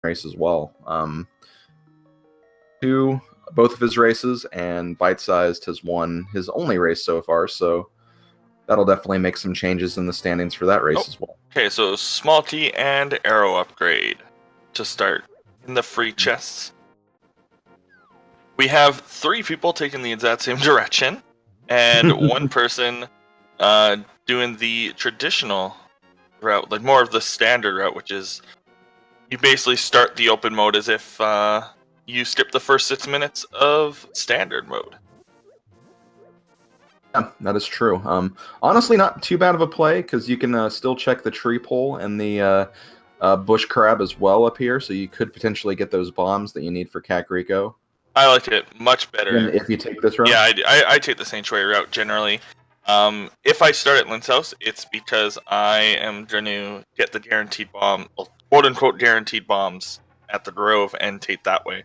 race as well. Both of his races, and Bite-Sized has won his only race so far, so that'll definitely make some changes in the standings for that race as well. Okay, so Small T and Arrow upgrade to start in the free chests. We have 3 people taking the exact same direction, and 1 person doing the traditional route, like more of the standard route, which is you basically start the open mode as if you skip the first 6 minutes of standard mode. Yeah, that is true. Honestly, not too bad of a play, because you can still check the tree pole and the bush crab as well up here, so you could potentially get those bombs that you need for Kakariko. I like it much better. And if you take this route? Yeah, I take the Sanctuary route generally. If I start at Lynn's house, it's because I am going to get the guaranteed bomb, quote-unquote guaranteed bombs at the Grove and take that way.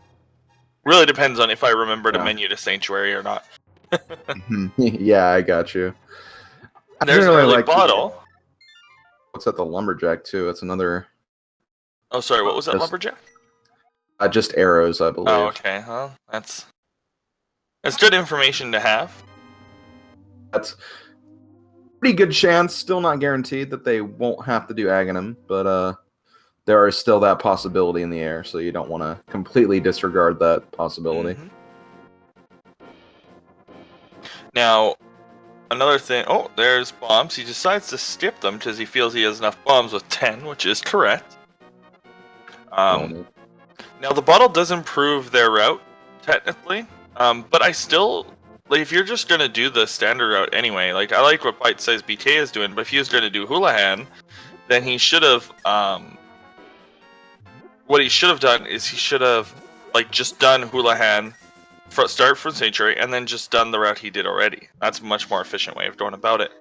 Really depends on if I remember to menu to Sanctuary or not. Yeah, I got you. There's an early bottle. What's that? The Lumberjack, too. It's another... Oh, sorry, what was that, Lumberjack? Just arrows, I believe. Oh, okay. Well, that's good information to have. That's pretty good chance, still not guaranteed, that they won't have to do Aghanim, but there is still that possibility in the air, so you don't want to completely disregard that possibility. Now, another thing... Oh, there's bombs. He decides to skip them because he feels he has enough bombs with 10, which is correct. Now, the bottle does improve their route, technically, but I still... Like, if you're just going to do the standard route anyway, like, I like what bytesizedBK is doing, but if he was going to do Houlihan, then he should have... what he should have done is he should have, like, just done Houlihan, start from Sanctuary, and then just done the route he did already. That's a much more efficient way of going about it.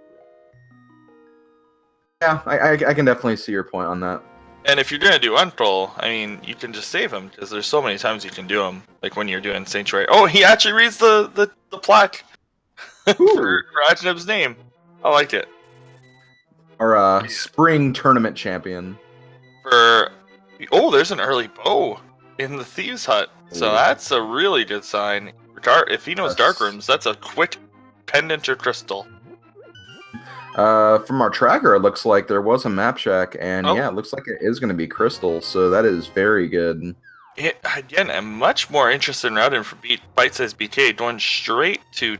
Yeah, I can definitely see your point on that. And if you're going to do Untroll, I mean, you can just save him, because there's so many times you can do them, like when you're doing Sanctuary. Oh, he actually reads the plaque for Ajnab's name. I like it. Our spring tournament champion. Oh, there's an early bow in the Thieves' Hut, so that's a really good sign. If he knows Dark Rooms, that's a quick pendant or crystal. From our tracker, it looks like there was a map check, and yeah, it looks like it is going to be crystal, so that is very good. Again, a much more interesting routing for bytesizedBK, going straight to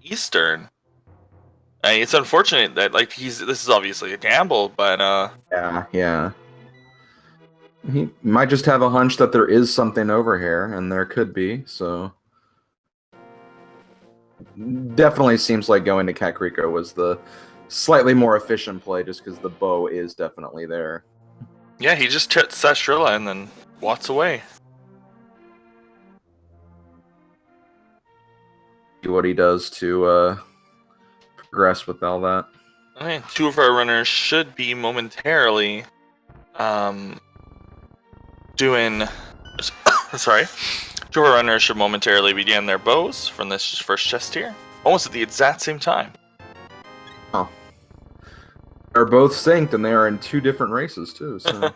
Eastern. I mean, it's unfortunate that this is obviously a gamble, but yeah. He might just have a hunch that there is something over here, and there could be, so... Definitely seems like going to Kakariko was the slightly more efficient play, just because the bow is definitely there. Yeah, he just sets Sashrilla and then walks away. See what he does to progress with all that. I mean, 2 of our runners should be momentarily doing... Sorry. 2 of our runners should momentarily begin their bows from this first chest here. Almost at the exact same time. Oh. They're both synced, and they are in 2 different races, too, so...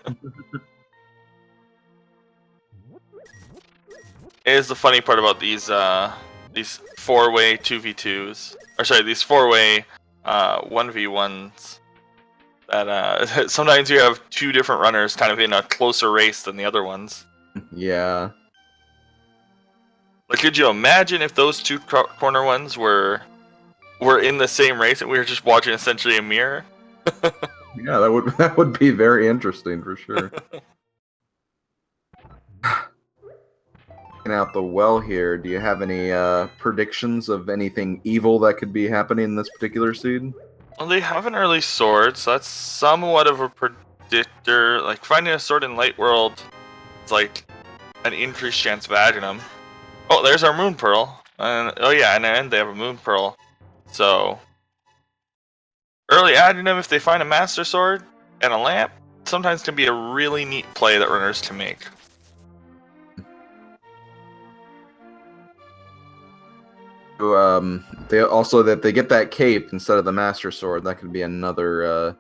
It is the funny part about these 4-way 2v2s. Or sorry, these 4-way 1v1s. That sometimes you have 2 different runners kind of in a closer race than the other ones. Yeah. Like, could you imagine if those 2 corner ones were in the same race and we were just watching essentially a mirror? Yeah, that would be very interesting for sure. Checking out the well here, do you have any predictions of anything evil that could be happening in this particular seed? Well, they have an early sword, so that's somewhat of a predictor. Like, finding a sword in Light World is like an increased chance of Aghanim. Oh, there's our Moon Pearl. And they have a Moon Pearl. So, early Aghanim, if they find a Master Sword and a lamp, sometimes can be a really neat play that runners can make. They also that they get that cape instead of the Master Sword. That could be another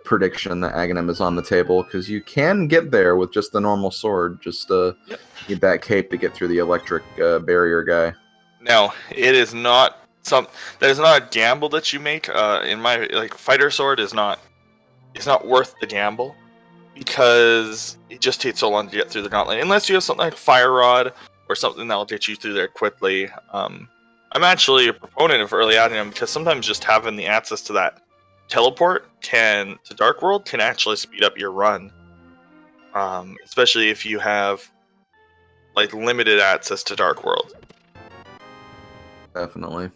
prediction that Aghanim is on the table, because you can get there with just the normal sword. Just need that cape to get through the electric barrier guy. Now, it is not that is not a gamble that you make. In my fighter sword is not. It's not worth the gamble because it just takes so long to get through the gauntlet. Unless you have something like Fire Rod or something that will get you through there quickly. I'm actually a proponent of early Aghanim because sometimes just having the access to that teleport to Dark World can actually speed up your run. Especially if you have limited access to Dark World. Definitely.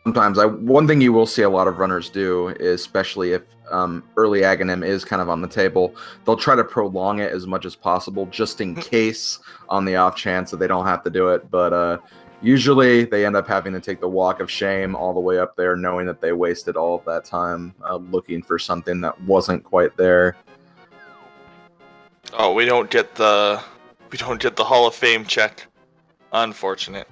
Sometimes one thing you will see a lot of runners do, is especially if early Aghanim is kind of on the table, they'll try to prolong it as much as possible, just in case, on the off chance that they don't have to do it. But usually they end up having to take the walk of shame all the way up there, knowing that they wasted all of that time looking for something that wasn't quite there. Oh, we don't get the Hall of Fame check. Unfortunate.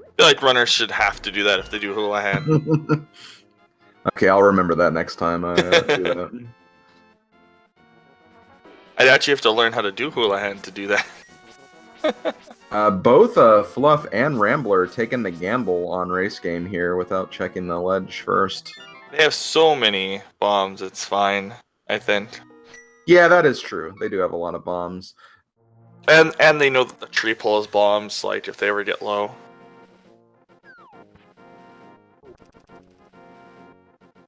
I feel like runners should have to do that if they do Houlihan. Okay, I'll remember that next time I do that. I'd actually have to learn how to do Houlihan to do that. Both Fluff and Rambler taking the gamble on race game here without checking the ledge first. They have so many bombs, it's fine, I think. Yeah, that is true. They do have a lot of bombs. And they know that the tree pulls bombs, if they ever get low.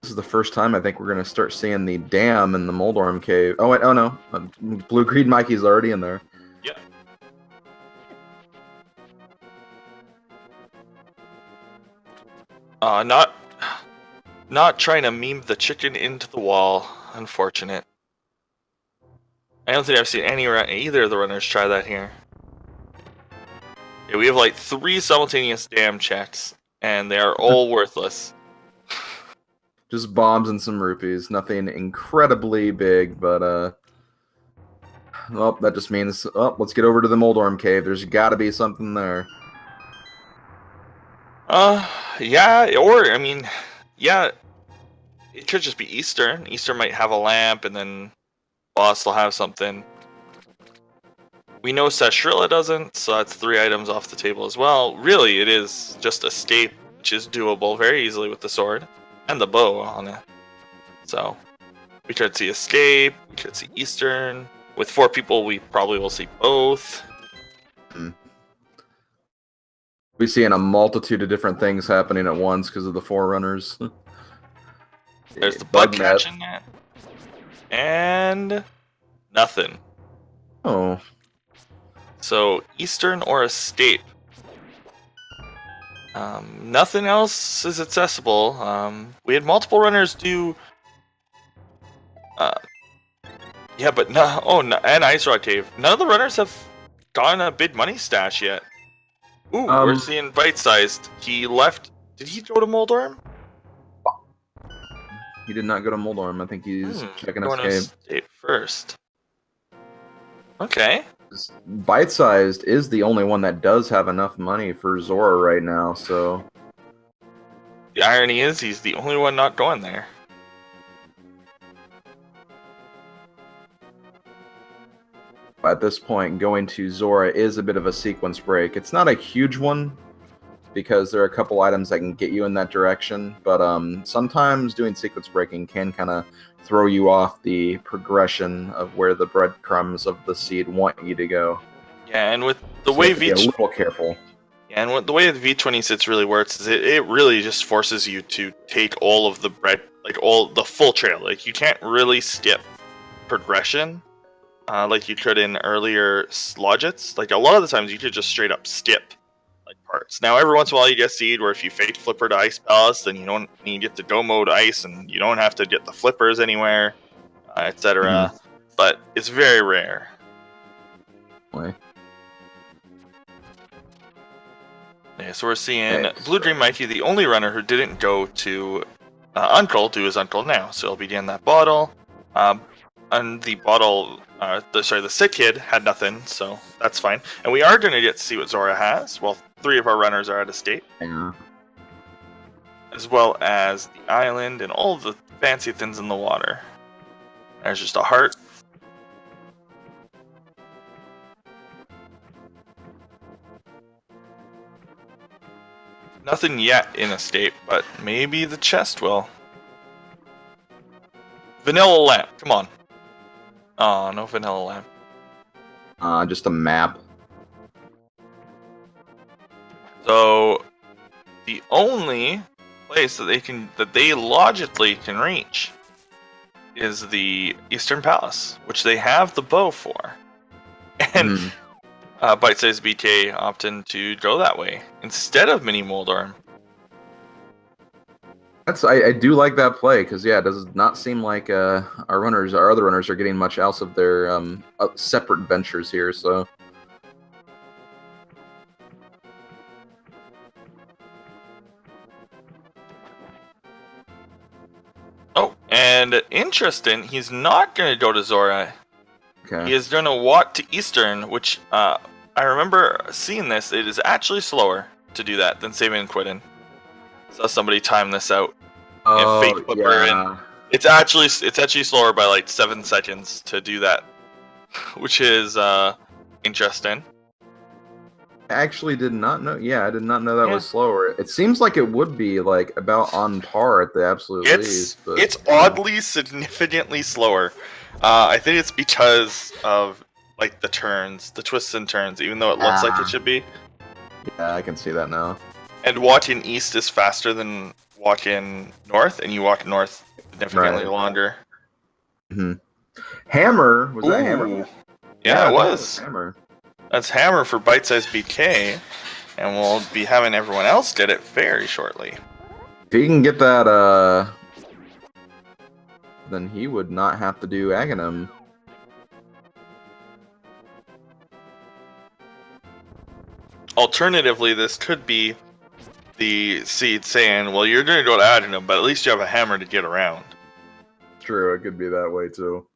This is the first time I think we're going to start seeing the dam in the Moldorm cave. Oh, wait, oh no. BlueGreenMikey's already in there. Yep. Not trying to meme the chicken into the wall. Unfortunate. I don't think I've seen either of the runners try that here. Yeah, we have 3 simultaneous dam checks, and they are all worthless. Just bombs and some rupees. Nothing incredibly big, but well, that just means let's get over to the Moldorm cave. There's got to be something there. Yeah, or yeah, it could just be Easter. Easter might have a lamp, and then Boss will have something. We know Sashrilla doesn't, so that's 3 items off the table as well. Really, it is just escape, which is doable very easily with the sword and the bow on it. So we could see escape, we could see Eastern. With 4 people, we probably will see both. We're seeing a multitude of different things happening at once because of the Forerunners. There's the bug catching net. And nothing. Oh. So Eastern or escape. Nothing else is accessible. We had multiple runners do. Yeah, but no. Oh, no, and Ice Rock Cave. None of the runners have gotten a big money stash yet. Ooh, we're seeing bite-sized. He left. Did he go to Moldorm? He did not go to Moldorm. I think he's checking going escape first. Okay. Bite-sized is the only one that does have enough money for Zora right now, so... The irony is, he's the only one not going there. At this point, going to Zora is a bit of a sequence break. It's not a huge one, because there are a couple items that can get you in that direction, but sometimes doing sequence breaking can kind of throw you off the progression of where the breadcrumbs of the seed want you to go. Yeah, and with the way be a little careful. Yeah, and the way the V26 really works is it really just forces you to take all of the bread, all the full trail. You can't really skip progression like you could in earlier logits. A lot of the times you could just straight up skip parts. Now, every once in a while you get seed where if you fake flipper to ice ballast, then you don't need to get to go mode ice, and you don't have to get the flippers anywhere, etc. But it's very rare. Why? Yeah, so we're seeing BlueGreenMikey, the only runner who didn't go to Uncle, do his Uncle now. So he'll be getting that bottle. And the bottle, the sick kid had nothing, so that's fine. And we are going to get to see what Zora has. Well, 3 of our runners are out of state. Yeah. as well as the island and all of the fancy things in the water. There's just a heart. Nothing yet in Escape, but maybe the chest will. Vanilla lamp, come on. Oh, no vanilla lamp. Just a map. So the only place that they logically can reach is the Eastern Palace, which they have the bow for. And BytesizedBK opted to go that way instead of Mini Moldorm. I do like that play because it does not seem like our other runners are getting much else of their separate ventures here. So oh, and interesting, he's not going to go to Zora. okay. He is going to walk to Eastern, which I remember seeing this. It is actually slower to do that than saving and quitting. Saw somebody time this out. Oh, Fake Flipper and it's actually slower by like 7 seconds to do that, which is interesting. I actually did not know. Yeah, I did not know that was slower. It seems like it would be like about on par at the absolute least. But, it's oddly significantly slower. I think it's because of like the turns, the twists and turns, even though it looks like it should be. Yeah, I can see that now. And walking east is faster than walking north, and you walk north significantly longer. Mm-hmm. Hammer was that Hammer? Yeah, it was. Hammer. That's Hammer for BytesizedBK, and we'll be having everyone else get it very shortly. If he can get that, then he would not have to do Aghanim. Alternatively, this could be the seed saying, well, you're going to go to Aghanim, but at least you have a hammer to get around. True, it could be that way too.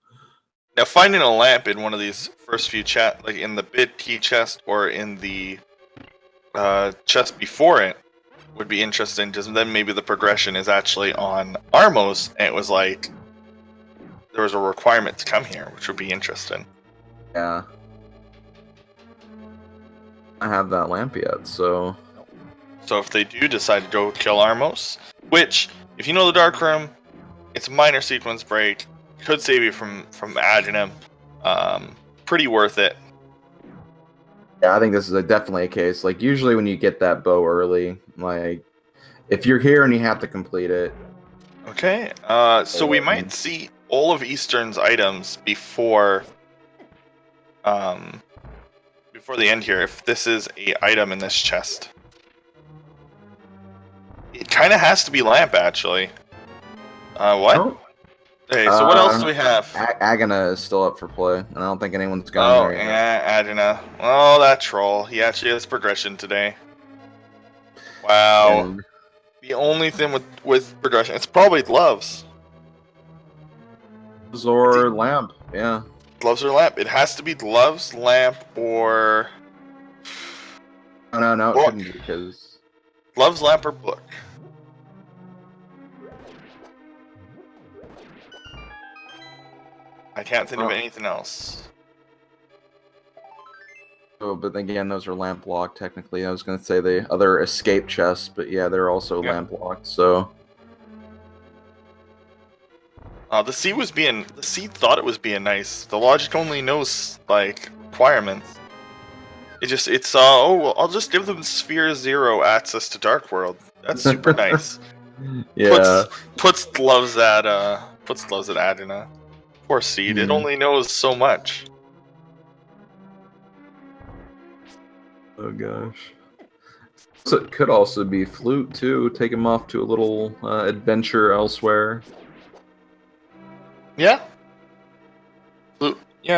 Now, finding a lamp in one of these first few like in the bid key chest or in the chest before it, would be interesting, because then maybe the progression is actually on Armos, and it was like there was a requirement to come here, which would be interesting. Yeah. I have that lamp yet, so... So if they do decide to go kill Armos, which, if you know the Dark Room, it's a minor sequence break, could save you from Aghanim. Pretty worth it. Yeah, I think this is definitely a case. Like, usually when you get that bow early, like, if you're here and you have to complete it... Okay, so we might see all of Eastern's items before the end here, if this is a item in this chest. It kind of has to be lamp, actually. What? Oh. Okay, so what else do we have? Agana is still up for play, and I don't think anyone's gone there yet. Yeah, Agana. Oh, that troll. He actually has progression today. Wow. And the only thing with progression, it's probably gloves. or lamp, yeah. Gloves or lamp. It has to be gloves, lamp, or... No, book. it couldn't be, because... Gloves, lamp, or book. I can't think of anything else. Oh, but again, those are lamp locked, technically. I was going to say the other escape chests, but yeah, they're also lamp locked, so... The seed thought it was being nice. The logic only knows, like, requirements. Well, I'll just give them Sphere 0 access to Dark World. That's super nice. Yeah. Puts gloves at Adina. Poor seed, it only knows so much. Oh gosh. So it could also be Flute too. Take him off to a little adventure elsewhere. Yeah.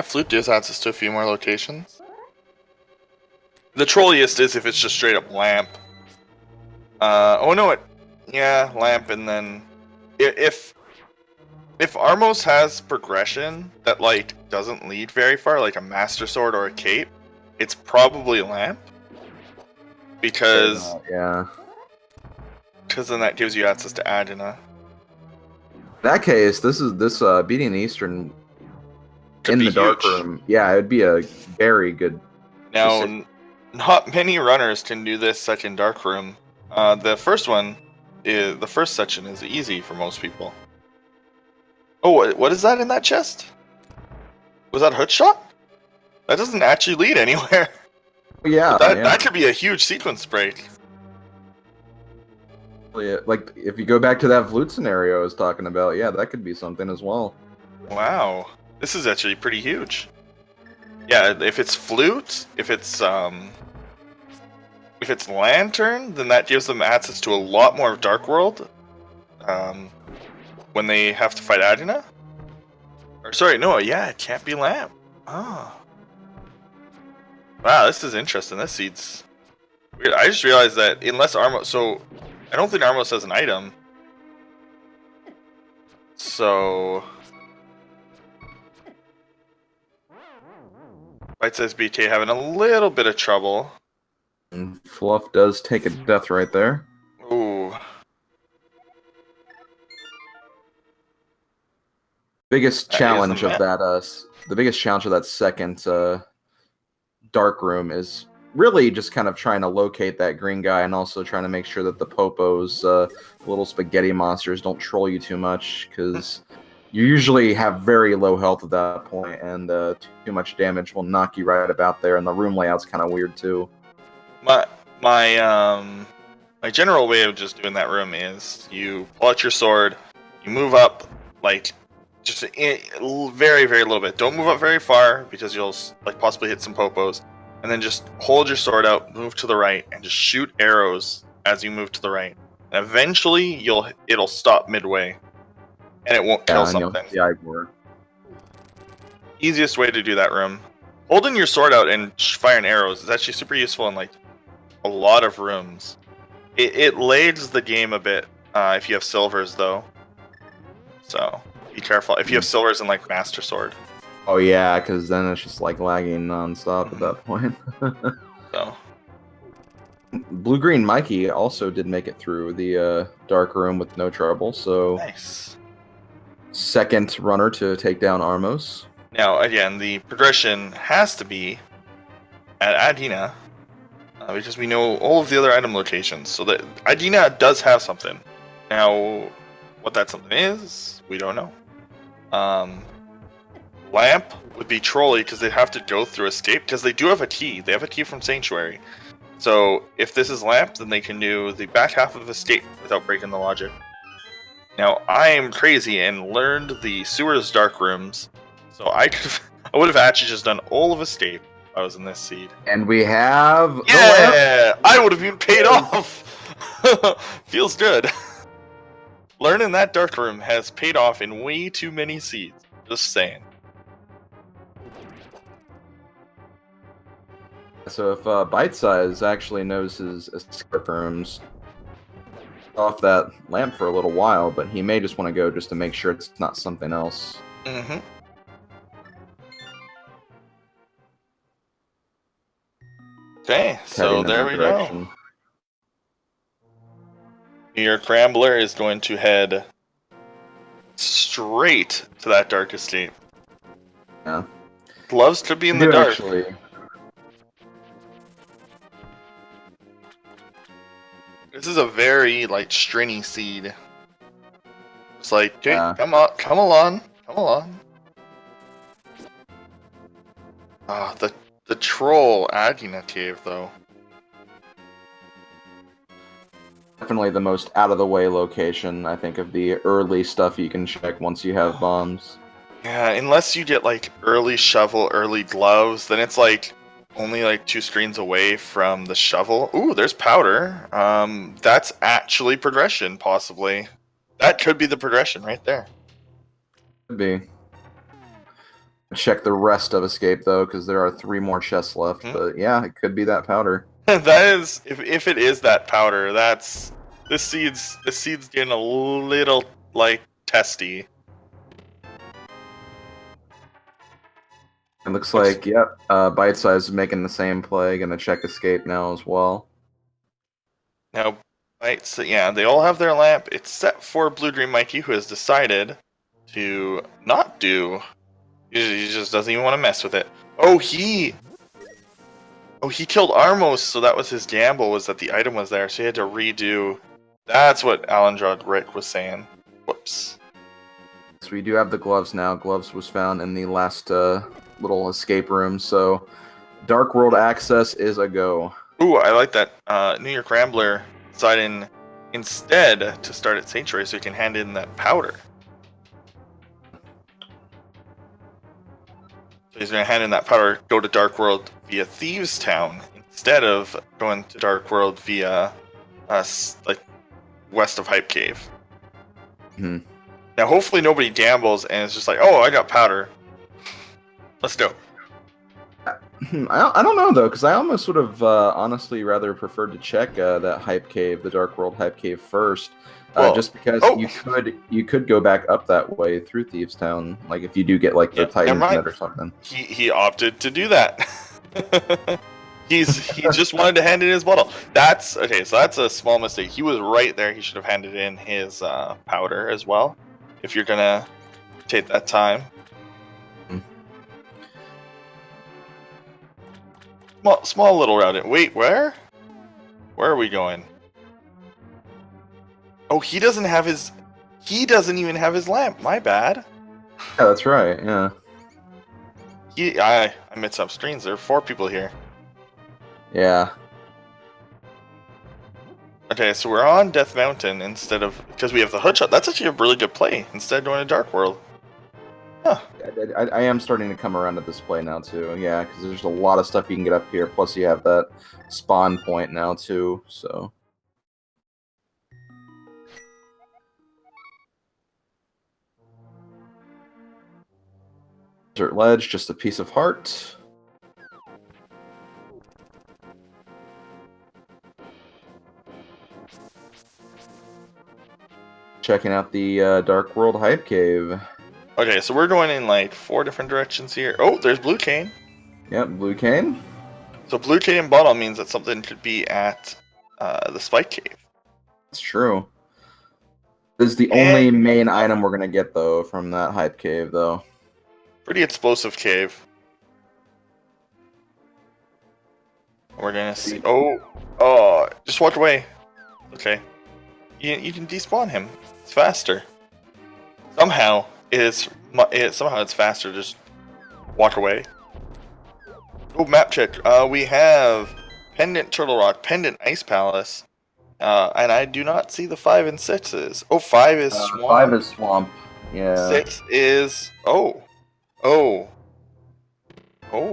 Flute does access to a few more locations. The trolliest is if it's just straight up lamp. Lamp, and then if Armos has progression that like doesn't lead very far, like a Master Sword or a Cape, it's probably lamp. Because because then that gives you access to Adina. In that case, this beating Eastern Could in be the dark huge. room. Yeah, it'd be a very good. Now, decision. not many runners can do this second dark room. The first section is easy for most people. Oh, what is that in that chest? Was that hook shot? That doesn't actually lead anywhere. Yeah, But yeah. that could be a huge sequence break. Like if you go back to that flute scenario I was talking about, yeah, that could be something as well. Wow, this is actually pretty huge. Yeah, if it's flute, if it's lantern, then that gives them access to a lot more of Dark World. When they have to fight Adina. Or sorry, no, yeah, it can't be lamp. Oh. Wow, this is interesting. This seed's weird. I just realized that unless Armo, so I don't think Armos has an item. So bytesizedBK having a little bit of trouble. And Fluff does take a death right there. Ooh. Biggest That is challenge a of that the biggest challenge of that second dark room is really just kind of trying to locate that green guy and also trying to make sure that the popos, little spaghetti monsters, don't troll you too much, because you usually have very low health at that point, and too much damage will knock you right about there, and the room layout's kind of weird too. My general way of just doing that room is you pull out your sword, you move up like just very little bit. Don't move up very far because you'll like possibly hit some popos, and then just hold your sword out, move to the right, and just shoot arrows as you move to the right. And eventually it'll stop midway, and it won't kill something. Yeah, Igor. Easiest way to do that room. Holding your sword out and firing arrows is actually super useful in like a lot of rooms. It lags the game a bit if you have silvers though. So be careful if you have silvers and like Master Sword. Oh yeah, because then it's just like lagging non-stop at that point. So BlueGreenMikey also did make it through the dark room with no trouble, so nice. second runner to take down Armos. Now again, the progression has to be at Adina because we know all of the other item locations. So that Adina does have something. Now, what that something is, we don't know. Lamp would be trolly because they have to go through escape because they do have a key. They have a key from Sanctuary. So if this is Lamp, then they can do the back half of escape without breaking the logic. Now I am crazy and learned the sewers dark rooms, so I would have actually just done all of escape if I was in this seed. And we have Yeah, I would have been paid off. Feels good. Learning that dark room has paid off in way too many seeds. Just saying. So if Bite Size actually knows his escape rooms, off that lamp for a little while, but he may just want to go just to make sure it's not something else. Mm-hmm. Okay, so there we go. NYRambler is going to head straight to that dark escape. Yeah. Gloves could be in the dark. Actually. This is a very like stringy seed. It's like, okay, Yeah. come along. Ah, the troll Adina cave though. Definitely the most out of the way location, I think, of the early stuff you can check once you have bombs. Yeah, unless you get like early shovel, early gloves, then it's like only like 2 screens away from the shovel. Ooh, there's powder. That's actually progression, possibly. That could be the progression right there. Could be. Check the rest of escape though, because there are 3 more chests left. But yeah, it could be that powder. That is, if it is that powder, that's this seed's getting a little like testy. It looks like, yep, Bite Size is making the same play, gonna check escape now as well. Now, Right, so yeah, they all have their lamp except for BlueGreenMikey, who has decided to not do. He just doesn't even want to mess with it. Oh, he killed Armos, so that was his gamble, was that the item was there, so he had to redo. That's what Alandrad Rick was saying. Whoops. So we do have the gloves now. Gloves was found in the last little escape room, so Dark World access is a go. Ooh, I like that. NYRambler deciding instead to start at Sanctuary so he can hand in that powder. So he's going to hand in that powder, go to Dark World via Thieves Town instead of going to Dark World via like west of Hype Cave. Hmm. Now, hopefully nobody gambles and it's just like, oh, I got powder. Let's go. I don't know though, because I almost would have honestly rather preferred to check that Hype Cave, the Dark World Hype Cave first, just because you could go back up that way through Thieves Town, like if you do get like the Titan's Net or something. He opted to do that. he just wanted to hand in his bottle. That's okay. So that's a small mistake. He was right there. He should have handed in his powder as well. If you're gonna take that time. Small little route. Wait, where? Where are we going? Oh, he doesn't have his. He doesn't even have his lamp. My bad. Yeah, that's right. Yeah. I mixed up screens. There are 4 people here. Yeah. Okay, so we're on Death Mountain instead of because we have the hoodshot. That's actually a really good play instead of going to Dark World. Huh. I am starting to come around to this play now too. Yeah, because there's a lot of stuff you can get up here. Plus, you have that spawn point now too. So. Desert Ledge, just a piece of heart. Checking out the Dark World Hype Cave. Okay, so we're going in like 4 different directions here. Oh, there's Blue Cane. Yep, Blue Cane. So Blue Cane in bottle means that something could be at the Spike Cave. That's true. This is the only main item we're gonna get though from that Hype Cave, though. Pretty explosive cave. We're gonna see. Oh! Just walk away. Okay. You can despawn him. It's faster. Somehow it's faster. Just walk away. Oh, map check. We have Pendant Turtle Rock, Pendant Ice Palace, and I do not see the 5 and 6s. Oh, 5 is Swamp. 5 is Swamp. Yeah. 6 is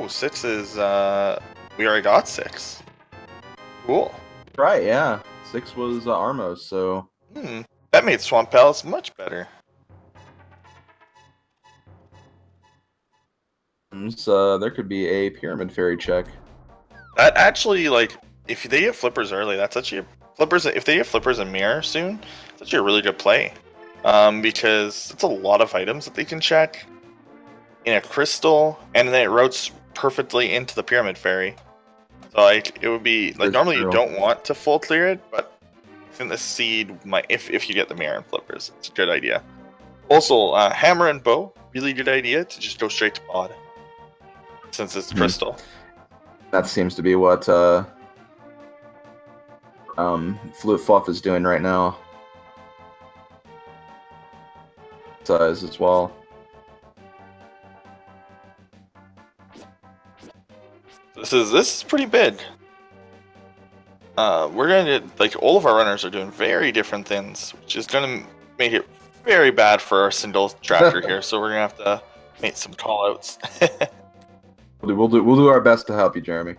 6 is we already got 6. Cool. Right. Yeah. 6 was Armos. So. That made Swamp Palace much better. So there could be a Pyramid Fairy check. That actually, like, if they get flippers early, that's actually flippers. If they get flippers and mirror soon, it's actually a really good play. Because it's a lot of items that they can check in a crystal, and then it routes perfectly into the Pyramid Fairy. So like, it would be like normally you don't want to full clear it, but I think the seed might, if you get the mirror and flippers, it's a good idea. Also, hammer and bow, really good idea to just go straight to pod. Since it's crystal. That seems to be what Fluff is doing right now. Size as well. This is pretty big. We're gonna get, like, all of our runners are doing very different things, which is gonna make it very bad for our single tractor here. So we're gonna have to make some call outs. We'll do our best to help you, Jeremy.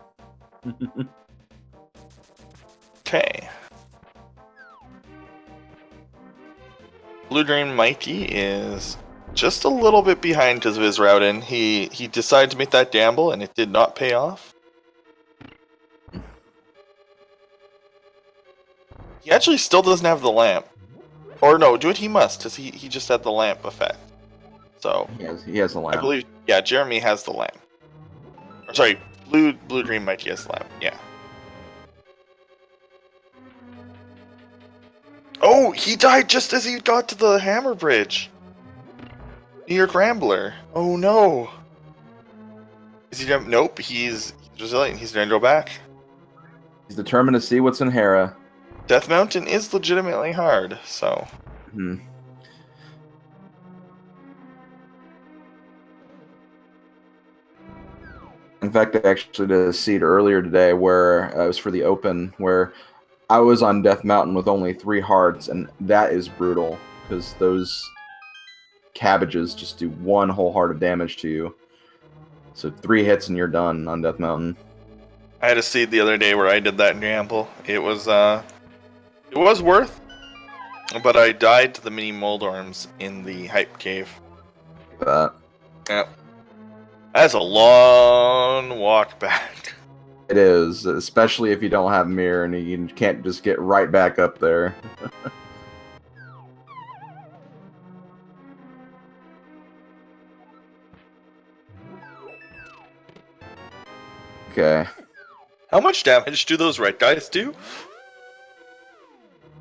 Okay. BlueGreenMikey is just a little bit behind because of his routing. He decided to make that gamble and it did not pay off. He actually still doesn't have the lamp. Or no, do it he must, because he just had the lamp effect. So he has the lamp. I believe, yeah, Jeremy has the lamp. Or, sorry, BlueGreenMikey has the lamp, yeah. Oh, he died just as he got to the hammer bridge. NYRambler. Oh no. Is he gonna... Nope, he's resilient. He's gonna go back. He's determined to see what's in Hera. Death Mountain is legitimately hard, so... Hmm. In fact, I actually did a seed earlier today where it was for the Open, where I was on Death Mountain with only 3 hearts, and that is brutal, because those cabbages just do 1 whole heart of damage to you. So 3 hits and you're done on Death Mountain. I had a seed the other day where I did that gamble. It was worth, but I died to the mini Moldorms in the Hype Cave. That. Yep. That's a long walk back. It is, especially if you don't have mirror and you can't just get right back up there. Okay. How much damage do those red guys do?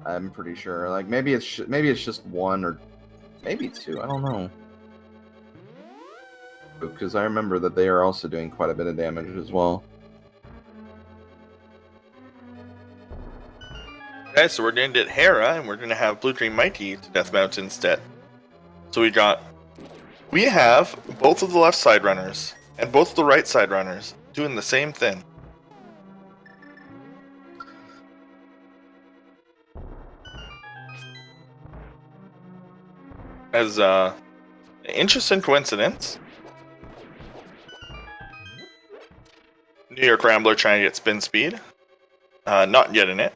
I'm pretty sure. Like maybe it's just 1 or maybe 2. I don't know. Because I remember that they are also doing quite a bit of damage as well. Okay, so we're going to get Hera, and we're going to have BlueGreenMikey to Death Mountain instead. So we have both of the left side runners and both of the right side runners doing the same thing. As an interesting coincidence, NYRambler trying to get spin speed, not getting it.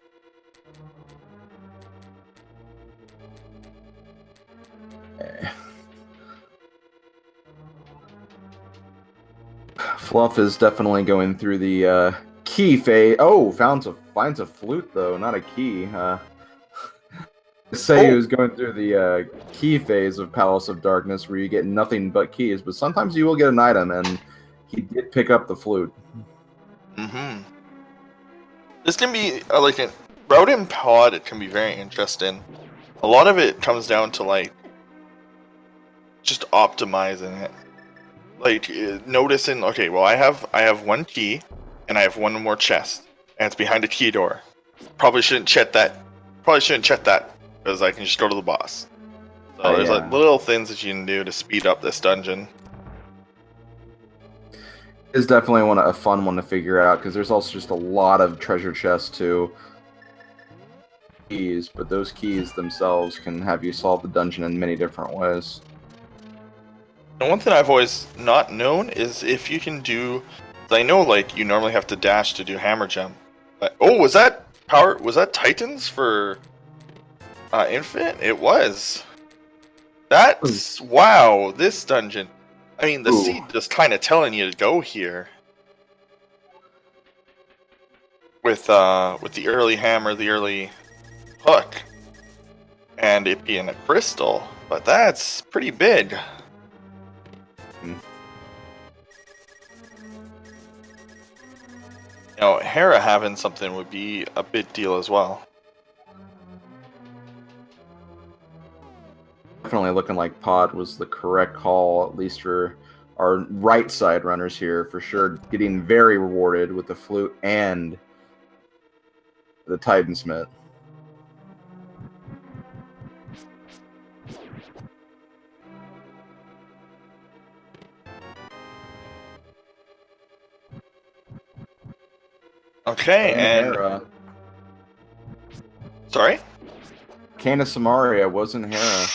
Fluff is definitely going through the key phase. Oh, finds a flute though, not a key. Say he was going through the key phase of Palace of Darkness, where you get nothing but keys, but sometimes you will get an item, and he did pick up the flute. Mm-hmm. This can be like a route and pod. It can be very interesting. A lot of it comes down to like just optimizing it. Like noticing, okay, well I have 1 key and I have 1 more chest, and it's behind a key door. Probably shouldn't check that because I can just go to the boss. So there's like little things that you can do to speed up this dungeon. It's definitely a fun one to figure out, because there's also just a lot of treasure chests to keys, but those keys themselves can have you solve the dungeon in many different ways. And one thing I've always not known is if you can do... I know, like, you normally have to dash to do hammer jump. But, oh, was that Titans for Infinite? It was. That's... Wow, this dungeon. I mean, the seed just kind of telling you to go here. With the early hammer, the early hook. And it being a crystal. But that's pretty big. You know, Hera having something would be a big deal as well. Definitely looking like Pod was the correct call, at least for our right side runners here, for sure. Getting very rewarded with the flute and the Titansmith. Okay, and... Hera. Sorry? Cana Samaria wasn't Hera.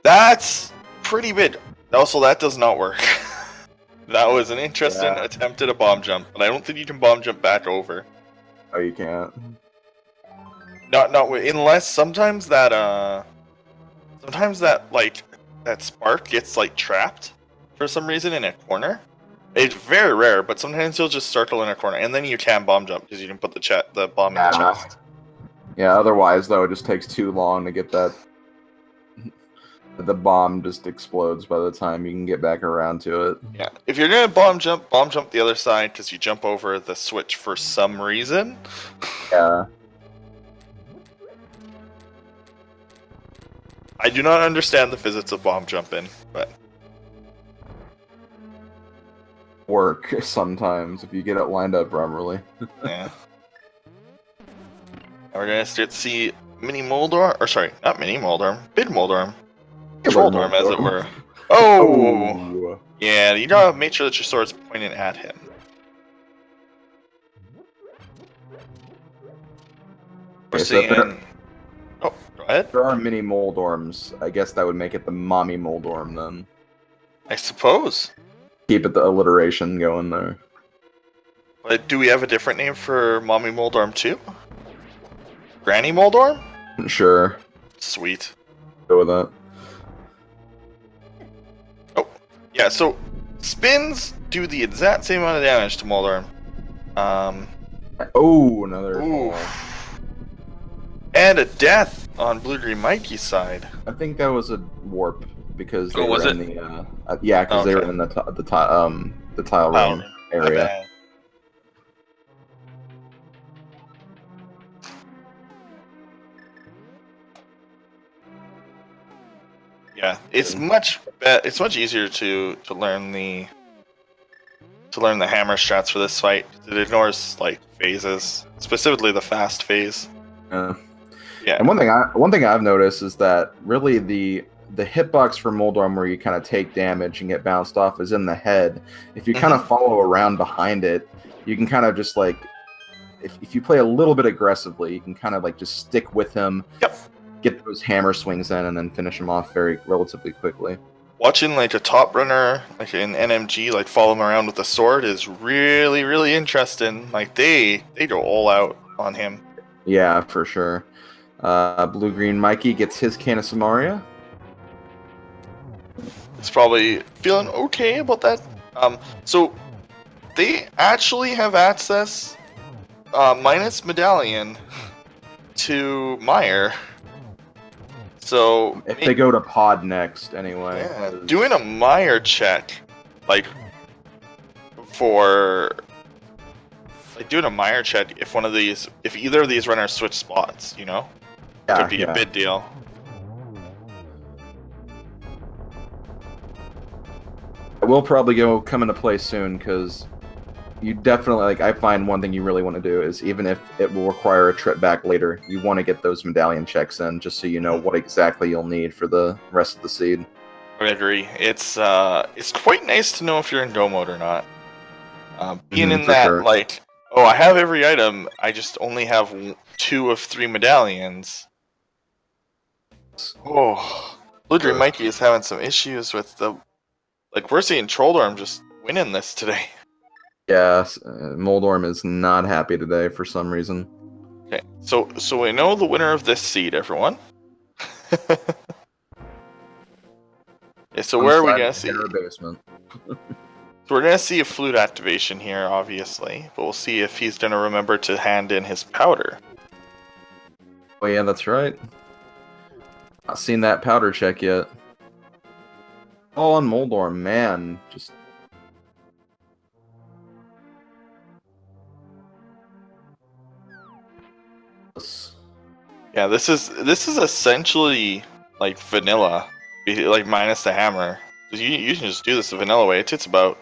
That's pretty big. Also, that does not work. That was an interesting attempt at a bomb jump, but I don't think you can bomb jump back over. Oh, you can't? Not unless sometimes that like that spark gets like trapped for some reason in a corner. It's very rare, but sometimes you'll just circle in a corner, and then you can bomb jump because you can put the bomb in the chest. Yeah, otherwise though it just takes too long to get that. The bomb just explodes by the time you can get back around to it. Yeah, if you're gonna bomb jump the other side because you jump over the switch for some reason. Yeah. I do not understand the physics of bomb jumping, but Work sometimes if you get it lined up properly. yeah. And we're gonna start to see mini Moldorm, or sorry, not mini Moldorm, big Moldorm, Trolldorm as it were. Oh, yeah, you gotta make sure that your sword's pointing at him. We're seeing. Oh, go ahead. There are mini Moldorms. I guess that would make it the mommy Moldorm then. I suppose. Keep it the alliteration going there. But do we have a different name for mommy Moldorm too? Granny Moldorm? Sure. Sweet. Go with that. Oh, yeah. So spins do the exact same amount of damage to Moldorm. Oh, another. Ooh. And a death on BlueGreenMikey's side. I think that was a warp because they was were in the yeah, because they were in the tile room area. Yeah, it's much easier to learn the hammer strats for this fight. It ignores like phases, specifically the fast phase. Yeah. And one thing I've noticed is that really the hitbox for Moldorm where you kind of take damage and get bounced off is in the head. If you kind of follow around behind it, you can kind of just like if you play a little bit aggressively, you can kind of like just stick with him. Yep. Get those hammer swings in and then finish him off relatively quickly. Watching like a top runner, like an NMG, like follow him around with a sword is really, really interesting. Like they go all out on him. Yeah, for sure. BlueGreenMikey gets his can of Samaria. It's probably feeling okay about that. So they actually have access, minus Medallion, to Meyer. So if they go to pod next, anyway. Yeah, doing a Meyer check, like doing a Meyer check if either of these runners switch spots, you know, could be a big deal. It will probably come into play soon because you definitely I find one thing you really want to do is even if it will require a trip back later, you want to get those medallion checks in just so you know what exactly you'll need for the rest of the seed. I agree. It's quite nice to know if you're in go mode or not. Being in that sure. Like, oh, I have every item, I just only have 2 of 3 medallions. Oh, BlueGreenMikey is having some issues with the. Like, we're seeing Trolldorm just winning this today. Yes, Moldorm is not happy today for some reason. Okay, so we know the winner of this seed, everyone. Okay, so where are we gonna see? Basement. So we're gonna see a flute activation here, obviously, but we'll see if he's gonna remember to hand in his powder. Oh yeah, that's right. Not seen that powder check yet. Oh, on Moldorm, man, just. Yeah, this is essentially like vanilla, like minus the hammer. You can just do this the vanilla way. It takes about,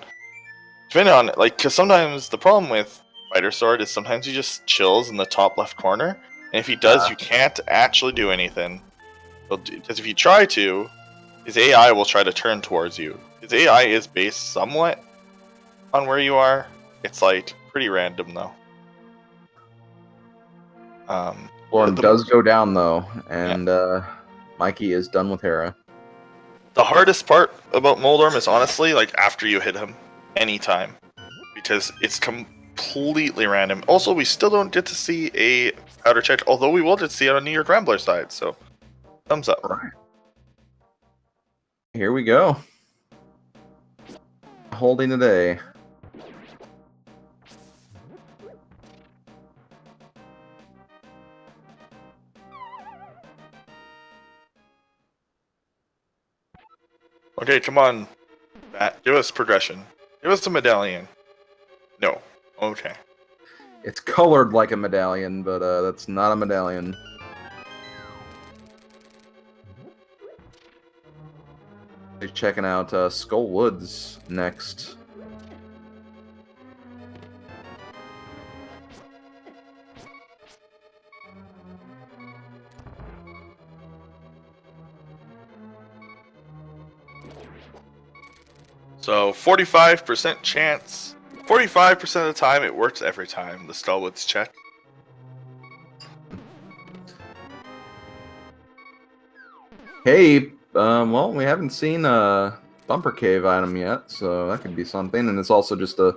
depending on because sometimes the problem with Fighter Sword is sometimes he just chills in the top left corner, and if he does, you can't actually do anything. Because if you try to, his AI will try to turn towards you. His AI is based somewhat on where you are. It's like pretty random though. Moldorm does go down though, and Mikey is done with Hera. The hardest part about Moldorm is honestly like after you hit him, anytime, because it's completely random. Also, we still don't get to see a powder check, although we will get to see it on NYRambler side. So, thumbs up. Right. Here we go. Holding today. Okay, come on, Matt. Give us progression. Give us the medallion. No. Okay. It's colored like a medallion, but that's not a medallion. checking out Skull Woods next. So 45% chance. 45% of the time, it works every time. The Skull Woods check. Hey, well, we haven't seen a Bumper Cave item yet, so that could be something. And it's also just a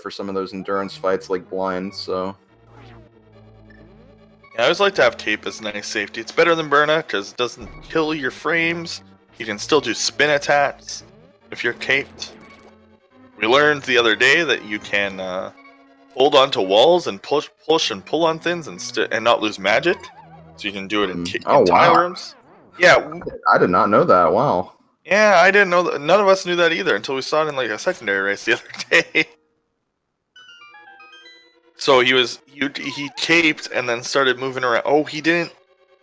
for some of those endurance fights like blind, so. Yeah, I always like to have cape as nice safety. It's better than Burna because it doesn't kill your frames. You can still do spin attacks if you're caped. We learned the other day that you can hold onto walls and push and pull on things and not lose magic. So you can do it in tile rooms. Yeah, I did not know that. Wow. Yeah, I didn't know that. None of us knew that either until we saw it in like a secondary race the other day. So he caped and then started moving around. Oh, he didn't.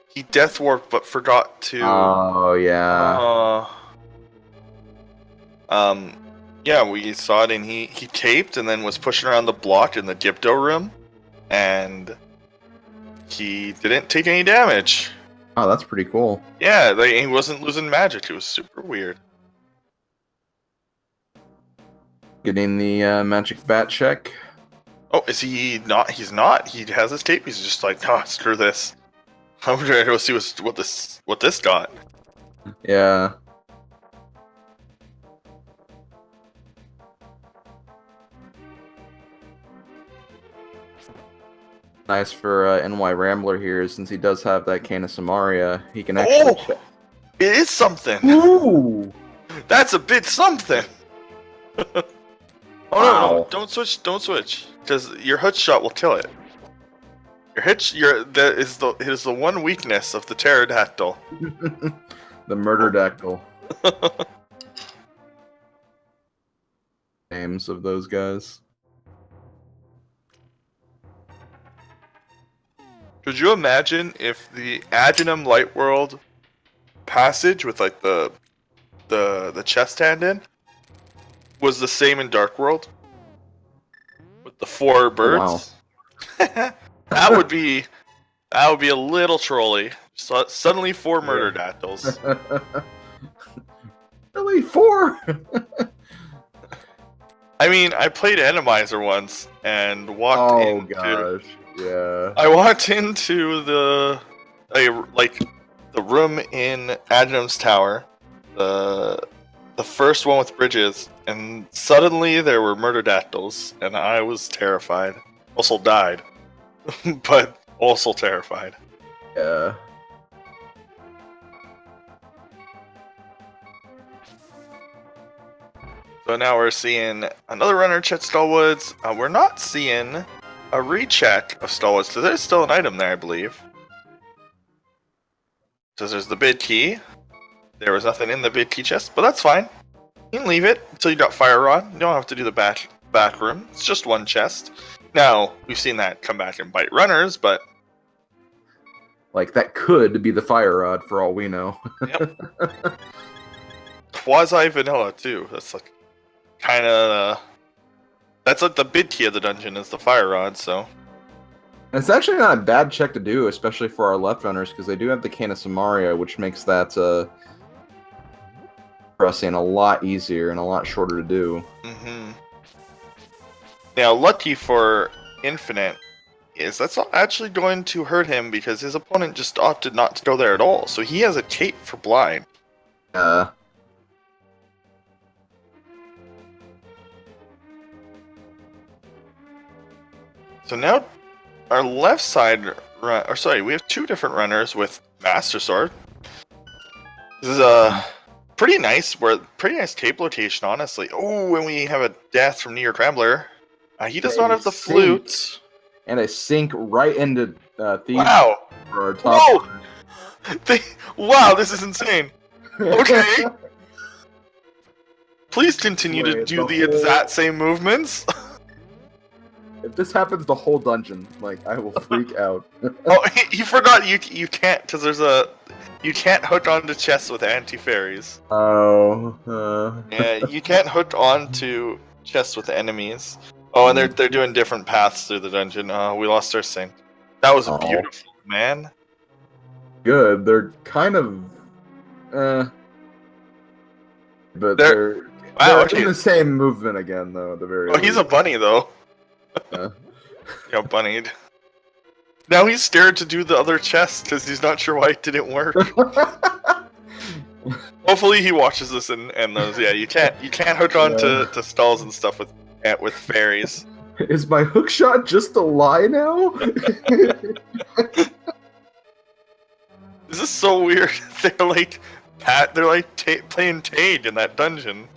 He death warped but forgot to. Oh yeah. Yeah, we saw it and he caped and then was pushing around the block in the Dipto room, and he didn't take any damage. Oh, that's pretty cool. Yeah, he wasn't losing magic. It was super weird. Getting the magic bat check. Oh, is he not? He's not. He has his tape. He's just like, oh, screw this. I'm gonna go see what this got. Yeah. Nice for NYRambler here, since he does have that Cane of Samaria, he can actually. Oh, it is something. Ooh, that's a bit something. Oh wow. no! Don't switch, because your hook shot will kill it. That is the one weakness of the pterodactyl. The murderdactyl. Names of those guys. Could you imagine if the Agenum Light World passage with like the chest hand in was the same in Dark World with the 4 birds? Oh, wow. That would be a little trolly. So, suddenly 4 murderdactyls. Really 4? I mean, I played Randomizer once and walked into. Oh gosh, yeah. I walked into the room in Agenum's tower, the first one with bridges, and suddenly there were murderdactyls, and I was terrified. Also died, but also terrified. Yeah. So now we're seeing another runner check Skullwoods. We're not seeing a recheck of Skullwoods, so there's still an item there, I believe. So there's the bid key. There was nothing in the bid key chest, but that's fine. You can leave it until you got Fire Rod. You don't have to do the back room. It's just one chest. Now, we've seen that come back and bite runners, but... Like, that could be the Fire Rod for all we know. Yep. Quasi-vanilla, too. That's like... kind of... that's like the bid key of the dungeon is the Fire Rod, so... It's actually not a bad check to do, especially for our left runners, because they do have the Cane of Samaria, which makes that pressing a lot easier and a lot shorter to do. Mm-hmm. Now, lucky for Infinite is that's not actually going to hurt him because his opponent just opted not to go there at all. So he has a cape for blind. So now our left side we have 2 different runners with Master Sword. This is a pretty nice cape location, honestly. Oh, and we have a death from NYRambler. He does not have the flute. And a sink right into Thieves. Wow. For our top. Whoa! Wow, this is insane. Okay. Please continue to do the exact same movements. if this happens the whole dungeon, like I will freak out. Oh, you forgot you can't because you can't hook onto chests with anti-fairies. Oh. Yeah, you can't hook onto chests with enemies. Oh, and they're doing different paths through the dungeon. Oh, we lost our sync. That was beautiful, man. Good. They're kind of. But they're okay. in the same movement again, though. At the very least. He's a bunny though. Yeah. Yeah, bunnied. Now he's scared to do the other chest because he's not sure why it didn't work. Hopefully he watches this and knows. Yeah, you can't hook on to stalls and stuff with fairies. Is my hook shot just a lie now? This is so weird. They're like playing tag in that dungeon.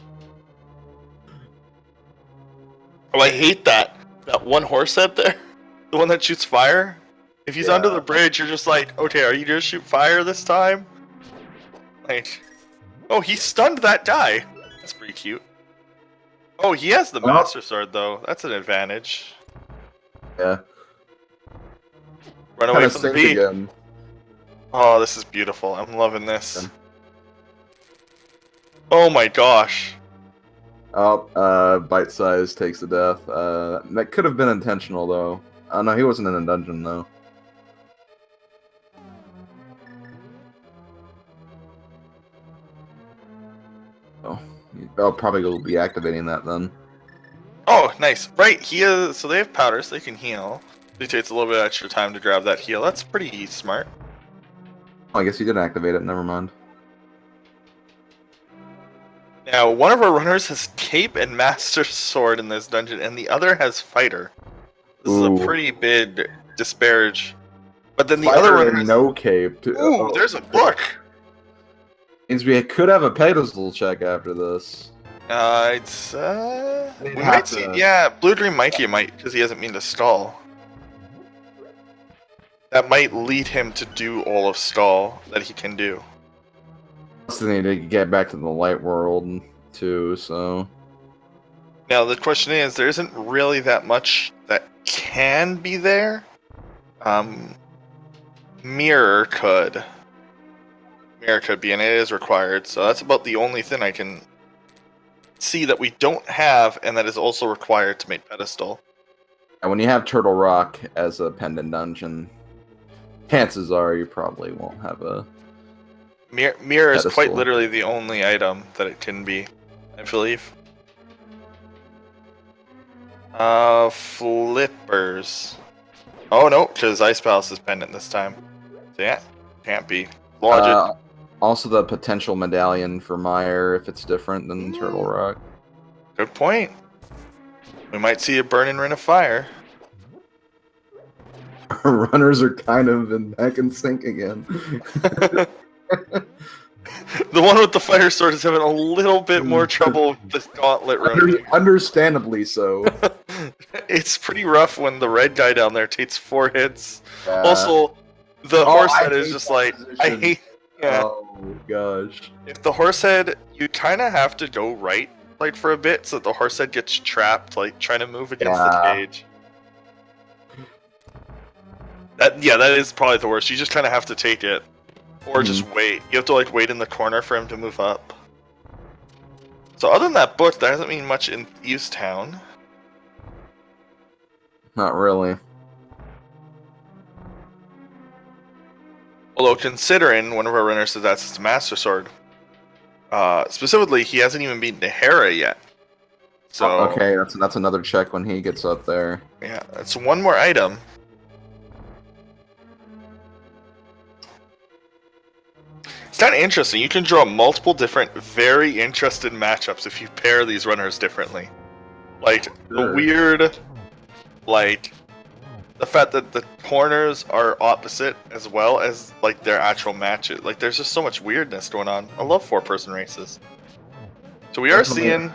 Oh, I hate that one horse head there, the one that shoots fire. If he's under the bridge, you're just like, okay, are you gonna shoot fire this time? Like, oh, he stunned that guy. That's pretty cute. Oh, he has the Master Sword though. That's an advantage. Yeah. Run away from the bee. Again. Oh, this is beautiful. I'm loving this. Yeah. Oh my gosh. Oh, bite size takes the death. That could have been intentional though. No, he wasn't in a dungeon though. Oh, I'll probably will be activating that then. Oh, nice. Right, so they have powder, so they can heal. It takes a little bit of extra time to grab that heal. That's pretty smart. Oh, I guess you didn't activate it. Never mind. Now, one of our runners has Cape and Master Sword in this dungeon, and the other has Fighter. This is a pretty big disparage. But then the other runner has no Cape. Ooh, there's a book! Means we could have a pedestal check after this. We might see. Yeah, BlueGreenMikey might, because he hasn't been to stall. That might lead him to do all of stall that he can do. Also need to get back to the light world too, so. Now the question is, there isn't really that much that can be there. Mirror could be, and it is required. So that's about the only thing I can see that we don't have, and that is also required to make pedestal. And when you have Turtle Rock as a pendant dungeon, chances are you probably won't have a mirror is quite literally the only item that it can be, I believe. Flippers. Oh no, because Ice Palace is pendant this time. So yeah, can't be. Logic. Also the potential medallion for Meyer if it's different than Turtle Rock. Good point. We might see a burning ring of fire. Runners are kind of back in sync again. The one with the fire sword is having a little bit more trouble with this gauntlet room. Understandably so. It's pretty rough when the red guy down there takes 4 hits. Also, the horse head is just like, I hate. Yeah. Oh gosh. If the horse head, you kind of have to go right, like for a bit, so that the horse head gets trapped, like trying to move against the cage. That is probably the worst. You just kind of have to take it. Or just wait. You have to like wait in the corner for him to move up. So other than that book, there hasn't been much in Thieves Town. Not really. Although considering one of our runners says that's his Master Sword. Specifically, he hasn't even beaten Hera yet. So okay, that's another check when he gets up there. Yeah, that's one more item. It's kind of interesting. You can draw multiple different, very interesting matchups if you pair these runners differently. Like, the weird, like, the fact that the corners are opposite as well as, like, their actual matches. Like, there's just so much weirdness going on. I love 4-person races. So we are seeing...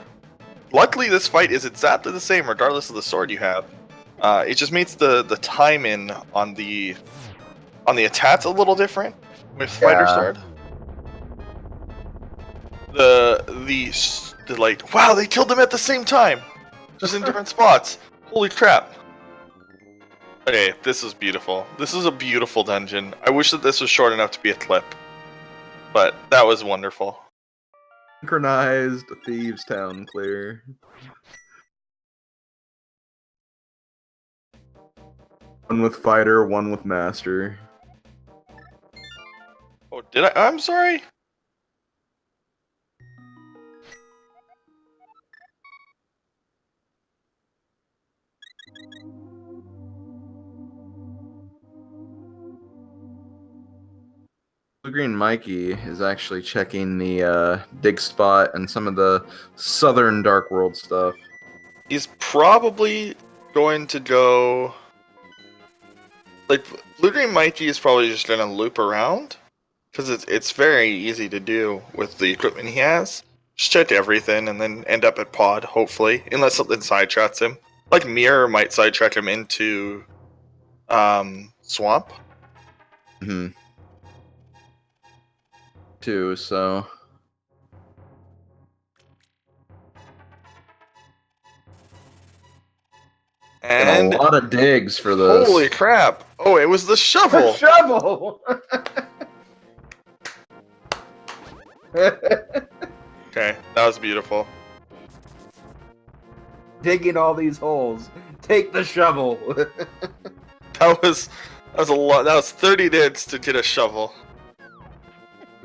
Luckily, this fight is exactly the same regardless of the sword you have. It just makes the timing on the attacks a little different with Fighter Sword. The like, wow, they killed them at the same time, just in different spots. Holy crap! Okay, this is beautiful. This is a beautiful dungeon. I wish that this was short enough to be a clip, but that was wonderful. Synchronized Thieves Town clear. One with fighter, one with master. Oh, did I? I'm sorry. BlueGreenMikey is actually checking the dig spot and some of the southern Dark World stuff. He's probably going to go. Like, BlueGreenMikey is probably just going to loop around. Because it's very easy to do with the equipment he has. Just check everything and then end up at pod, hopefully. Unless something sidetracks him. Like Mirror might sidetrack him into Swamp. Mm-hmm. Too, so... And a lot of digs for this. Holy crap! Oh, it was the shovel! Shovel! Okay, that was beautiful. Digging all these holes. Take the shovel. That was a lot. That was 30 dids to get a shovel.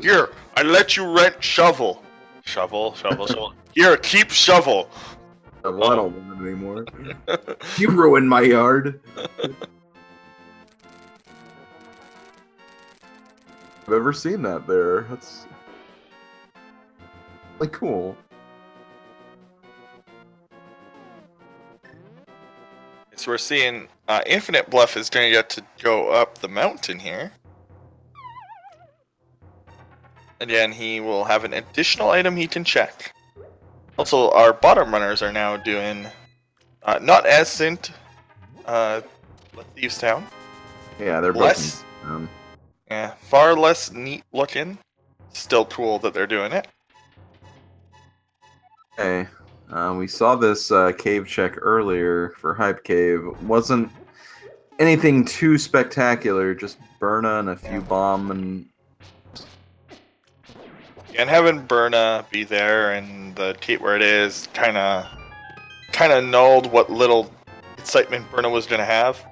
Here, I let you rent shovel. Shovel. Here, keep shovel. Well, I don't want it anymore. You ruined my yard. I've ever seen that there. That's like cool. So we're seeing Infinite Bluff is going to get to go up the mountain here. Again, he will have an additional item he can check. Also, our bottom runners are now doing not as synced Thieves Town. Yeah, they're less. both. Yeah, far less neat looking. Still cool that they're doing it. Hey, we saw this cave check earlier for Hype Cave. Wasn't anything too spectacular. Just Burna and a few bomb and. And having Burna be there and the gate where it is kind of nulled what little excitement Burna was going to have.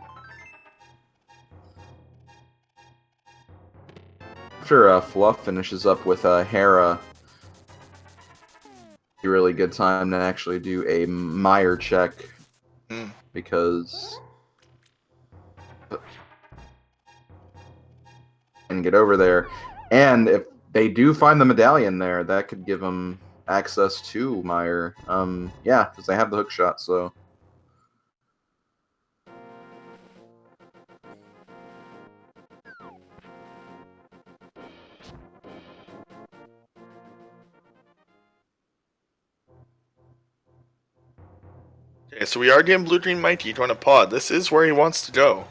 After Fluff finishes up with Hera, a really good time to actually do a mire check because and get over there, and if they do find the medallion there, that could give them access to mire. Yeah, because they have the hook shot, so. Okay, so we are getting BlueGreenMikey going to pod. This is where he wants to go.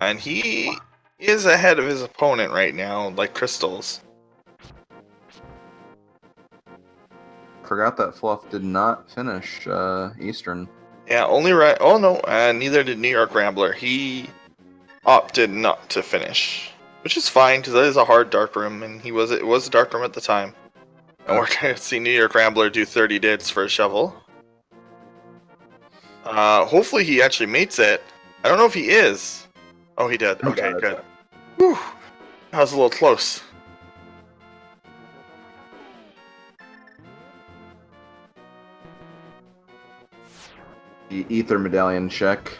And he is ahead of his opponent right now, like crystals. Forgot that Fluff did not finish Eastern. Yeah, only right. Oh no, neither did NYRambler. He opted not to finish, which is fine because that is a hard dark room, and it was a dark room at the time. And we're going to see NYRambler do 30 dids for a shovel. Hopefully he actually mates it. I don't know if he is. Oh, he did. Okay, good. Whew. That was a little close. The Ether Medallion check.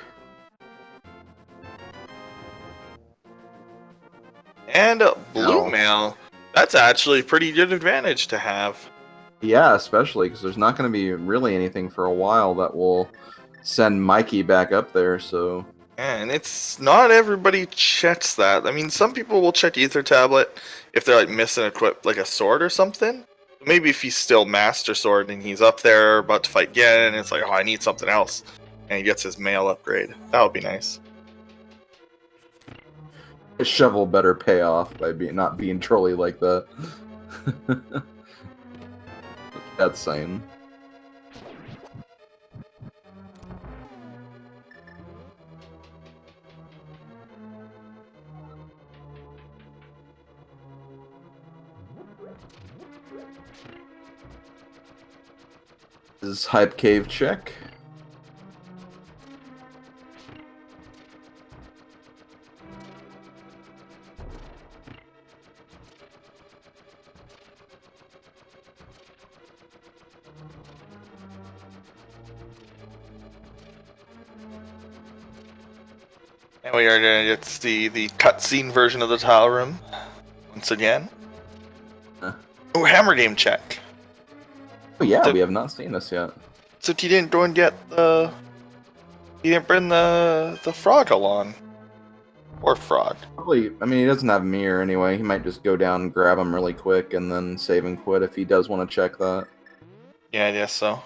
And Blue Mail. That's actually a pretty good advantage to have. Yeah, especially because there's not going to be really anything for a while that will send Mikey back up there, so... And it's not everybody checks that. I mean, some people will check Ether Tablet if they're like missing like a sword or something. Maybe if he's still Master Sword and he's up there about to fight again, and it's like, oh, I need something else, and he gets his mail upgrade. That would be nice. His shovel better pay off by not being trolly like that. That's saying. His hype cave check. And we are going to get to see the cutscene version of the tile room once again. Oh, hammer game check. Oh yeah, So- we have not seen this yet. So you didn't go and get the... You didn't bring the frog along. Or frog. Probably, I mean, he doesn't have mirror anyway. He might just go down and grab him really quick and then save and quit if he does want to check that. Yeah, I guess so.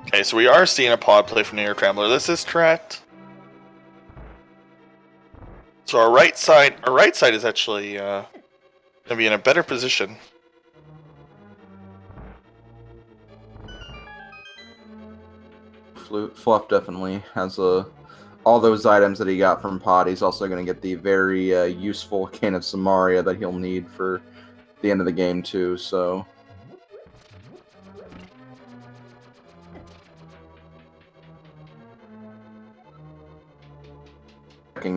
Okay, so we are seeing a pod play from NYRambler. This is correct. So our right side is actually going to be in a better position. Fluff definitely has all those items that he got from Pod. He's also going to get the very useful Cane of Samaria that he'll need for the end of the game too. So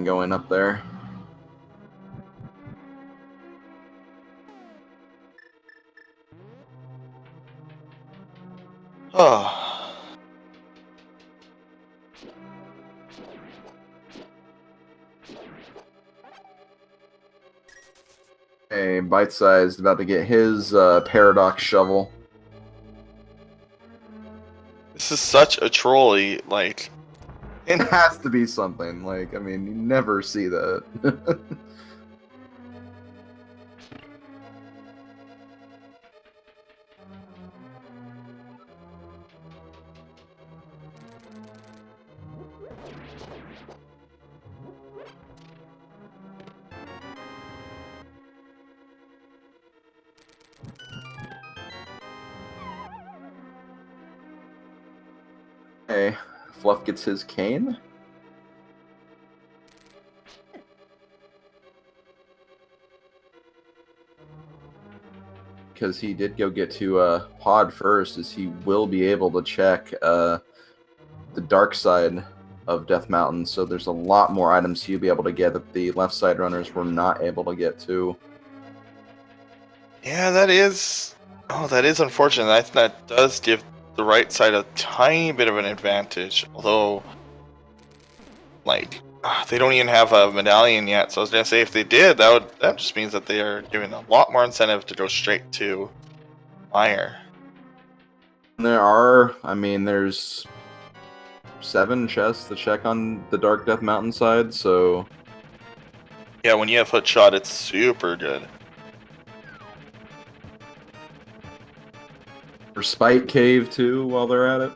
going up there. Oh. Okay, bite-sized about to get his paradox shovel. This is such a trolley, like... It has to be something. Like, I mean, you never see that. Okay, Fluff gets his cane. Because he did go get to Pod first, as he will be able to check the dark side of Death Mountain. So there's a lot more items he'll be able to get that the left side runners were not able to get to. Yeah, that is... Oh, that is unfortunate. I think that does give the right side a tiny bit of an advantage. Although, like, they don't even have a medallion yet. So I was going to say, if they did, that just means that they are giving a lot more incentive to go straight to Fire. There's 7 chests to check on the Dark Death Mountain side, so... Yeah, when you have hook shot, it's super good. For Spite Cave, too, while they're at it.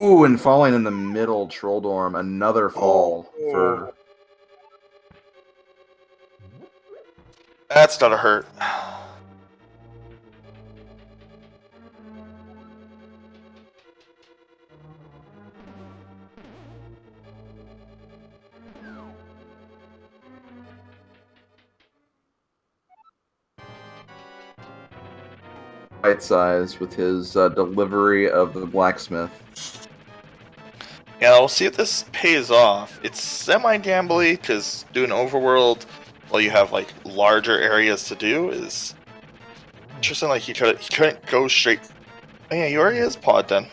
Ooh, and falling in the middle Troll Dorm, another fall for... That's not a hurt. Bite size with his delivery of the blacksmith. Yeah, we'll see if this pays off. It's semi-gambly, because doing overworld while you have, like, larger areas to do is interesting. Like, he couldn't go straight... Oh yeah, he already has pod then.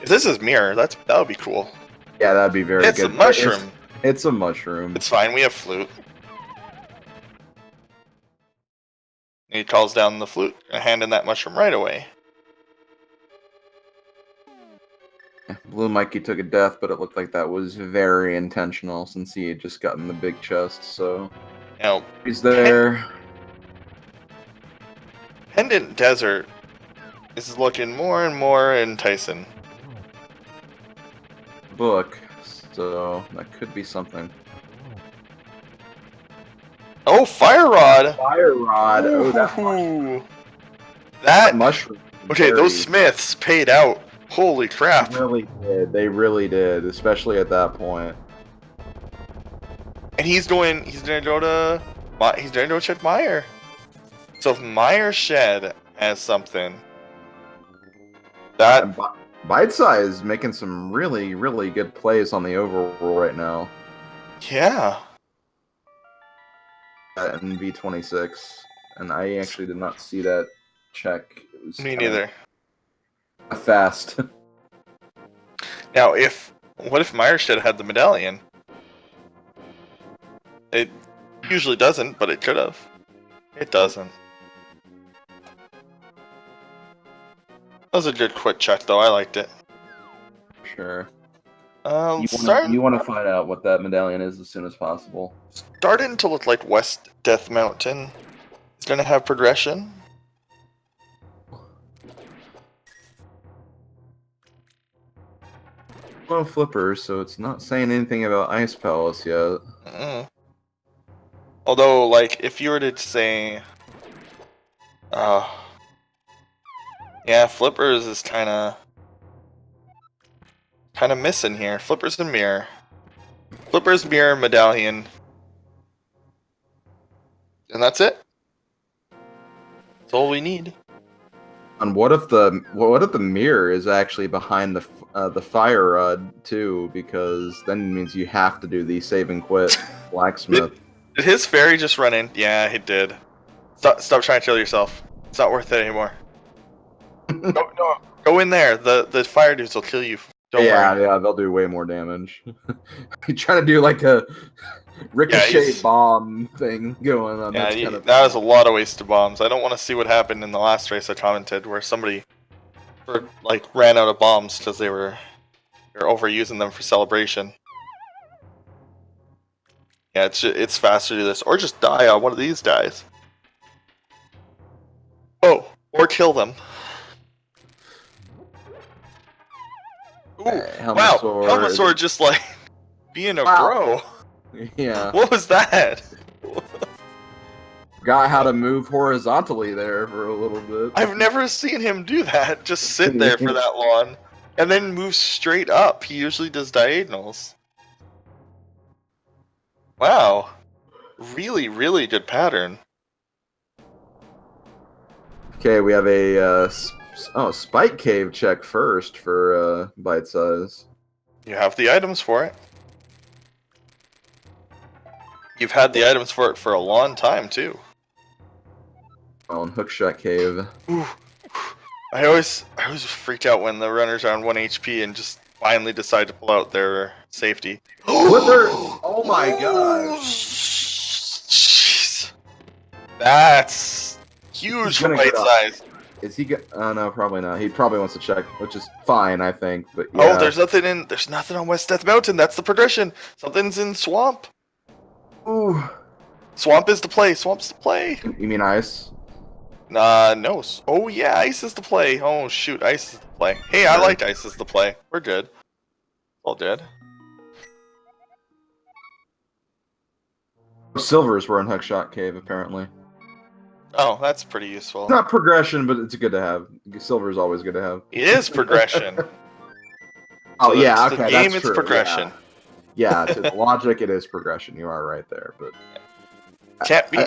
If this is mirror, that would be cool. Yeah, that'd be very good. It's a mushroom. It's a mushroom. It's fine, we have flute. And he calls down the flute and hand in that mushroom right away. BlueMikey took a death, but it looked like that was very intentional since he had just gotten the big chest, so... Now, he's there. Pendant Desert is looking more and more enticing. Book, so that could be something. Oh, Fire Rod! Fire Rod! Oh, that mushroom. mushroom. Okay, those smiths paid out. Holy crap. They really did, especially at that point. And he's gonna go check Meyer. So if Meyer Shed has something, that Bite Size making some really, really good plays on the overroll right now. yeah. In V26, and I actually did not see that check. It was Me neither. Fast. Now, what if Meyer Shed had the medallion? It usually doesn't, but it could have. It doesn't. That was a good quick check, though. I liked it. Sure. You You want to find out what that medallion is as soon as possible. Starting to look like West Death Mountain is going to have progression. No flippers, so it's not saying anything about Ice Palace yet. Although, like, if you were to say, yeah, flippers is kind of missing here. Flippers and mirror. Flippers, mirror, medallion. And that's it. That's all we need. And what if the mirror is actually behind the fire rod too? Because then it means you have to do the save and quit blacksmith. Did his fairy just run in? Yeah, he did. Stop trying to kill yourself. It's not worth it anymore. No, go in there. The fire dudes will kill you. Don't worry. Yeah, they'll do way more damage. You try to do like a ricochet bomb thing going on. Yeah, that was a lot of wasted bombs. I don't want to see what happened in the last race I commented, where somebody ran out of bombs because they were overusing them for celebration. Yeah, it's faster to do this, or just die on one of these guys. Oh, or kill them. Ooh, wow, Helmasaur just like being a bro. Yeah. What was that? Got how to move horizontally there for a little bit. I've never seen him do that. Just sit there for that long, and then move straight up. He usually does diagonals. Wow, really, really good pattern. Okay, we have a Spike Cave check first for Bite Size. You have the items for it. You've had the items for it for a long time too. Oh, and Hookshot Cave. Ooh. I always freak out when the runners are on 1 HP and just finally decide to pull out their safety. Oh my god! Jeez. That's huge for Bite Size. Is he no, probably not. He probably wants to check, which is fine, I think. But yeah. Oh, there's nothing on West Death Mountain. That's the progression. Something's in Swamp. Ooh. Swamp is the play. Swamp's the play. You mean Ice? No. Oh yeah, Ice is the play. Oh shoot, Ice is the play. Hey, I like Ice is the play. We're good. All dead. Silvers were in Hookshot Cave, apparently. Oh, that's pretty useful. It's not progression, but it's good to have. Silver is always good to have. It is progression. Oh, yeah, the okay, game, that's it's true. progression. Yeah, to the logic, it is progression. You are right there, but can't be.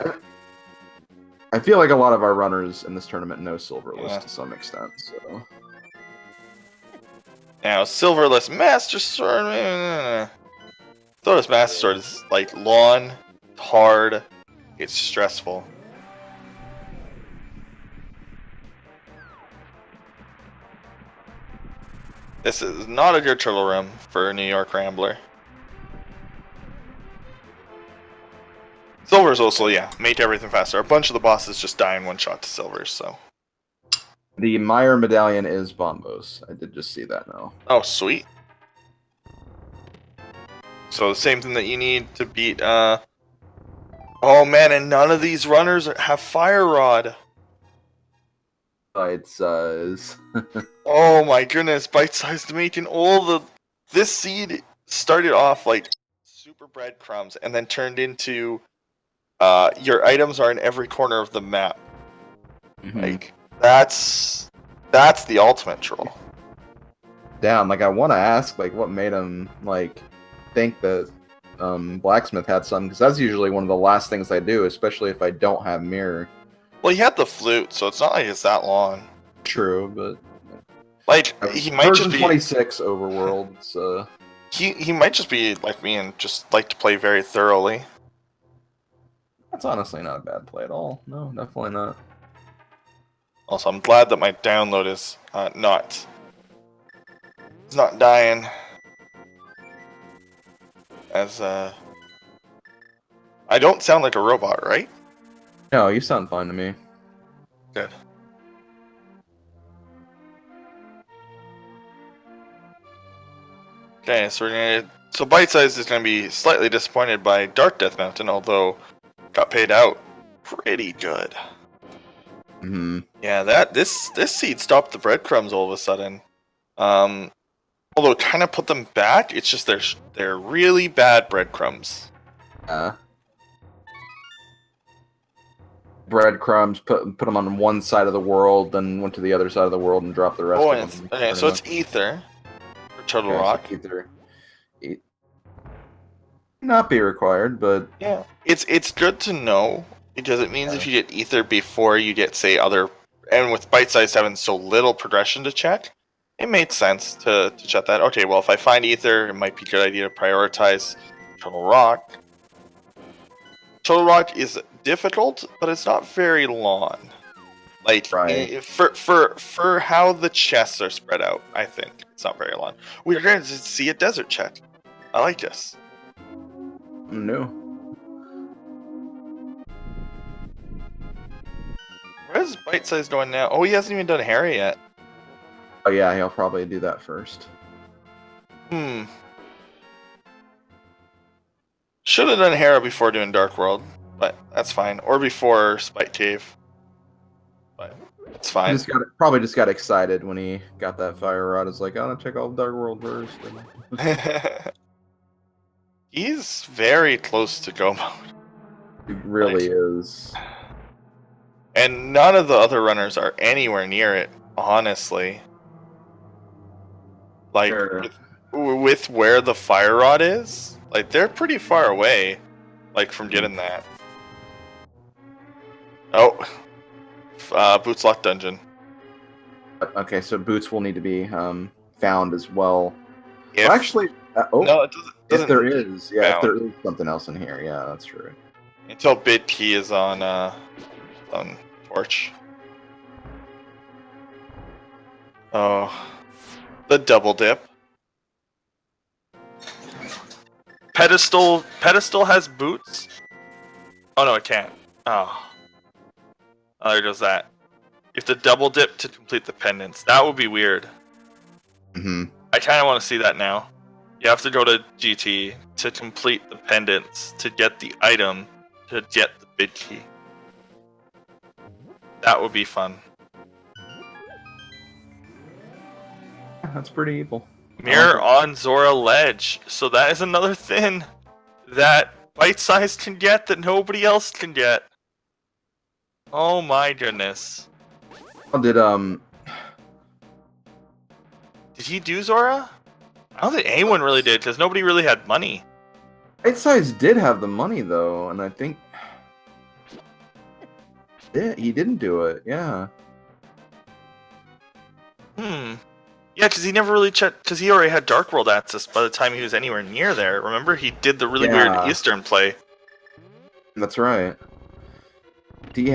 I feel like a lot of our runners in this tournament know Silverless to some extent. So now, Silverless Master Sword. Silverless Master Sword is like long, hard. It's stressful. This is not a good turtle room for NYRambler. Silver's also, make everything faster. A bunch of the bosses just die in one shot to Silvers, so. The Meyer medallion is Bombos. I did just see that now. Oh, sweet. So the same thing that you need to beat, oh man, and none of these runners have Fire Rod. Bite Size. Oh my goodness, bite-sized making this seed started off like super breadcrumbs and then turned into your items are in every corner of the map. Mm-hmm. Like that's the ultimate troll. Damn, like I want to ask like what made him like think that blacksmith had some, because that's usually one of the last things I do, especially if I don't have mirror. Well, he had the flute, so it's not like it's that long. True, but Like he might version just be 26 overworld. he might just be like me and just like to play very thoroughly. That's honestly not a bad play at all. No, definitely not. Also, I'm glad that my download is not dying. As I don't sound like a robot, right? No, you sound fine to me. Good. Okay, so Bite Size is gonna be slightly disappointed by Dark Death Mountain, although got paid out pretty good. Mm-hmm. Yeah, this seed stopped the breadcrumbs all of a sudden. Although it kind of put them back, it's just they're really bad breadcrumbs. Breadcrumbs, put them on one side of the world, then went to the other side of the world and dropped the rest of them. Okay, so it's Ether for Turtle Rock. So Ether. Not be required, but yeah, it's good to know because it means if you get Ether before you get say other, and with Bite Size having so little progression to check, it made sense to check that. Okay, well if I find Ether, it might be a good idea to prioritize Turtle Rock. Turtle Rock is difficult, but it's not very long. Like for how the chests are spread out, I think it's not very long. We're going to see a desert check. I like this. No. Where's Bite Size going now? Oh, he hasn't even done Harry yet. Oh yeah, he'll probably do that first. Should have done Hera before doing Dark World, but that's fine. Or before Spite Cave. But it's fine. Probably just got excited when he got that fire rod. It's like, I'm gonna check all Dark World first. He's very close to go mode. He really is. And none of the other runners are anywhere near it, honestly. Like, with where the fire rod is, like, they're pretty far away, like, from getting that. Oh. Boots Lock Dungeon. Okay, so Boots will need to be found as well. If, well actually, no, it doesn't if there is, found. if there is something else in here, yeah, that's true. Until Bit Key is on Torch. Oh. The double dip. Pedestal has boots? Oh no, it can't. Oh, there goes that. You have to double dip to complete the pendants. That would be weird. Mm-hmm. I kind of want to see that now. You have to go to GT to complete the pendants to get the item to get the bid key. That would be fun. That's pretty evil. Mirror on Zora Ledge. So that is another thing that Bite Size can get that nobody else can get. Oh my goodness. Did he do Zora? I don't think anyone really did because nobody really had money. Bite Size did have the money though, and I think he didn't do it. Yeah. Yeah, because he never really checked, because he already had Dark World access by the time he was anywhere near there. Remember, he did the really weird Eastern play. That's right. He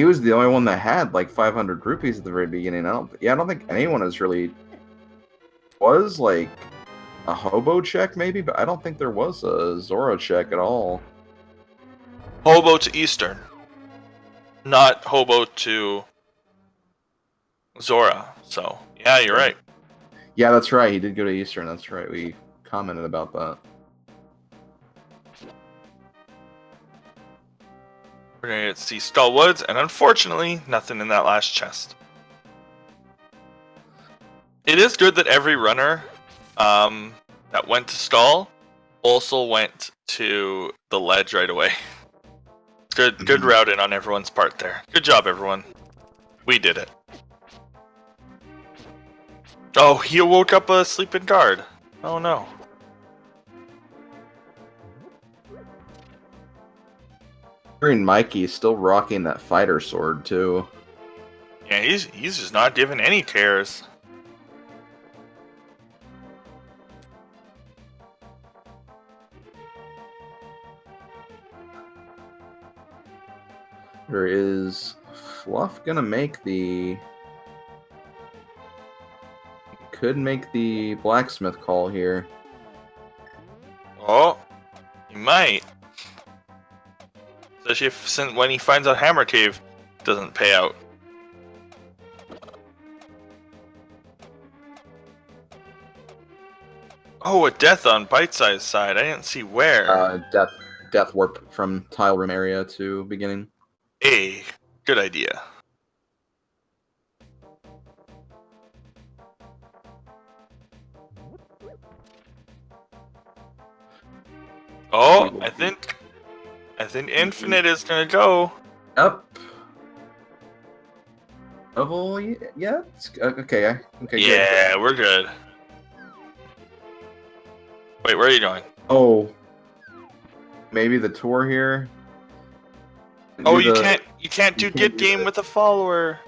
was the only one that had like 500 rupees at the very beginning. I don't think anyone has really was like a hobo check maybe, but I don't think there was a Zora check at all. Hobo to Eastern, not hobo to Zora. So yeah, you're right. Yeah, that's right. He did go to Eastern. That's right. We commented about that. We're gonna get to see Skull Woods, and unfortunately, nothing in that last chest. It is good that every runner that went to Skull also went to the ledge right away. Good routing on everyone's part there. Good job, everyone. We did it. Oh, he woke up a sleeping guard. Oh no. BlueGreenMikey is still rocking that fighter sword too. Yeah, he's just not giving any cares. Or is Fluff gonna make the... Could make the blacksmith call here. Oh, he might. Especially if when he finds out Hammer Cave doesn't pay out. Oh, a death on bite-sized side. I didn't see where. Death warp from tile room area to beginning. Hey, good idea. Oh, I think Infinite is gonna go. Up. Level, yeah. Okay. Okay. Yeah, we're good. Wait, where are you going? Oh, maybe the tour here. Oh, you can't do get game with a follower.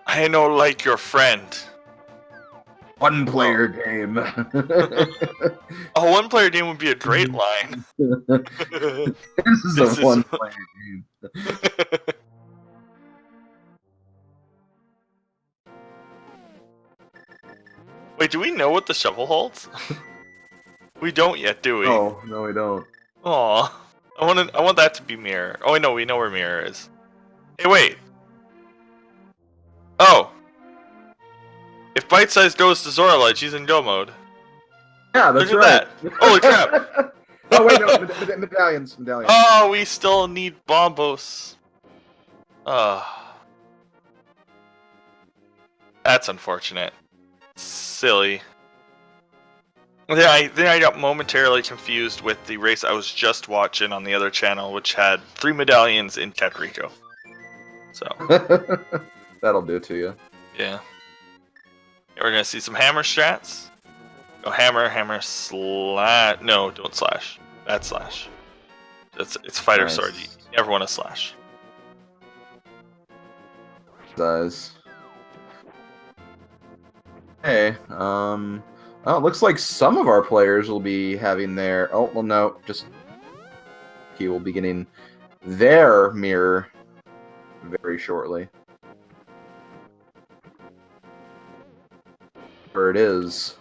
I know, like your friend. One player game. A one player game would be a great line. This is a one player game. Wait, do we know what the shovel holds? We don't yet, do we? Oh, no, we don't. Aw. I want that to be Mirror. Oh, no, we know where Mirror is. Hey, wait. Oh. If Bite Size goes to Zora Light, she's in go mode. Yeah, that's Look at right. that. Holy crap. Oh, wait, no, medallions. Oh, we still need Bombos. That's unfortunate. Silly. Then I got momentarily confused with the race I was just watching on the other channel, which had 3 medallions in Kakariko. So. That'll do it to you. Yeah. We're gonna see some hammer strats. Go hammer, slash. No, don't slash. Bad slash. It's fighter Nice. sword. You never want to slash. Does. Hey, oh, it looks like some of our players will be having their... Oh, well, no, just... He will be getting their mirror very shortly. Where it is.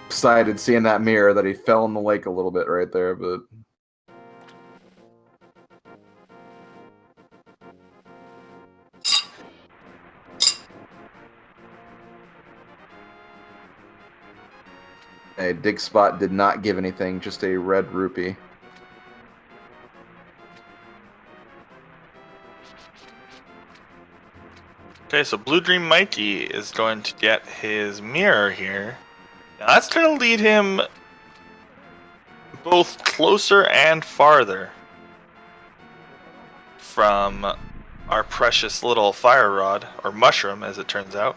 Excited seeing that mirror that he fell in the lake a little bit right there, but... Hey, Dig Spot did not give anything, just a red rupee. Okay, so BlueGreenMikey is going to get his mirror here. Now that's going to lead him both closer and farther from our precious little fire rod, or mushroom as it turns out.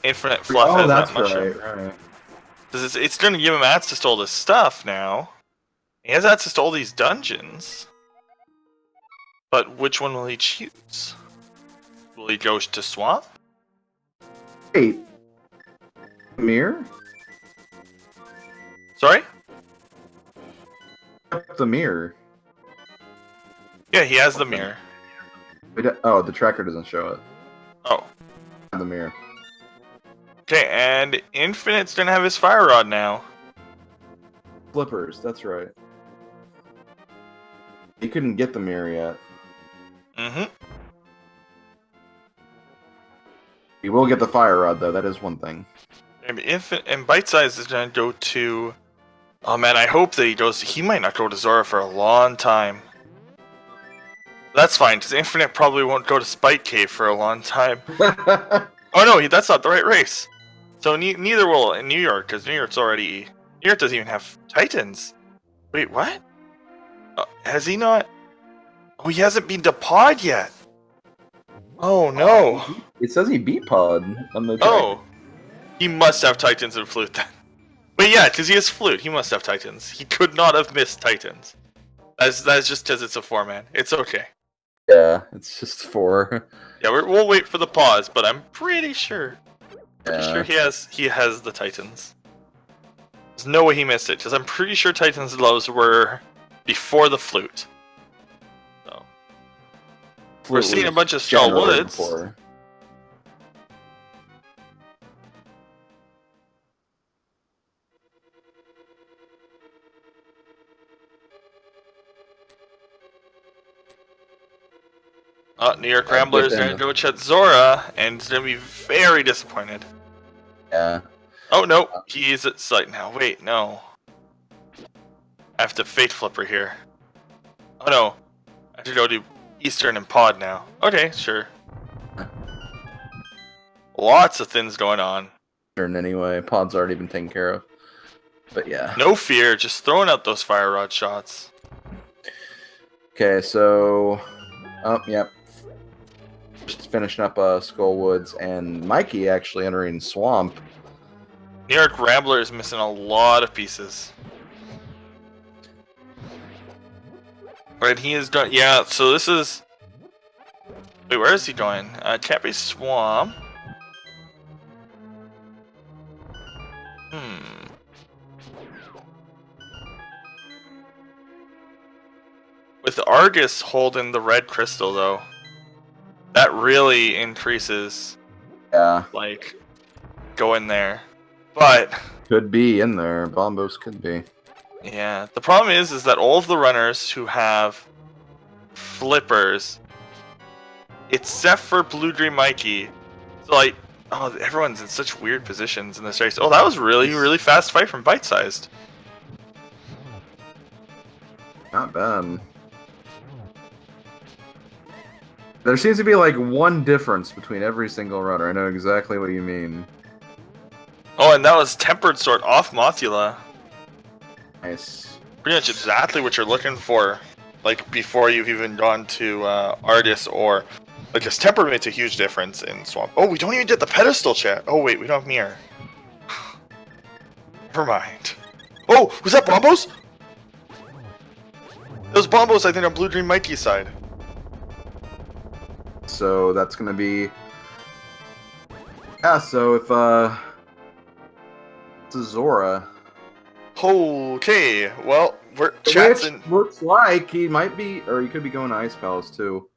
Infinite Fluff has that mushroom. Right. Because it's going to give him access to all this stuff now. He has access to all these dungeons. But which one will he choose? Will he go to Swamp? Wait. Mirror? Sorry? The mirror. Yeah, he has the mirror. Oh, the tracker doesn't show it. Oh. The mirror. Okay, and Infinite's gonna have his fire rod now. Flippers, that's right. He couldn't get the mirror yet. Mm-hmm. He will get the fire rod, though. That is one thing. And Bite Size is gonna go to... Oh man, I hope that he goes... He might not go to Zora for a long time. That's fine, because Infinite probably won't go to Spike Cave for a long time. Oh no, that's not the right race. So neither will in New York, because New York's already... New York doesn't even have Titans. Wait, what? Has he not? Oh, he hasn't been to pod yet. Oh no. It says he beat Pod on the track. Oh, he must have Titans and Flute then. But yeah, because he has Flute, he must have Titans. He could not have missed Titans. That's just because it's a 4-man. It's okay. Yeah, it's just 4. Yeah, we'll wait for the pause, but I'm pretty sure. Pretty Yeah. sure he has the Titans. There's no way he missed it, because I'm pretty sure Titans lows were before the Flute. So we're seeing a bunch of Straw Woods. NYRambler is going to go check Zora, and he's going to be very disappointed. Yeah. Oh no, he's at site now. Wait, no. I have to Fate Flipper here. Oh no, I have to go do Eastern and Pod now. Okay, sure. Lots of things going on. Anyway, Pod's already been taken care of. But yeah. No fear, just throwing out those fire rod shots. Okay, so... Oh, yep. Just finishing up Skullwoods, and Mikey actually entering Swamp. NYRambler is missing a lot of pieces. Right, he is done. Yeah, so this is... Wait, where is he going? Can't be Swamp. With Argus holding the red crystal, though, that really increases. Yeah. Like, go in there. But could be in there. Bombos could be. Yeah. The problem is that all of the runners who have flippers, except for BlueGreenMikey, so like, oh, everyone's in such weird positions in this race. Oh, that was really fast fight from Bite-Sized. Not bad. There seems to be like one difference between every single runner. I know exactly what you mean. Oh, and that was Tempered Sword off Mothula. Nice. Pretty much exactly what you're looking for, like before you've even gone to Argus or, because Tempered makes a huge difference in Swamp. Oh, we don't even get the pedestal chat. Oh wait, we don't have mirror. Never mind. Oh, was that Bombos? Those Bombos, I think, on BlueGreenMikey's side. So that's gonna be... Yeah, so if it's a Zora. Okay, well, we're chatting. Looks like he might be, or he could be going to Ice Palace too.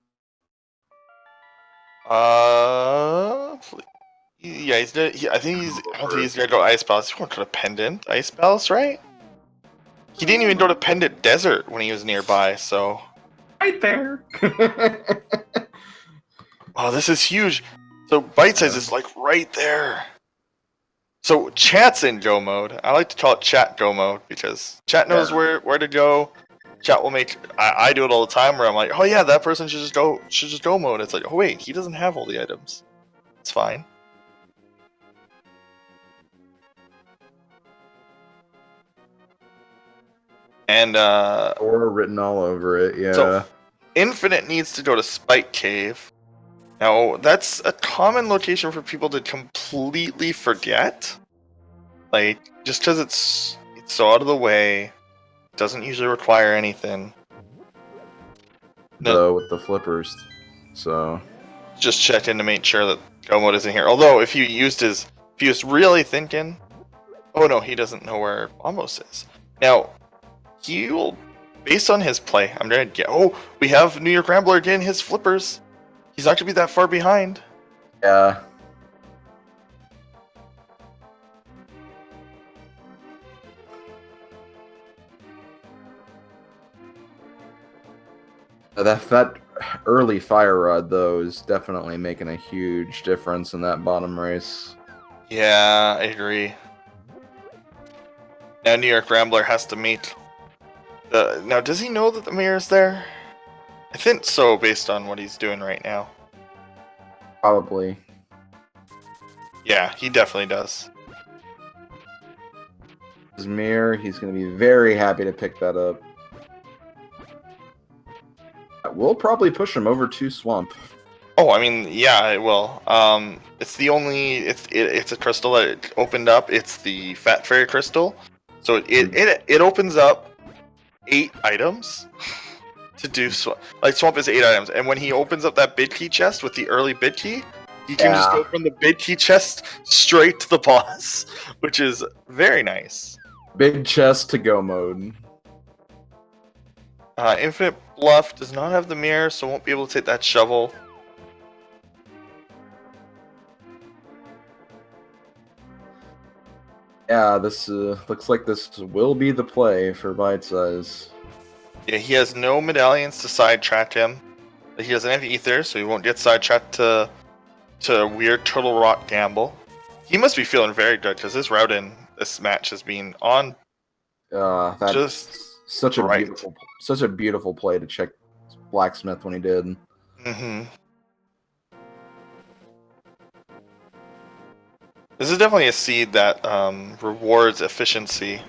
Yeah, he's gonna, I don't think he's gonna go Ice Palace. He won't go to Pendant Ice Palace, right? He didn't even go to Pendant Desert when he was nearby, so. Right there. Oh, this is huge. So Bite-Size is like right there. So chat's in go mode. I like to call it chat go mode because chat knows where to go. Chat will make. I do it all the time where I'm like, oh yeah, that person should just go mode. It's like, oh wait, he doesn't have all the items. It's fine. And or written all over it, yeah. So Infinite needs to go to Spike Cave. Now, that's a common location for people to completely forget. Like, just because it's so out of the way, it doesn't usually require anything. No, with the flippers, so... Just check in to make sure that go mode isn't here. Although, if he was really thinking... Oh no, he doesn't know where Bombos is. Now, he will, based on his play, I'm gonna get... Oh, we have NYRambler again, his flippers. He's not going to be that far behind. Yeah. That early fire rod, though, is definitely making a huge difference in that bottom race. Yeah, I agree. Now NYRambler has to meet... Now, does he know that the mirror's there? I think so, based on what he's doing right now. Probably. Yeah, he definitely does. His mirror, he's going to be very happy to pick that up. that will probably push him over to Swamp. Oh, I mean, yeah, it will. It's the only it's a crystal that it opened up. It's the Fat Fairy crystal, so it opens up 8 items to do like Swamp is 8 items, and when he opens up that bid key chest with the early bid key, he can just go from the bid key chest straight to the boss, which is very nice. Big chest to go mode. Infinite Bluff does not have the mirror, so won't be able to take that shovel. Yeah, this looks like this will be the play for Bite Size. Yeah, he has no medallions to sidetrack him. He doesn't have ether, so he won't get sidetracked to a weird Turtle Rock gamble. He must be feeling very good because his route in this match has been on. That's just such a beautiful play to check Blacksmith when he did. Mm-hmm. This is definitely a seed that rewards efficiency.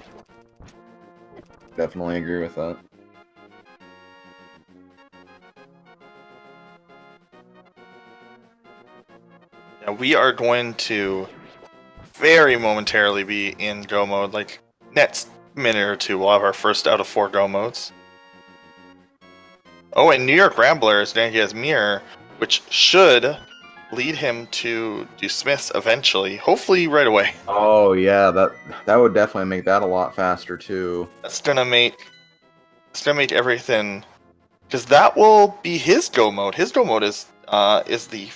Definitely agree with that. Yeah, we are going to very momentarily be in go mode. Like next minute or two, we'll have our first out of 4 go modes. Oh, and NYRambler is now he has mirror, which should lead him to do Smiths eventually. Hopefully right away. Oh yeah, that would definitely make that a lot faster too. That's gonna make everything, because that will be his go mode. His go mode is the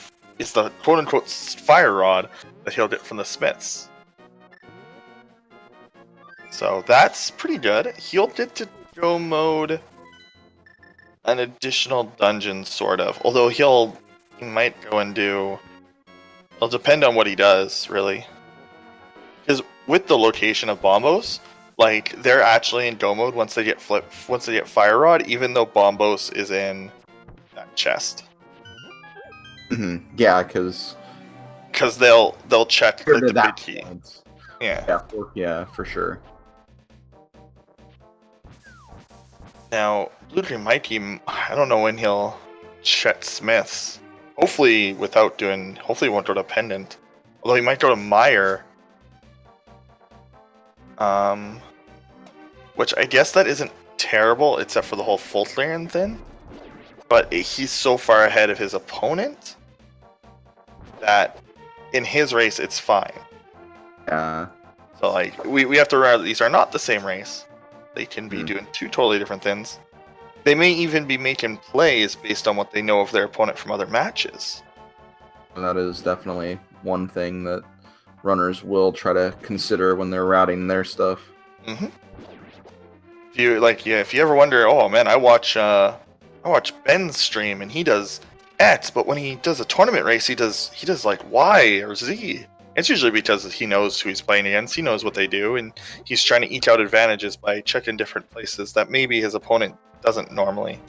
quote unquote fire rod that he'll get from the Smiths. So that's pretty good. He'll get to go mode an additional dungeon, sort of. Although he might go and do. It'll depend on what he does, really. Because with the location of Bombos, like they're actually in go mode once they get fire rod, even though Bombos is in that chest. Mm-hmm. Yeah, because they'll check like, the big key. Yeah, for sure. Now, BlueGreenMikey, I don't know when he'll check Smiths. Hopefully, he won't go to Pendant. Although he might go to Meyer. Which I guess that isn't terrible, except for the whole Fultland thing. But he's so far ahead of his opponent that in his race, it's fine. Yeah. So, like, we have to remember that these are not the same race. They can be doing 2 totally different things. They may even be making plays based on what they know of their opponent from other matches. And that is definitely one thing that runners will try to consider when they're routing their stuff. Mm-hmm. If you ever wonder, oh man, I watch Ben's stream and he does X, but when he does a tournament race, he does like Y or Z. It's usually because he knows who he's playing against, he knows what they do, and he's trying to eke out advantages by checking different places that maybe his opponent doesn't normally.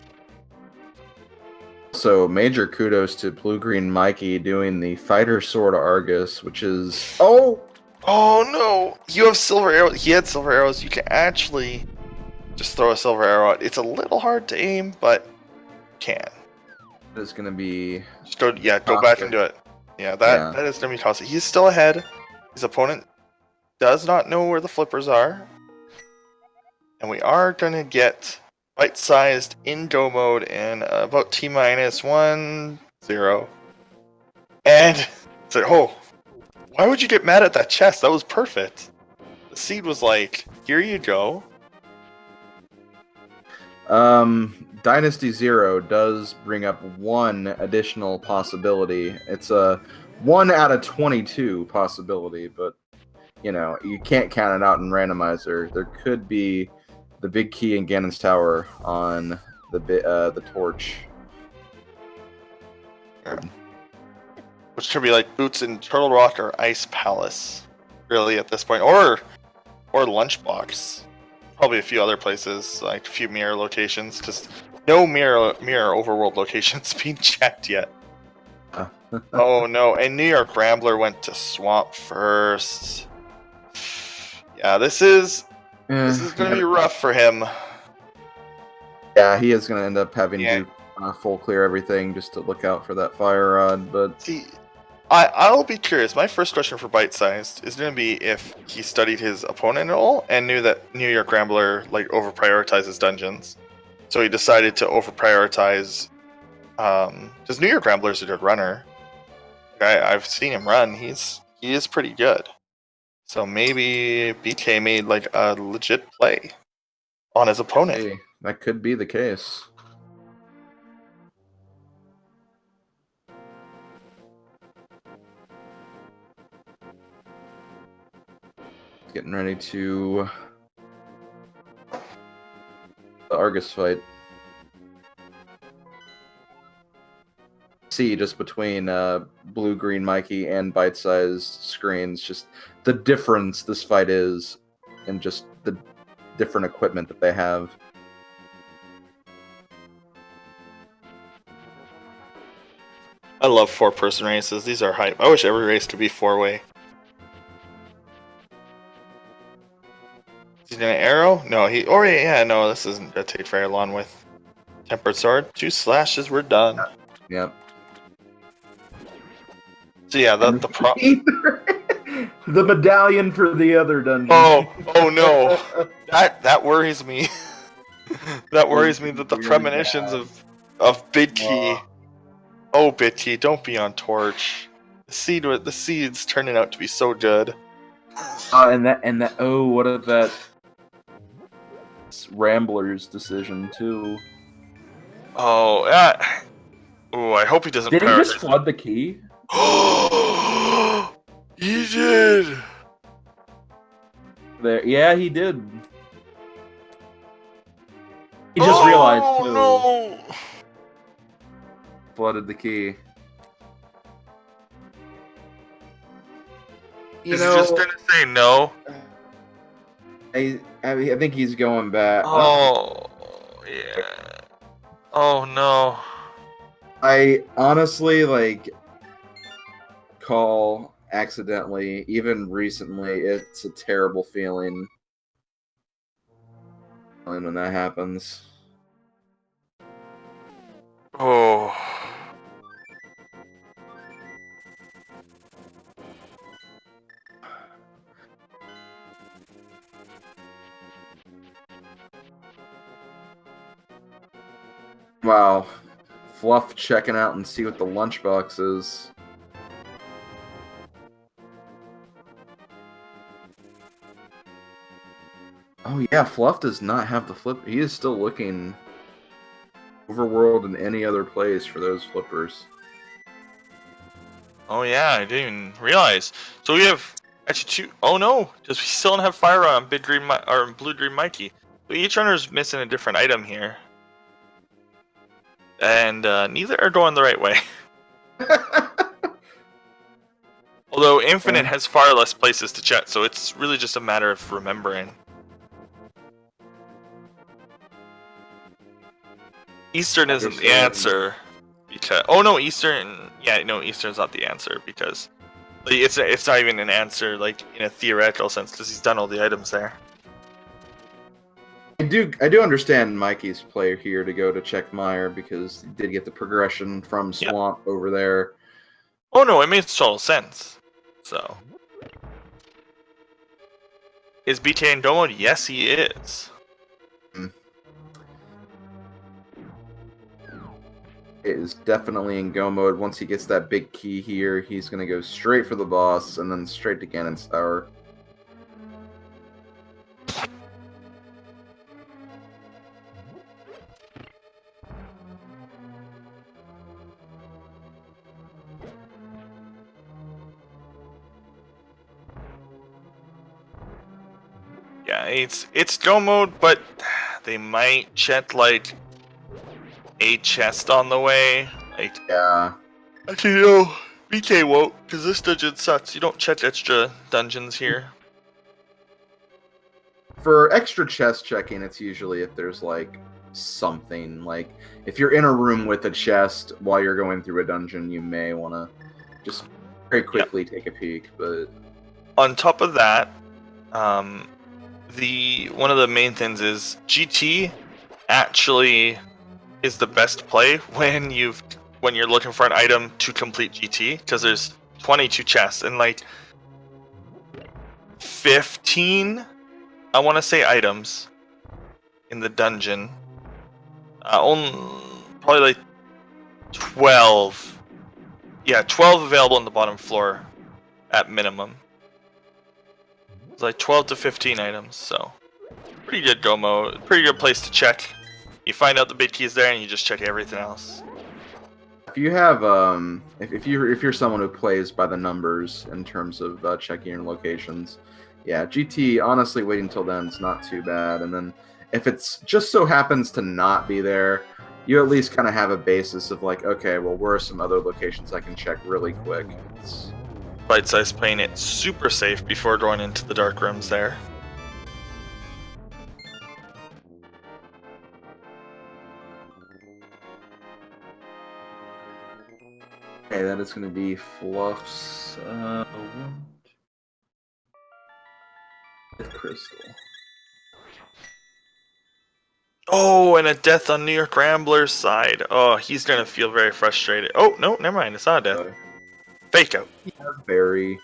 So major kudos to BlueGreenMikey doing the Fighter Sword Argus, which is oh no! You have silver arrows. He had silver arrows. You can actually just throw a silver arrow out. It's a little hard to aim, but can. It's gonna be just go back and do it. Yeah, that is gonna be costly. He's still ahead. His opponent does not know where the flippers are, and we are gonna get bite-sized in go mode in about T-1 0. And say, oh, why would you get mad at that chest? That was perfect. The seed was like, here you go. Dynasty 0 does bring up one additional possibility. It's a 1 out of 22 possibility, but you can't count it out in randomizer. There could be the big key in Ganon's Tower on the torch. Which could be like Boots in Turtle Rock or Ice Palace, really, at this point. Or Lunchbox. Probably a few other places, like a few mirror locations, because no mirror overworld locations being checked yet. Oh no, and NYRambler went to Swamp first. Yeah, this is going to be rough for him. Yeah, he is going to end up having to full clear everything just to look out for that fire rod. But See, I'll be curious. My first question for Bite Sized is going to be if he studied his opponent at all and knew that NYRambler like over prioritizes dungeons, so he decided to over prioritize. Because NYRambler is a good runner. I've seen him run. He is pretty good. So maybe BK made like a legit play on his opponent. hey, that could be the case. Getting ready to the Argus fight. See just between BlueGreenMikey and bite-sized screens, just the difference this fight is, and just the different equipment that they have. I love 4-person races. These are hype. I wish every race could be 4-way. He's gonna arrow? No, no, this isn't gonna take very long with Tempered Sword. 2 slashes, we're done. Yep. So yeah, the the medallion for the other dungeon. Oh no. That worries me. That worries me that the premonitions of Big Key. Oh, Big Key, don't be on Torch. The seed's turning out to be so good. And that what if that Rambler's decision too? Oh, I hope he doesn't. Did he just flood the key? He did. There, yeah, he did. He just realized too. No. Flooded the key. Is he just gonna say no? I think he's going back. Oh, yeah. Oh no. I honestly call accidentally, even recently. It's a terrible feeling when that happens. Oh. Wow. Fluff checking out and see what the lunchbox is. Oh yeah, Fluff does not have the flip. He is still looking overworld in any other place for those flippers. Oh yeah, I didn't even realize. So we have actually 2. Oh no, does we still don't have fire on BlueGreenMikey? So each runner's missing a different item here, and neither are going the right way. Although Infinite has far less places to check, so it's really just a matter of remembering. Eastern isn't the answer because Eastern's not the answer because it's not even an answer like in a theoretical sense because he's done all the items there. I do understand Mikey's play here to go to check Meyer because he did get the progression from Swamp over there. Oh no, it makes total sense. So is BK in go mode? Yes, he is. It is definitely in go mode. Once he gets that big key here, he's going to go straight for the boss and then straight to Ganon's Tower. Yeah, it's go mode, but they might check like a chest on the way. Like, Yeah. actually, no, BK won't, because this dungeon sucks. You don't check extra dungeons here. For extra chest checking, it's usually if there's like something. Like if you're in a room with a chest while you're going through a dungeon, you may want to just very quickly take a peek. But on top of that, one of the main things is GT actually is the best play when you're looking for an item to complete GT, because there's 22 chests and like 15, I want to say, items in the dungeon. Only probably like 12. Yeah, 12 available on the bottom floor at minimum. It's like 12 to 15 items, so pretty good go mode. Pretty good place to check. You find out the big key is there, and you just check everything else. If you have, if you're someone who plays by the numbers in terms of checking your locations, yeah, GT, honestly, waiting until then is not too bad. And then if it's just so happens to not be there, you at least kind of have a basis of like, okay, well, where are some other locations I can check really quick? Bite-size playing it super safe before going into the dark rooms there. Okay, that is going to be Fluff's crystal. Oh, and a death on NYRambler's side. Oh, he's gonna feel very frustrated. Oh, no, never mind. It's not a death. Fake out. Yeah, very.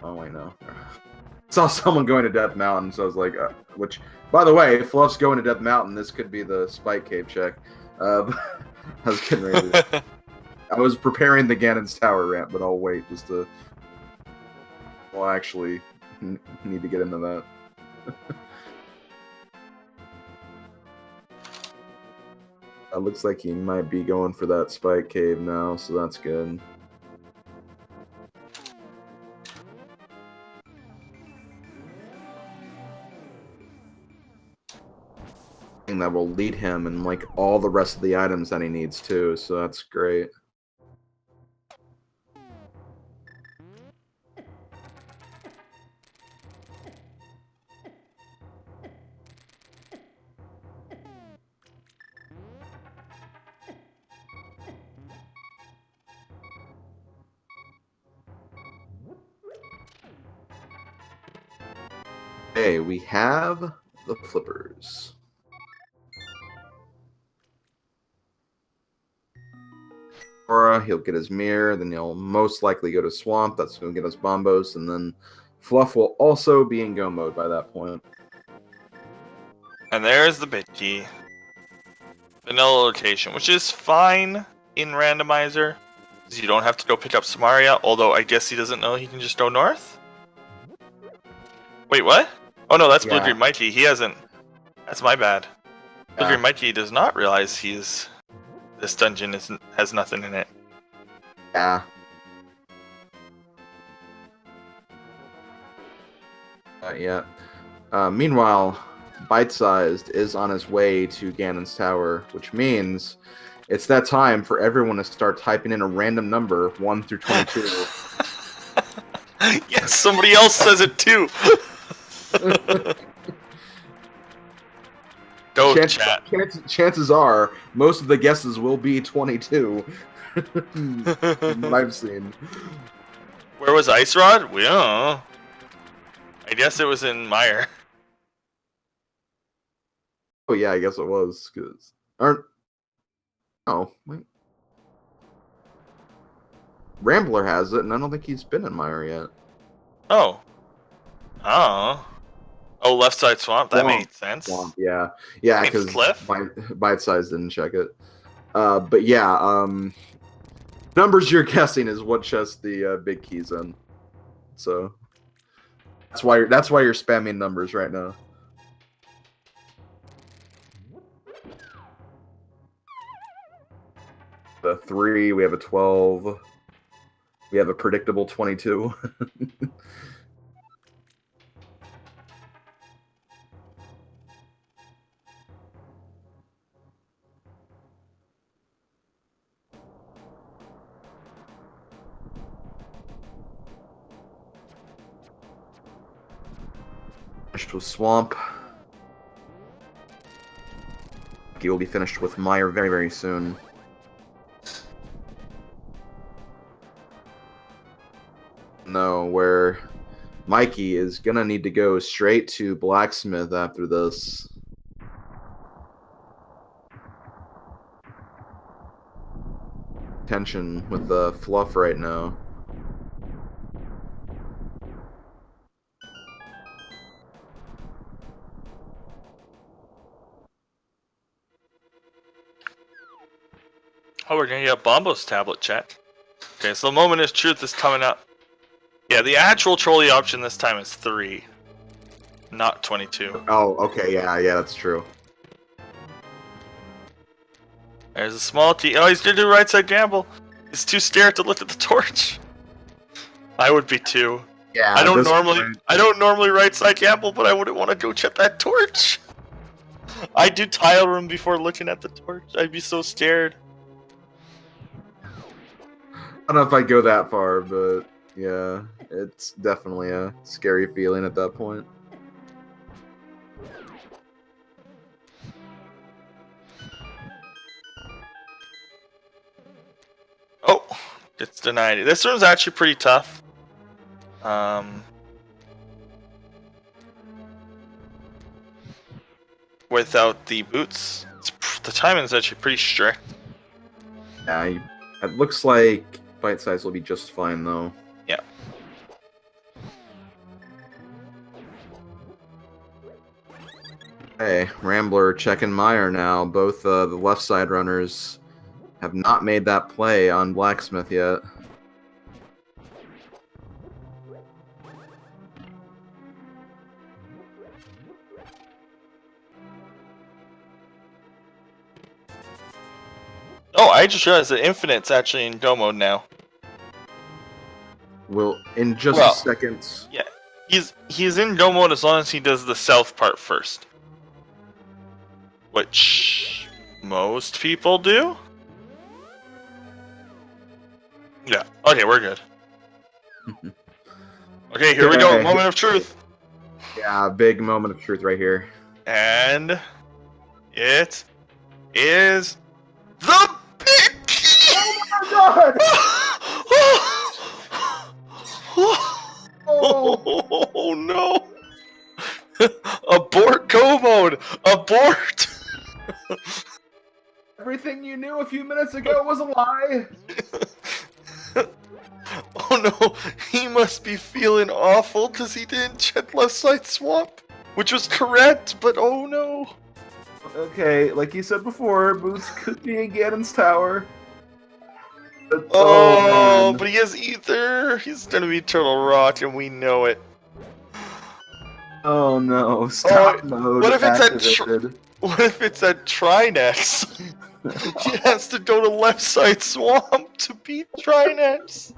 Oh, wait, no. Saw someone going to Death Mountain, so I was like, which, by the way, if Fluff's going to Death Mountain, this could be the Spike Cave check. I was getting ready to... I was preparing the Ganon's Tower rant, but I'll wait just to... Well, actually, need to get into that. It looks like he might be going for that Spike Cave now, so that's good. That will lead him and like all the rest of the items that he needs too, so that's great. Okay, we have the flippers. He'll get his mirror, then he'll most likely go to Swamp. That's going to get us Bombos, and then Fluff will also be in go mode by that point. And there's the bit key. Vanilla location, which is fine in Randomizer, because you don't have to go pick up Samaria, although I guess he doesn't know he can just go north? Wait, what? Oh no, that's BlueGreenMikey. He hasn't... That's my bad. BlueGreenMikey does not realize this dungeon has nothing in it. Yeah. Yeah. Meanwhile, Bite-sized is on his way to Ganon's Tower, which means it's that time for everyone to start typing in a random number, 1 through 22. Yes, somebody else says it too. Go chat. Chances are, most of the guesses will be 22. What I've seen. Where was Ice Rod? We don't know. I guess it was in Meyer. Oh yeah, I guess it was. Cause oh wait, Rambler has it, and I don't think he's been in Meyer yet. Oh. Oh. Oh, left side swamp. That made sense. Swamp, yeah, because Bite-sized didn't check it. But yeah, numbers you're guessing is what chest the big key's in. So that's why you're spamming numbers right now. The 3, we have a 12. We have a predictable 22. Finished with Swamp. He will be finished with Meyer very, very soon. No, where Mikey is gonna need to go straight to blacksmith after this. Tension with the fluff right now. Oh, we're gonna get Bombo's tablet, chat. Okay, so the moment of truth is coming up. Yeah, the actual trolley option this time is 3, not 22. Oh, okay, yeah, that's true. There's a small T. Oh, he's gonna do right side gamble. He's too scared to look at the torch. I would be too. Yeah, I don't normally right side gamble, but I wouldn't want to go check that torch. I do tile room before looking at the torch. I'd be so scared. I don't know if I'd go that far, but yeah, it's definitely a scary feeling at that point. Oh, it's denied. This one's actually pretty tough. Without the boots, the timing is actually pretty strict. Yeah, it looks like bite size will be just fine though. Yeah. Hey, Rambler checking Meyer now. Both the left side runners have not made that play on Blacksmith yet. Oh, I just realized that Infinite's actually in go mode now. Well, in just a second. Yeah, he's in go mode as long as he does the south part first, which most people do. Yeah. Okay, we're good. Okay, here we go. Moment of truth. Yeah, big moment of truth right here. And it is the big key. God! Oh no! Abort go mode! Abort! Everything you knew a few minutes ago was a lie. Oh no, he must be feeling awful because he didn't check left side swamp, which was correct, but oh no. Okay, like you said before, Boots could be in Ganon's tower. But, Oh, but he has ether. He's gonna be Turtle Rock, and we know it. Oh no, stop mode what if it's activated. What if it's at Trinex? He has to go to left side swamp to beat Trinex.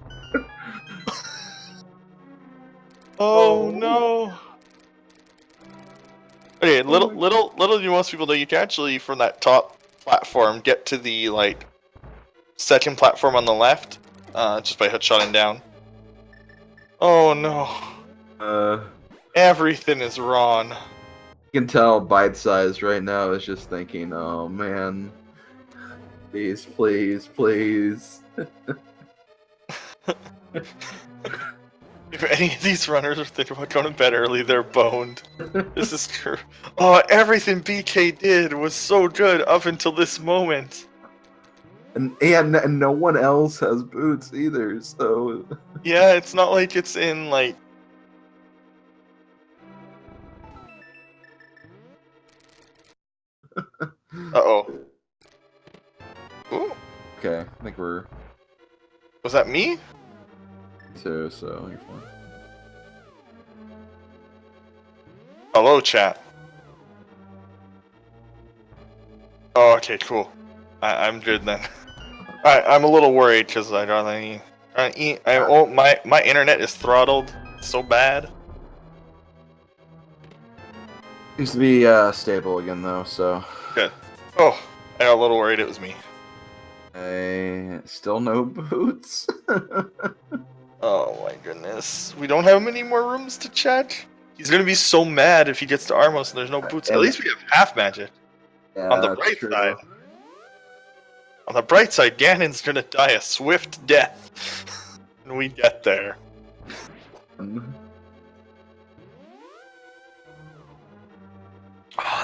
Oh no. Okay, little do most people know you can actually from that top platform get to the like second platform on the left, just by headshotting down. Oh no. Everything is wrong. You can tell Bite Size right now is just thinking, oh man. Please, please, please. If any of these runners are thinking about going to bed early, they're boned. This is true. Oh, everything BK did was so good up until this moment. And no one else has boots either, so... Yeah, it's not like it's in, like... Uh-oh. Ooh. Okay, I think we're... Was that me? Too, so you're fine. Hello, chat. Oh, okay, cool. I'm good then. I'm a little worried because I don't any. My internet is throttled so bad. Seems to be stable again though, so... Good. Oh, I got a little worried it was me. Still no boots? Oh my goodness. We don't have many more rooms to check? He's gonna be so mad if he gets to Armos and there's no boots. At least we have half magic. Yeah, On the bright side. On the bright side, Ganon's gonna die a swift death. When we get there.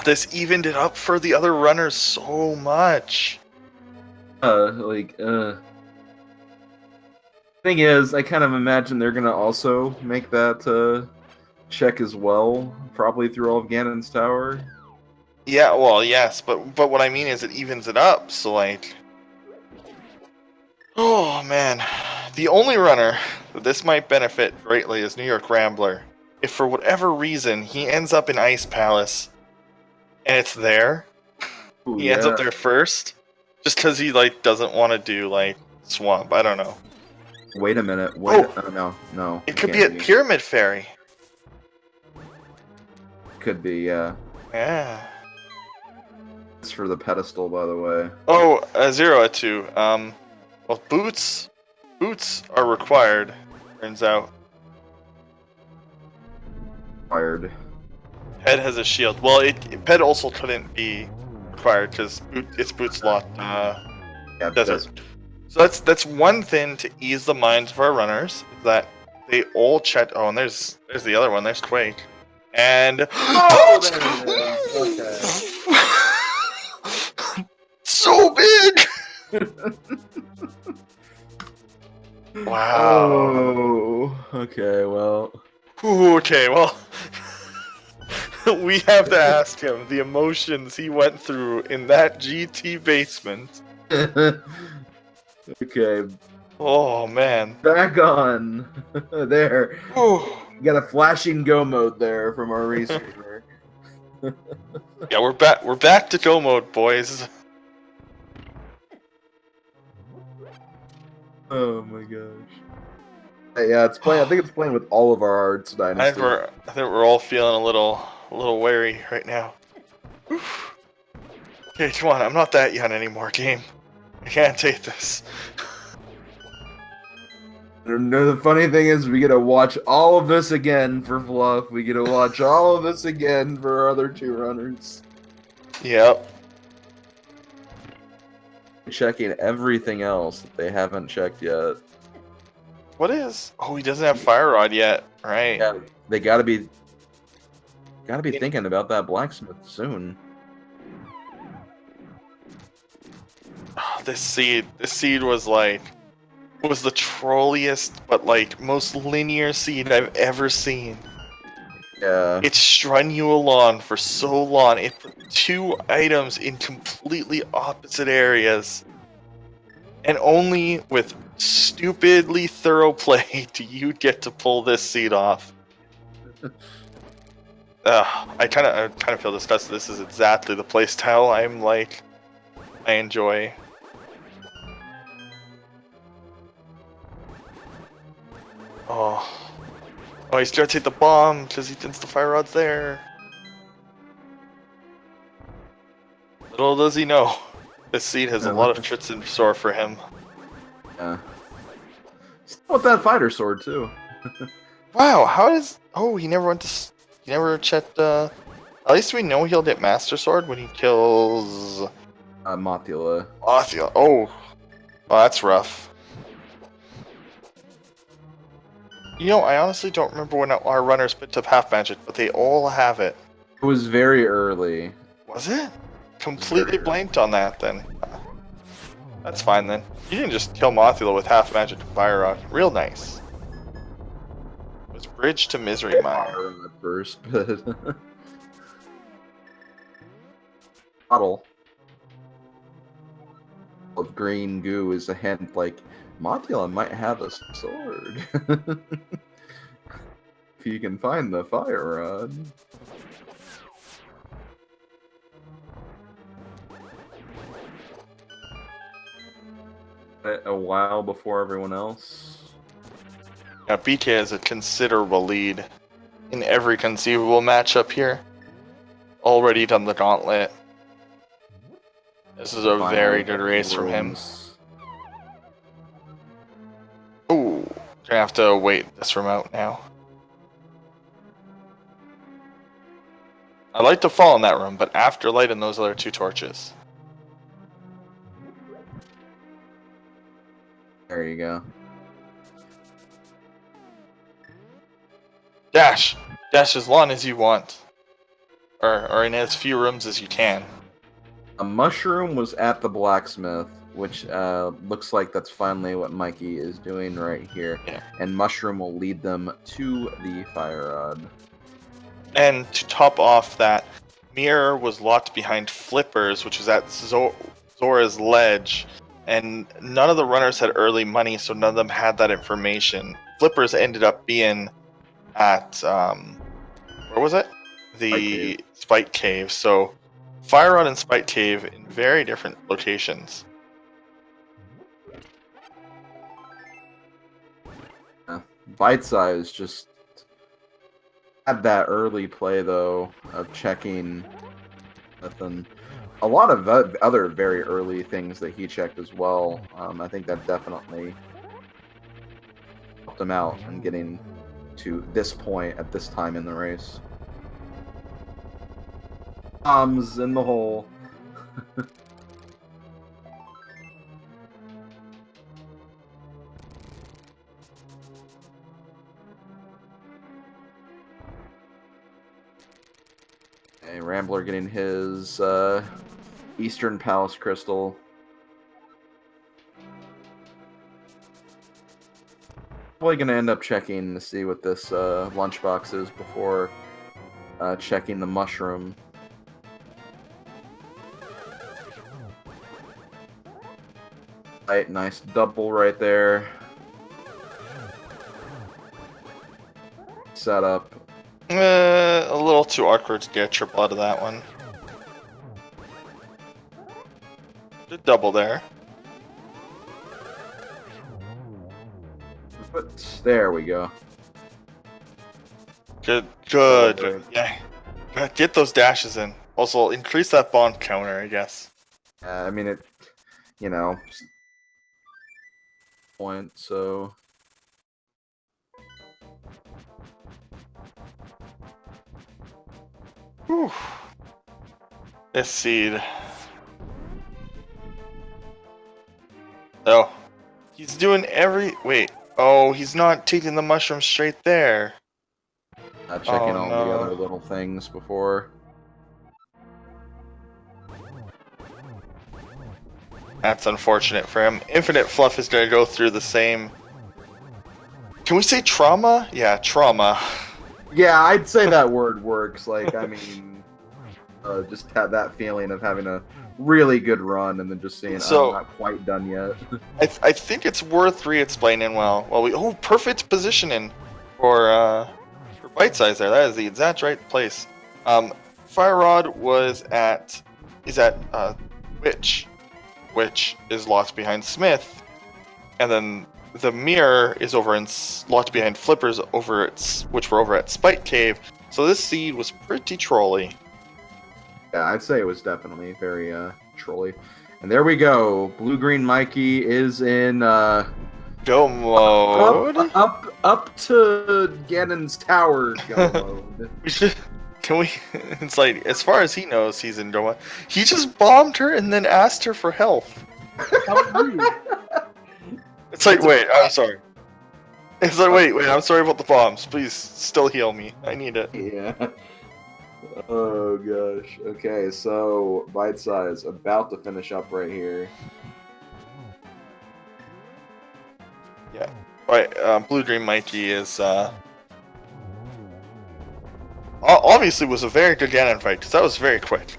This evened it up for the other runners so much. Thing is, I kind of imagine they're gonna also make that check as well, probably through all of Ganon's tower. Yeah, well, yes, but what I mean is it evens it up. So like, oh man, the only runner that this might benefit greatly is NYRambler. If for whatever reason he ends up in Ice Palace, and it's there, Ooh, he ends up yeah. there first, just because he like doesn't want to do like Swamp. I don't know. Wait a minute. No. It could be at Pyramid Fairy. Could be, yeah. Yeah. It's for the pedestal, by the way. Oh, 0 at 2. Well, boots are required. Turns out. Fired. Ped has a shield. Well, Ped also couldn't be required because it's boots locked. Yeah, Desert. So that's one thing to ease the minds of our runners, is that they all check. Oh, and there's the other one. There's Quake, and Oh, there it is. Okay. so big. Wow. Oh, okay, well. Ooh, okay, well, we have to ask him the emotions he went through in that GT basement. Okay, Oh man. back on. There. Ooh. You got a flashing go mode there from our researcher. Yeah, we're back. We're back to go mode, boys. Oh my gosh. Yeah, it's playing. I think it's playing with all of our Arts I Dynasty. think we're all feeling a little wary right now. Oof. Okay, come on. I'm not that young anymore, game. I can't take this. No, the funny thing is, we get to watch all of this again for Fluff. We get to watch all of this again for our other two runners. Yep. Checking everything else that they haven't checked yet. What is? Oh, he doesn't have Fire Rod yet. Right. Yeah, they gotta be thinking about that blacksmith soon. Oh, this seed was the trolliest but like most linear seed I've ever seen. Yeah. It strung you along for so long. It put 2 items in completely opposite areas. And only with stupidly thorough play do you get to pull this seed off. I kind of feel disgusted. This is exactly the playstyle I enjoy. Oh, he starts to hit the bomb because he thinks the fire rod's there. Little does he know, this seed has a lot of tricks in store for him. Yeah. Still with that fighter sword too. Wow, how is? Oh, he never he never checked. At least we know he'll get Master Sword when he kills Mothula. Othia. Oh, that's rough. You know, I honestly don't remember when our runners picked up half magic, but they all have it. It was very early. Was it? Completely blanked on that then. That's fine then. You didn't just kill Mothula with half magic and fire rod. Real nice. It was Bridge to Misery Mire. At first, but bottle of green goo is a hint like Mothula might have a sword. If you can find the fire rod. A while before everyone else. Now, BK has a considerable lead in every conceivable matchup here. Already done the gauntlet. This is a very good race from him. Ooh, gonna have to wait this remote now. I like to fall in that room, but after lighting those other 2 torches. There you go. Dash! Dash as long as you want. or in as few rooms as you can. A mushroom was at the blacksmith, which looks like that's finally what Mikey is doing right here. Yeah. And mushroom will lead them to the fire rod. And to top off that, Mirror was locked behind Flippers, which was at Zora's ledge, and none of the runners had early money, so none of them had that information. Flippers ended up being at where was it? The Spike Cave. So Fire Rod and Spike Cave in very different locations. Bite size just had that early play though of checking and a lot of other very early things that he checked as well. I think that definitely helped him out in getting to this point at this time in the race. Bombs in the hole. Rambler getting his Eastern Palace Crystal. Probably going to end up checking to see what this lunchbox is before checking the mushroom. Right, nice double right there. Setup. A little too awkward to get a triple out of that one. Good double there. But there we go. Good, good. Yeah. Get those dashes in. Also, increase that bomb counter, I guess. I mean, it, you know, point, so. Whew. This seed. Oh. He's doing wait. Oh, he's not taking the mushroom straight there. Checking all the other little things before. That's unfortunate for him. Infinite Fluff is going to go through the same... Can we say trauma? Yeah, trauma. Yeah, I'd say that word works. Like, I mean, just have that feeling of having a really good run and then just saying, So, I'm not quite done yet. I think it's worth re-explaining perfect positioning for Bite Size there. That is the exact right place. Fire Rod is at Witch, which is locked behind Smith, and then the Mirror is locked behind Flippers which were over at Spike Cave. So this seed was pretty trolly. Yeah, I'd say it was definitely very trolly. And there we go. BlueGreenMikey is in Go mode. Up to Ganon's tower go mode. Can we? It's like, as far as he knows, he's in Doma. He just bombed her and then asked her for help. It's like, wait, I'm sorry. It's like, wait, I'm sorry about the bombs. Please, still heal me. I need it. Yeah. Oh gosh. Okay, so Bite Size about to finish up right here. Yeah. Alright, BlueGreenMikey is obviously was a very good Ganon fight, because that was very quick.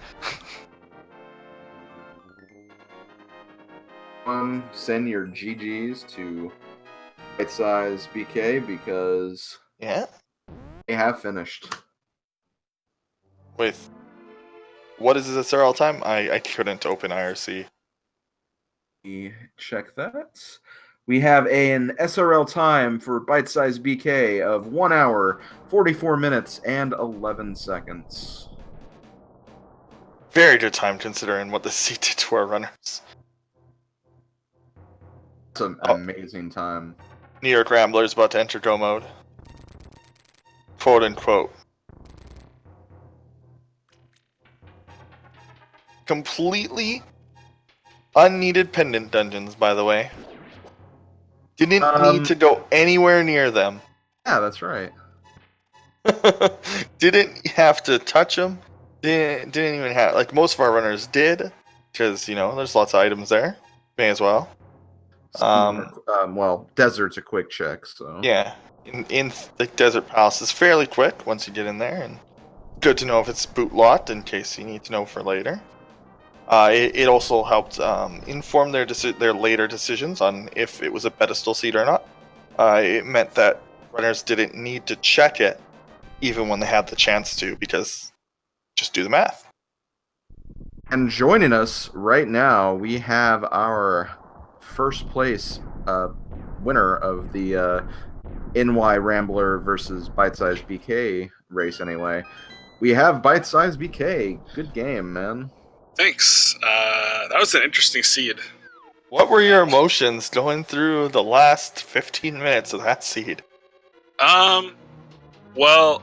Send your GGs to bytesizedBK because Yeah? they have finished. Wait. What is this SRL time? I couldn't open IRC. Check that. We have an SRL time for bytesizedBK of 1 hour, 44 minutes, and 11 seconds. Very good time considering what the seat did to our runners. It's an amazing time. NYRambler is about to enter go mode. Quote unquote. Completely unneeded pendant dungeons, by the way. Didn't need to go anywhere near them. Yeah, that's right. Didn't have to touch them. didn't even have, like, most of our runners did, because, there's lots of items there. May as well. Well, desert's a quick check, so. Yeah, in the Desert Palace is fairly quick once you get in there, and good to know if it's boot locked in case you need to know for later. It also helped inform their later decisions on if it was a pedestal seat or not. It meant that runners didn't need to check it even when they had the chance to, because just do the math. And joining us right now, we have our first place winner of the NYRambler versus bytesizedBK race anyway. We have bytesizedBK. Good game, man. Thanks. That was an interesting seed. What were your emotions going through the last 15 minutes of that seed? Well,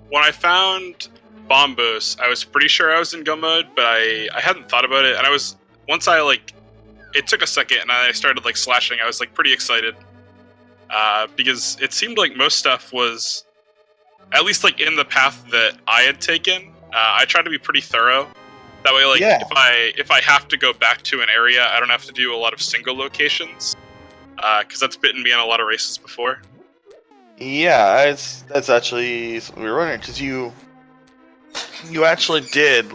when I found Bombos, I was pretty sure I was in go mode, but I hadn't thought about it, and it took a second, and I started slashing. I was pretty excited, because it seemed like most stuff was, at least in the path that I had taken. I tried to be pretty thorough. That way, if I have to go back to an area, I don't have to do a lot of single locations, because that's bitten me in a lot of races before. Yeah, that's actually something we were wondering, because you actually did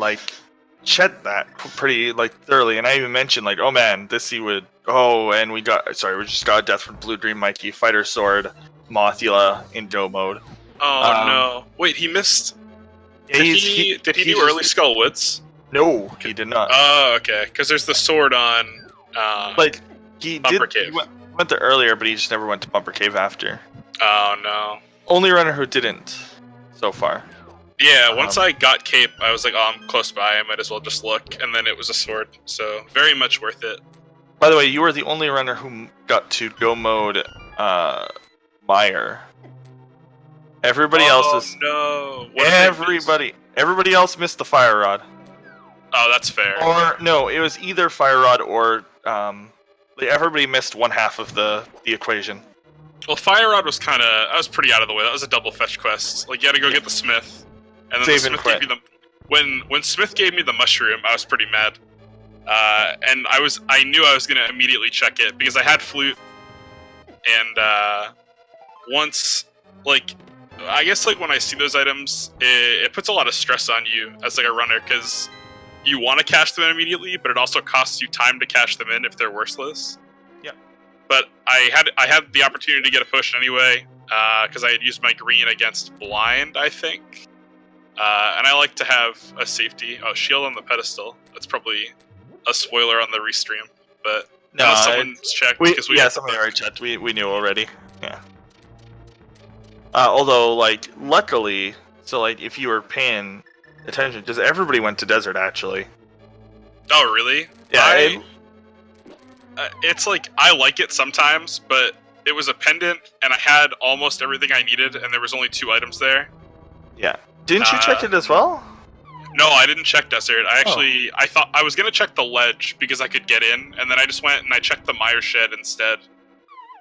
check that pretty thoroughly, and I even mentioned oh man, this seed would and we just got a death from BlueGreenMikey, Fighter Sword, Mothula in go mode. Oh no! Wait, he missed. Did he do early Skull Woods? No, he did not. Oh, okay. Because there's the sword on. He Bumper did. Cave. He went there earlier, but he just never went to Bumper Cave after. Oh no! Only runner who didn't so far. Yeah, once I got Cape, I was like, oh, I'm close by. I might as well just look, and then it was a sword. So very much worth it. By the way, you were the only runner who got to go mode Mire. Everybody else is. No! Everybody else missed the fire rod. Oh, that's fair. Or no, it was either fire rod or everybody missed one half of the equation. Well, fire rod was I was pretty out of the way. That was a double fetch quest. You had to go get the smith, and then Smith gave me when Smith gave me the mushroom, I was pretty mad. And I knew I was gonna immediately check it because I had flute, and once I guess when I see those items, it puts a lot of stress on you as a runner because you want to cash them in immediately, but it also costs you time to cash them in if they're worthless. Yeah. But I had the opportunity to get a push anyway because I had used my green against blind, I think, and I like to have a safety. Oh, shield on the pedestal. That's probably a spoiler on the restream, but no, someone's checked because somebody already checked. We knew already. Yeah. Although, luckily, so, if you were paying attention, because everybody went to desert, actually. Oh, really? Yeah. It's I like it sometimes, but it was a pendant, and I had almost everything I needed, and there was only 2 items there. Yeah. Didn't you check it as well? No, I didn't check desert. I thought I was going to check the ledge, because I could get in, and then I just went and I checked the mire shed instead,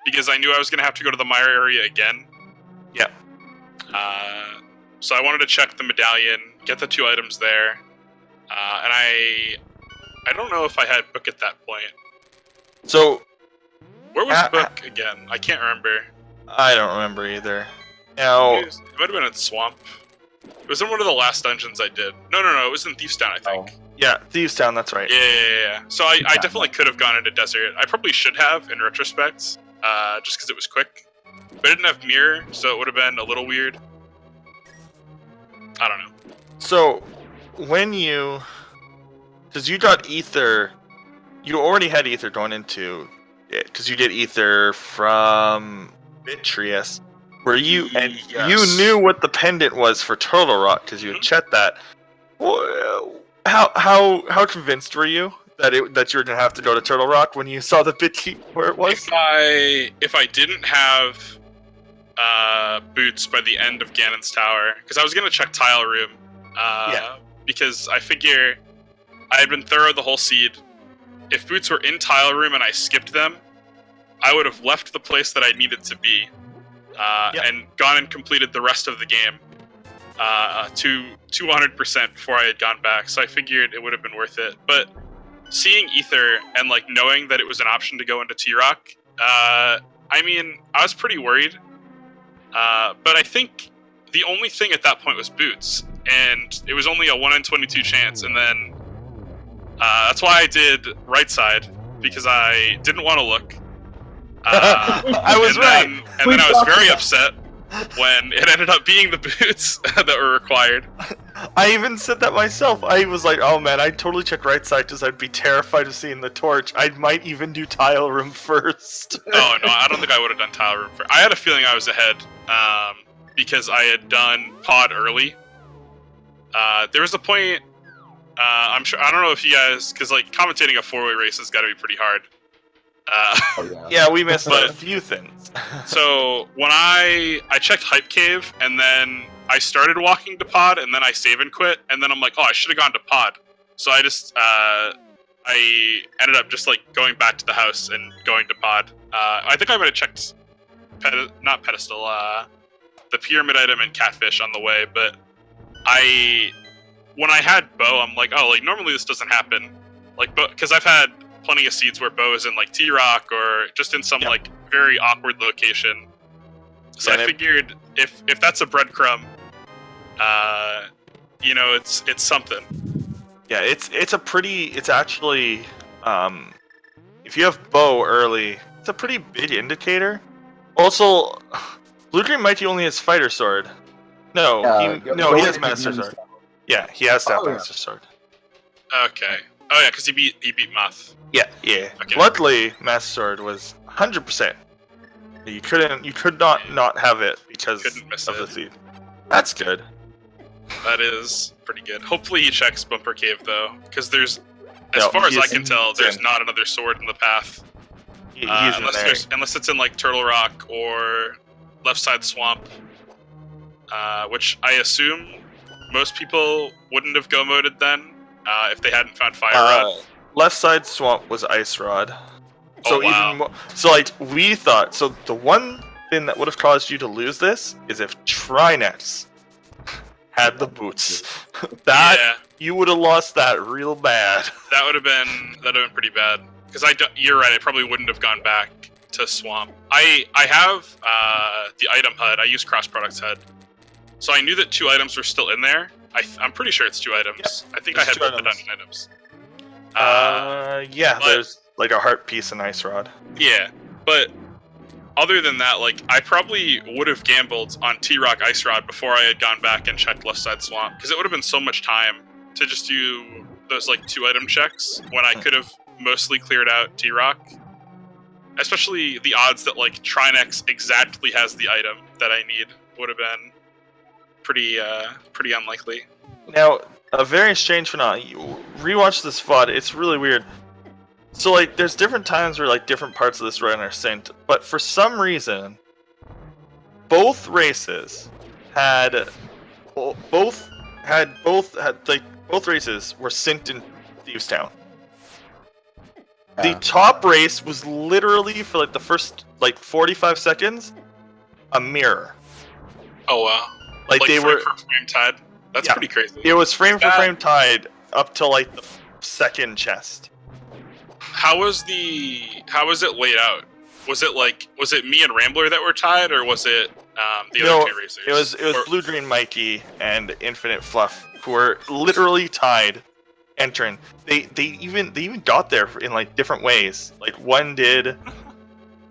because I knew I was going to have to go to the mire area again. Yeah. So I wanted to check the medallion, get the 2 items there, and I don't know if I had Book at that point. So, where was Book again? I can't remember. I don't remember either. Now, it might have been in Swamp. It was in one of the last dungeons I did. No, it was in Thieves Town, I think. Oh. Yeah, Thieves Town, that's right. Yeah. So I definitely could have gone into desert. I probably should have, in retrospect, just because it was quick. But I didn't have mirror, so it would have been a little weird. I don't know. So, because you got ether, you already had ether going into it, because you get ether from Vitreous, where you knew what the pendant was for Turtle Rock, because you had checked that. How convinced were you that you were gonna have to go to Turtle Rock when you saw the bit key where it was? If I didn't have boots by the end of Ganon's Tower, because I was gonna check Tile Room, because I figure I had been thorough the whole seed. If boots were in Tile Room and I skipped them, I would have left the place that I needed to be, and gone and completed the rest of the game. to 200% before I had gone back, so I figured it would have been worth it. But seeing Ether and like knowing that it was an option to go into T-Rock, I mean, I was pretty worried. But I think the only thing at that point was boots, and it was only a 1 in 22 chance. And then that's why I did right side, because I didn't want to look. I was right. And then I was very upset when it ended up being the boots that were required. I even said that myself. I was like, oh man, I'd totally check right side because I'd be terrified of seeing the torch. I might even do tile room first. Oh no, I don't think I would have done tile room first. I had a feeling I was ahead because I had done pod early. There was a point, I'm sure, I don't know if you guys, because like commentating a 4-way race has got to be pretty hard. Yeah, we missed a few things. So when I checked Hype Cave, and then I started walking to pod, and then I save and quit, and then I'm like, oh, I should have gone to pod. So I just I ended up just like going back to the house and going to pod. I think I might have checked not pedestal, the pyramid item and catfish on the way, but when I had bow, I'm like, oh, like normally this doesn't happen, like, because I've had plenty of seeds where bow is in like T-Rock or just in some like very awkward location. So I figured if that's a breadcrumb, you know, it's something. Yeah, it's actually if you have bow early, it's a pretty big indicator. Also, BlueGreenMikey only has fighter sword. No, he has master sword. Yeah, he has to have master sword. Okay. Oh yeah, because he beat Moth. Yeah. Okay. Luckily, master sword was 100%. You could not have it because of the seed. That's good. That is pretty good. Hopefully he checks Bumper Cave though, because there's, as far as I can tell, there's not another sword in the path. Unless it's in like Turtle Rock or Left Side Swamp, which I assume most people wouldn't have go-moded then if they hadn't found Fire Rod. Left Side Swamp was Ice Rod. So wow. even more, so like we thought. So the one thing that would have caused you to lose this is if Trinex had the boots. You would have lost that real bad. That would have been pretty bad. Because you're right. I probably wouldn't have gone back to Swamp. I have the item HUD. I use Cross Products HUD, so I knew that 2 items were still in there. I'm pretty sure it's 2 items. Yep. I think I had both the dungeon items. There's like a heart piece and Ice Rod. Yeah, but other than that, like I probably would have gambled on T-Rock Ice Rod before I had gone back and checked Left Side Swamp, because it would have been so much time to just do those like 2 item checks when I could have mostly cleared out T-Rock. Especially the odds that like Trinex exactly has the item that I need would have been pretty unlikely. Now, a very strange phenomenon. You rewatch this VOD, it's really weird. So like there's different times where like different parts of this run are synced, but for some reason both races had both races were synced in Thieves Town. The top race was literally for like the first like 45 seconds a mirror. Oh wow. Like they were frame tied. That's pretty crazy. It was frame for frame tied up to like the second chest. How was it laid out? Was it me and Rambler that were tied, or was it the other 2 racers? It was BlueGreenMikey and infinitefluff who were literally tied entering. They even got there in like different ways. Like one did,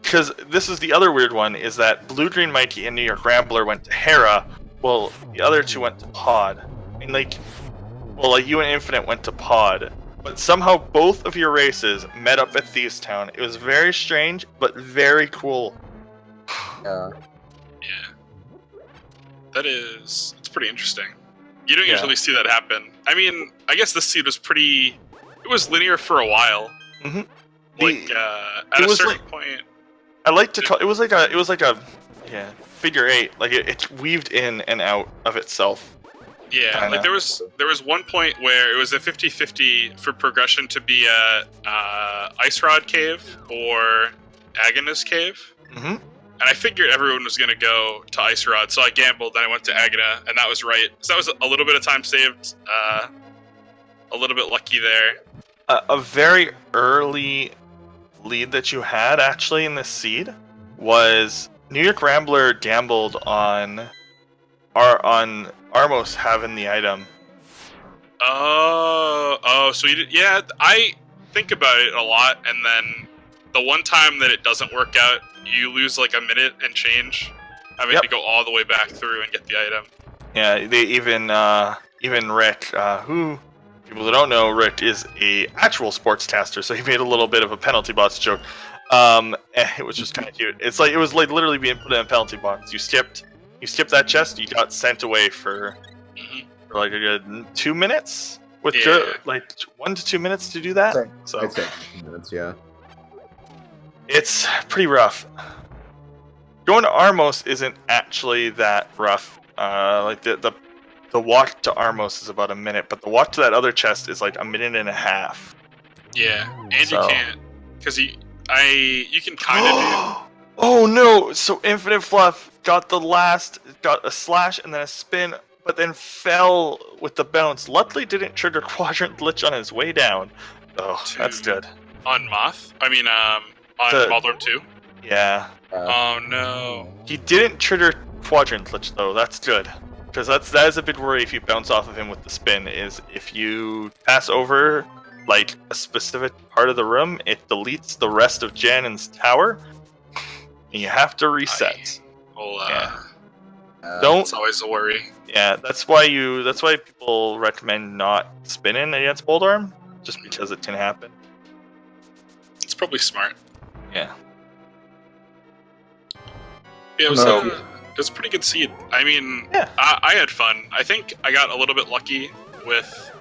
because this is the other weird one, is that BlueGreenMikey and NYRambler went to Hera, well the other 2 went to Pod. And like you and Infinite went to Pod. But somehow both of your races met up at Thieves Town. It was very strange, but very cool. Yeah. It's pretty interesting. You don't usually see that happen. I mean, I guess the seed was it was linear for a while. Mm-hmm. Like, at a certain point. I like to call it was like a figure 8. Like it weaved in and out of itself. Yeah, kinda. Like there was one point where it was a 50-50 for progression to be a Ice Rod Cave or Agonist Cave. Mm-hmm. and I figured everyone was gonna go to Ice Rod, so I gambled and I went to Agata, and that was right. So that was a little bit of time saved. A little bit lucky there. A very early lead that you had actually in this seed was NYRambler gambled on Armos having the item. Oh, so you did, yeah. I think about it a lot, and then the one time that it doesn't work out, you lose like a minute and change, having to go all the way back through and get the item. Yeah, they even Rick, who people that don't know, Rick is a actual sportscaster, so he made a little bit of a penalty box joke. It was just kind of cute. It's like it was like literally being put in a penalty box. You skipped that chest, you got sent away for like a good 2 minutes. With like 1 to 2 minutes to do that. So I'd say 2 minutes, yeah. It's pretty rough. Going to Armos isn't actually that rough. Like the walk to Armos is about a minute, but the walk to that other chest is like 1.5 minutes. Yeah, and you can't, because you can kind of do. Oh no! So Infinite Fluff got a slash and then a spin, but then fell with the bounce. Luckily didn't trigger Quadrant Glitch on his way down. Oh, that's good. On Moth? I mean, on Maldorm 2? Yeah. Oh no. He didn't trigger Quadrant Glitch though, that's good. Because that is a big worry if you bounce off of him with the spin, is if you pass over like a specific part of the room, it deletes the rest of Janon's tower, and you have to reset. That's always a worry. Yeah, that's why people recommend not spinning against Boldarm, just because it can happen. It's probably smart. Yeah. Yeah, it was a pretty good seed. I mean, I had fun. I think I got a little bit lucky with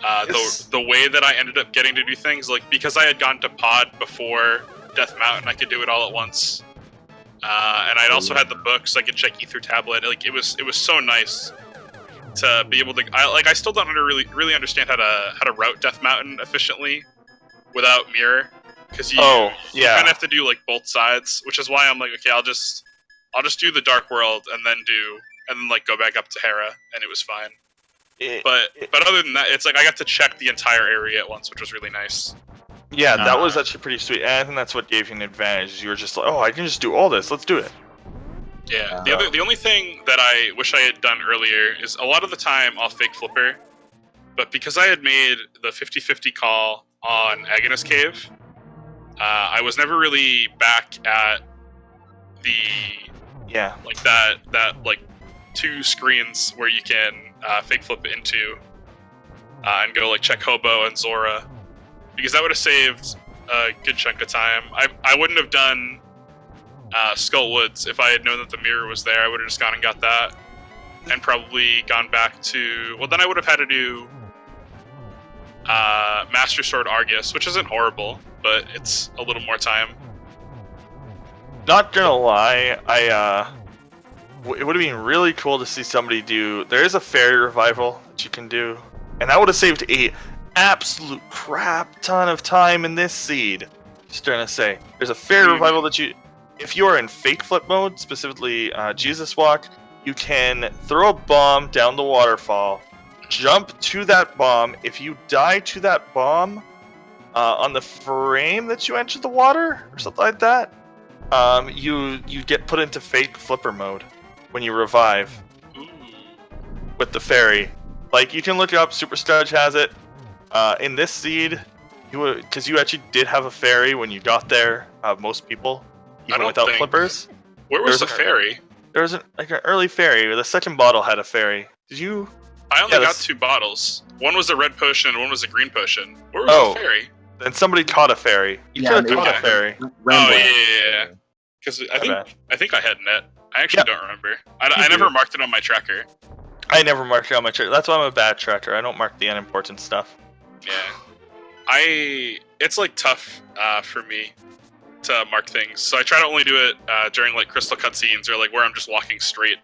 the way that I ended up getting to do things. Like, because I had gone to Pod before Death Mountain, I could do it all at once. And I'd also had the book, so I could check Ether Tablet. Like, it was so nice to be able to. I still don't really understand how to route Death Mountain efficiently without Mirror, because you kind of have to do like both sides, which is why I'm like, okay, I'll just do the Dark World and then like go back up to Hera, and it was fine. But other than that, it's like I got to check the entire area at once, which was really nice. Yeah, that was actually pretty sweet. And I think that's what gave you an advantage. You were just like, oh, I can just do all this. Let's do it. Yeah. The only thing that I wish I had done earlier is a lot of the time I'll fake flipper, but because I had made the 50-50 call on Agonist Cave, I was never really back at the like that like 2 screens where you can fake flip it into and go like check Hobo and Zora, because that would have saved a good chunk of time. I wouldn't have done Skullwoods if I had known that the mirror was there. I would have just gone and got that, and probably gone back to. Well, then I would have had to do Master Sword Argus, which isn't horrible, but it's a little more time. Not gonna lie, it would have been really cool to see somebody do. There is a fairy revival that you can do, and that would have saved a absolute crap ton of time in this seed. Just trying to say, there's a fairy revival that if you are in fake flip mode, specifically Jesus Walk, you can throw a bomb down the waterfall, jump to that bomb. If you die to that bomb on the frame that you enter the water or something like that, you get put into fake flipper mode when you revive with the fairy. Like, you can look it up. Super Studge has it. In this seed, because you actually did have a fairy when you got there. Most people, even without flippers. Where was the fairy? There was an early fairy. The second bottle had a fairy. Did you? I only got 2 bottles. One was a red potion and one was a green potion. Where was the fairy? Then somebody caught a fairy. You could have caught a fairy. Yeah. Because I think I had net. I actually don't remember. I never marked it on my tracker. I never marked it on my tracker. That's why I'm a bad tracker. I don't mark the unimportant stuff. Yeah. It's like tough for me to mark things. So I try to only do it during like crystal cutscenes or like where I'm just walking straight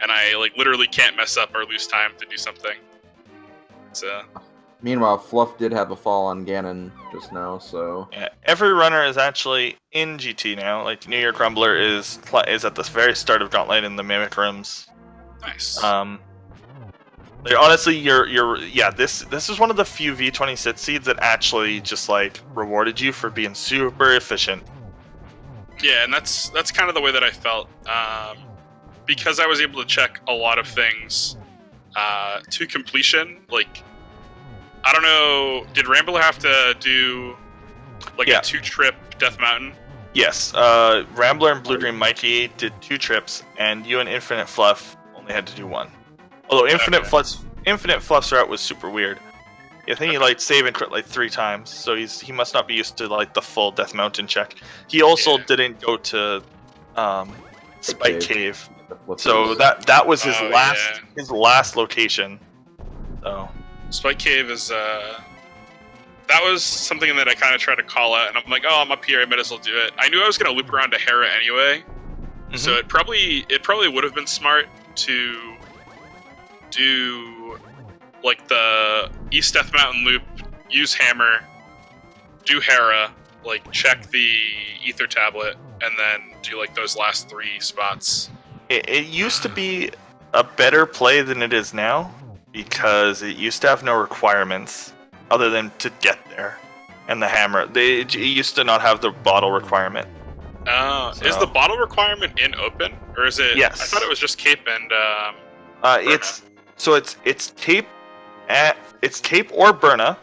and I like literally can't mess up or lose time to do something. So Meanwhile, Fluff did have a fall on Ganon just now, so... Yeah, every runner is actually in GT now. Like, NYRambler is at the very start of Gauntlet in the Mimic Rooms. Nice. Like, honestly, this is one of the few V26 seeds that actually just like rewarded you for being super efficient. Yeah, and that's kind of the way that I felt, because I was able to check a lot of things to completion. Like, I don't know, did Rambler have to do like a 2-trip Death Mountain? Yes, Rambler and BlueGreenMikey did 2 trips, and you and infinitefluff only had to do 1. Although infinitefluff's route was super weird. I think he like save and crit like 3 times, so he must not be used to like the full Death Mountain check. He also didn't go to Spike Cave, so that was his his last location. So Spike Cave is that was something that I kind of tried to call out, and I'm like, oh, I'm up here, I might as well do it. I knew I was going to loop around to Hera anyway, so it probably would have been smart to do like the East Death Mountain loop, use Hammer, do Hera, like check the Ether Tablet, and then do like those last 3 spots. It used to be a better play than it is now, because it used to have no requirements other than to get there, and the Hammer. It used to not have the bottle requirement. Is the bottle requirement in open, or is it? Yes. I thought it was just Cape and. It's Cape or Burna,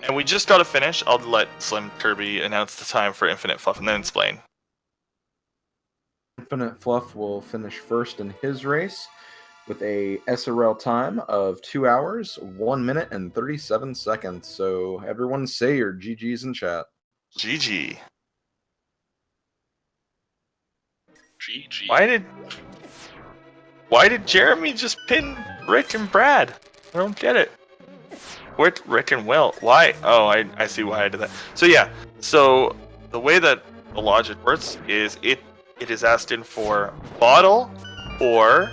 and we just got to finish. I'll let Slim Kirby announce the time for infinitefluff and then explain. infinitefluff will finish first in his race with a SRL time of 2 hours, 1 minute, and 37 seconds. So everyone say your GGs in chat. GG. GG. Why did Jeremy just pin Rick and Brad? I don't get it. Where's Rick and Will? Why? Oh, I see why I did that. So yeah, so the way that the logic works is it is asking for bottle or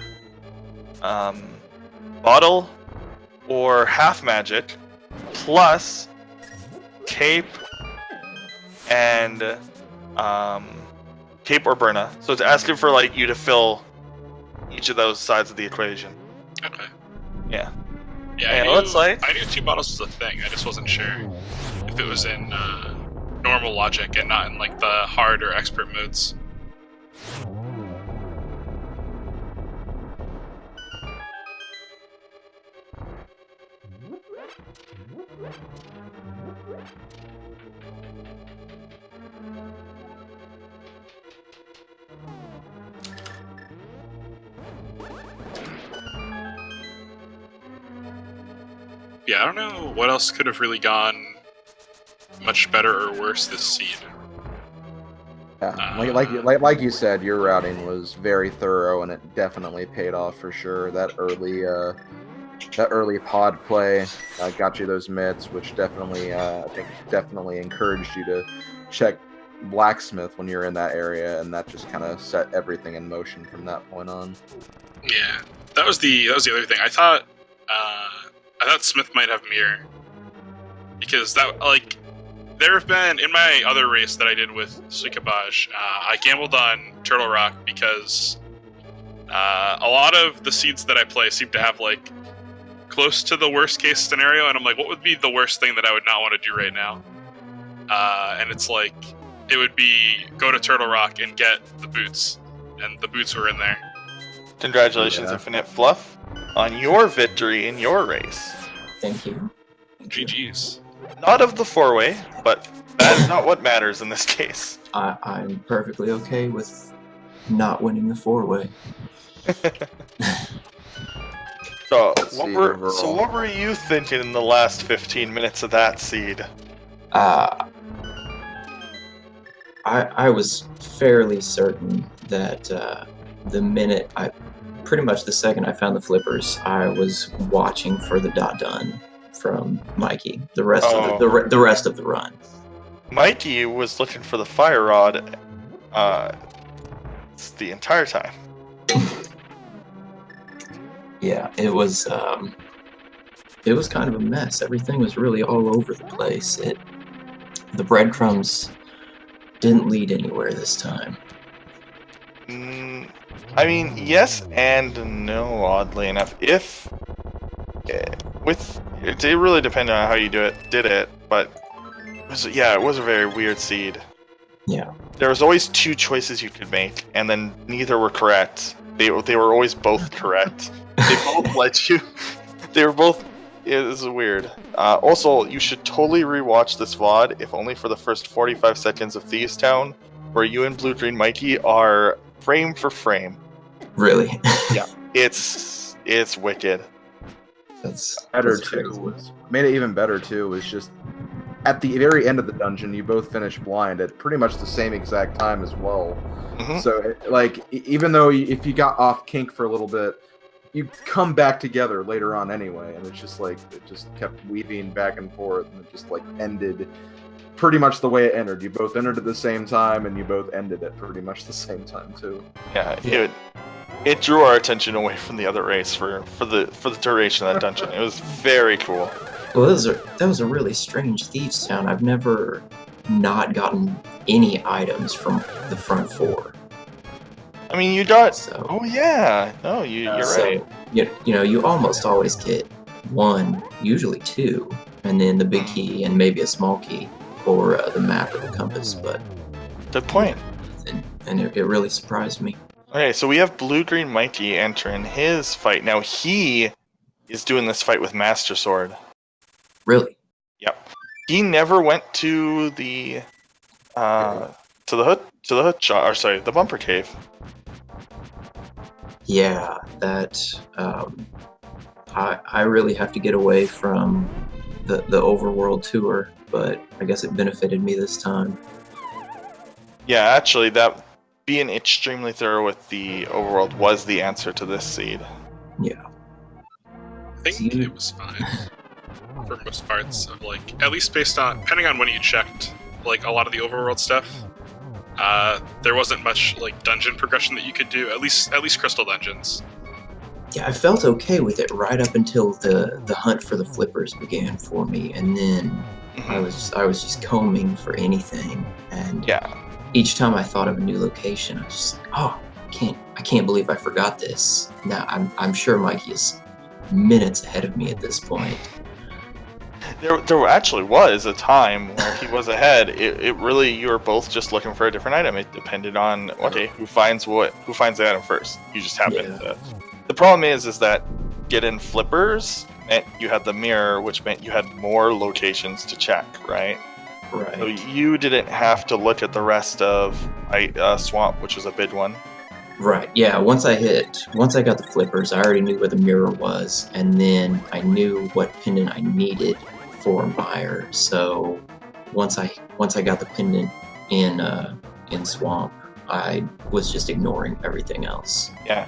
half magic plus cape and cape or Burna. So it's asking for like you to fill each of those sides of the equation. Okay. Yeah. Yeah, I knew 2 bottles was a thing. I just wasn't sure if it was in normal logic and not in like the hard or expert modes. Yeah, I don't know what else could have really gone much better or worse this seed. Yeah, like you said, your routing was very thorough, and it definitely paid off for sure. That early pod play got you those mids, which definitely I think definitely encouraged you to check Blacksmith when you're in that area, and that just kind of set everything in motion from that point on. Yeah, that was the other thing. I thought Smith might have Mirror, because that like there have been in my other race that I did with Suikabaj, I gambled on Turtle Rock because a lot of the seeds that I play seem to have like close to the worst case scenario, and I'm like, what would be the worst thing that I would not want to do right now? And it's like it would be go to Turtle Rock and get the boots, and the boots were in there. Congratulations, infinitefluff, on your victory in your race. Thank you. GG's. Not of the 4-way, but that is not what matters in this case. I'm perfectly okay with not winning the 4-way. So what were you thinking in the last 15 minutes of that seed? I was fairly certain that pretty much the second I found the flippers, I was watching for the dot done from Mikey. The rest of the run. Mikey was looking for the fire rod the entire time. Yeah, it was it was kind of a mess. Everything was really all over the place. The breadcrumbs didn't lead anywhere this time. I mean, yes and no. Oddly enough, it really depended on how you did it, but it was a very weird seed. Yeah. There was always two choices you could make, and then neither were correct. They were always both correct. They both let you. They were both. It was weird. Also, you should totally rewatch this VOD, if only for the first 45 seconds of Thieves Town, where you and BlueGreenMikey are frame for frame. Really? Yeah. It's wicked. That's Better that's too. crazy. Made it even better too. Was just at the very end of the dungeon, you both finished blind at pretty much the same exact time as well. Mm-hmm. So, even though if you got off kink for a little bit, you come back together later on anyway, and it's just like it just kept weaving back and forth, and it just like ended pretty much the way it entered. You both entered at the same time, and you both ended at pretty much the same time too. Yeah, it drew our attention away from the other race for the duration of that dungeon. It was very cool. Well, that was a really strange Thieves Town. I've never not gotten any items from the front four. I mean, you got. So, Oh yeah, no, you're so, right. You almost always get one, usually two, and then the big key and maybe a small key or the map or the compass. But Good point. and it really surprised me. Okay, so we have BlueGreenMikey entering his fight now. He is doing this fight with Master Sword. Really? Yep. He never went to the hood shot, or sorry, the bumper cave. Yeah, that I really have to get away from the overworld tour, but I guess it benefited me this time. Yeah, actually, that being extremely thorough with the overworld was the answer to this seed. Yeah. I think it was fine for most parts of at least based on depending on when you checked a lot of the overworld stuff. There wasn't much dungeon progression that you could do, at least crystal dungeons. Yeah, I felt okay with it right up until the hunt for the flippers began for me, and then I was just combing for anything, and each time I thought of a new location, I was just like, oh, I can't believe I forgot this. Now I'm sure Mikey is minutes ahead of me at this point. There actually was a time where he was ahead. It really, you were both just looking for a different item. It depended on who finds the item first. You just happened to. The problem is that getting flippers meant you had the mirror, which meant you had more locations to check, right? Right. So you didn't have to look at the rest of Swamp, which was a big one. Right. Yeah. Once I got the flippers, I already knew where the mirror was, and then I knew what pendant I needed for Meyer. So once I got the pendant in Swamp, I was just ignoring everything else. Yeah,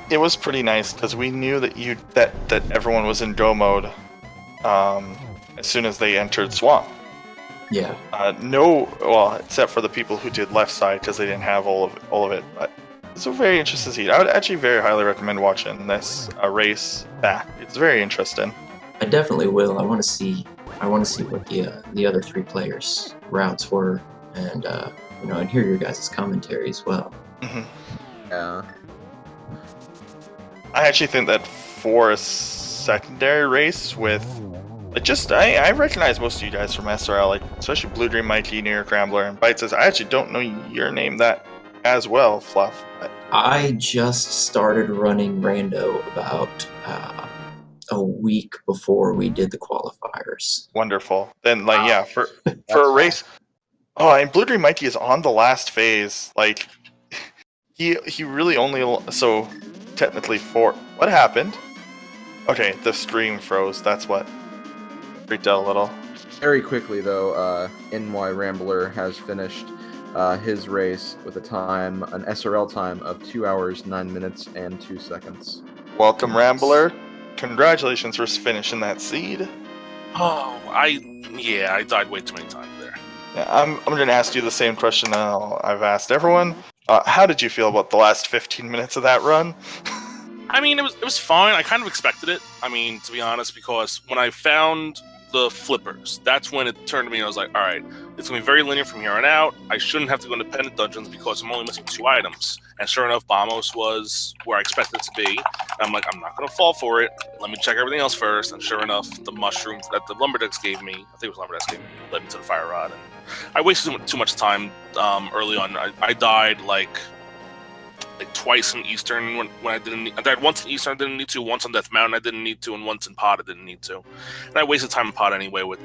it was pretty nice because we knew that everyone was in go mode as soon as they entered Swamp. Yeah. Except for the people who did left side because they didn't have all of it. But it's a very interesting seed. I would actually very highly recommend watching this race back. It's very interesting. I definitely will. I want to see what the other three players' routes were, and and hear your guys' commentary as well. Mm-hmm. Yeah. I actually think that for a secondary race with I recognize most of you guys from SRL, especially BlueGreenMikey, NYRambler, and BytesizedBK. I actually don't know your name that as well, Fluff. But I just started running Rando about a week before we did the qualifiers. Wonderful. Then, for a race. Oh, and BlueGreenMikey is on the last phase. He really only so technically what happened? Okay, the stream froze. That's what freaked out a little. Very quickly though, NYRambler has finished his race with an SRL time of 2 hours, 9 minutes, and 2 seconds. Welcome, Rambler. Congratulations for finishing that seed. Oh, I died way too many times there. Yeah, I'm going to ask you the same question I've asked everyone. How did you feel about the last 15 minutes of that run? I mean, it was fine. I kind of expected it. I mean, to be honest, because when I found the flippers, that's when it turned to me and I was like, all right, it's going to be very linear from here on out. I shouldn't have to go independent dungeons because I'm only missing 2 items. And sure enough, Bombos was where I expected it to be. And I'm like, I'm not going to fall for it. Let me check everything else first. And sure enough, the mushroom that the Lumberjacks gave me, I think it was Lumberjacks gave me, led me to the Fire Rod. And I wasted too much time early on. I died like twice in Eastern when I didn't. I died once in Eastern, I didn't need to. Once on Death Mountain, I didn't need to, and once in Pod, I didn't need to. And I wasted time in Pod anyway with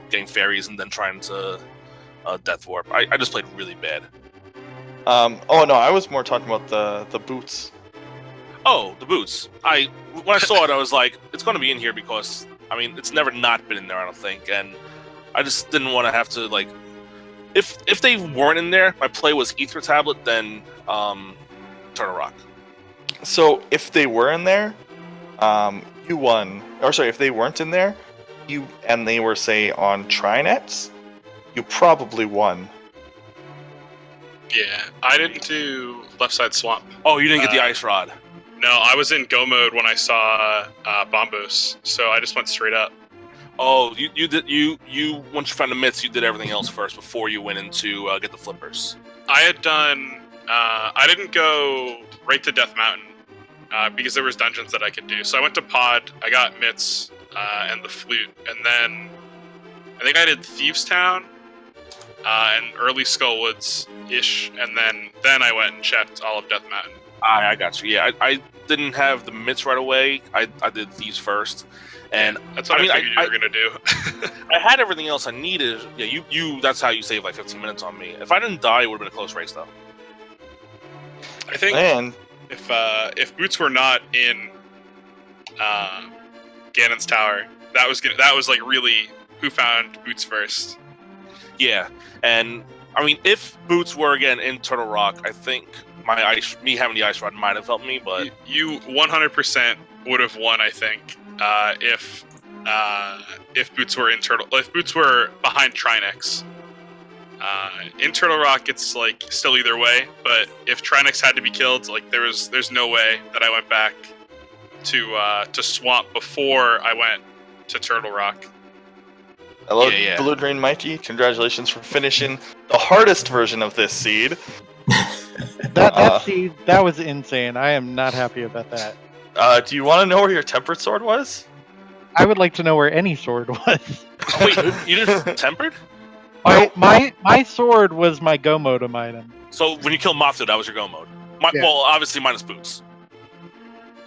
getting fairies and then trying to Death Warp. I just played really bad. Oh no, I was more talking about the boots. Oh, the boots. When I saw it, I was like, it's going to be in here because I mean, it's never not been in there. I don't think, and I just didn't want to have to like. If they weren't in there, my play was Ether Tablet, then Turtle Rock. So if they were in there, you won. Or sorry, if they weren't in there, and they were say on Trinets, you probably won. Yeah, I didn't do Left Side Swamp. Oh, you didn't get the Ice Rod. No, I was in Go mode when I saw Bombos, so I just went straight up. Oh, you did once you found the myths, you did everything else first before you went into get the flippers. I had done. I didn't go right to Death Mountain because there was dungeons that I could do. So I went to Pod. I got Mitts and the flute, and then I think I did Thieves Town and early Skullwoods ish, and then I went and checked all of Death Mountain. I got you. Yeah, I didn't have the mitts right away. I did these first, and that's what I figured you were gonna do. I had everything else I needed. Yeah, you. That's how you saved like 15 minutes on me. If I didn't die, it would have been a close race, though. I think if Boots were not in Ganon's Tower, that was like really who found Boots first. Yeah, and I mean, if Boots were again in Turtle Rock, I think me having the Ice Rod might have helped me, but you 100% would have won. I think if Boots were if Boots were behind Trinex. In Turtle Rock, it's like still either way, but if Trinex had to be killed, like there's no way that I went back to Swamp before I went to Turtle Rock. Hello, BlueGreenMikey. Congratulations for finishing the hardest version of this seed. That seed, that was insane. I am not happy about that. Do you want to know where your tempered sword was? I would like to know where any sword was. Wait, you did tempered? My sword was my go modem item. So when you killed Mothra, that was your go mode. Well, obviously minus boots.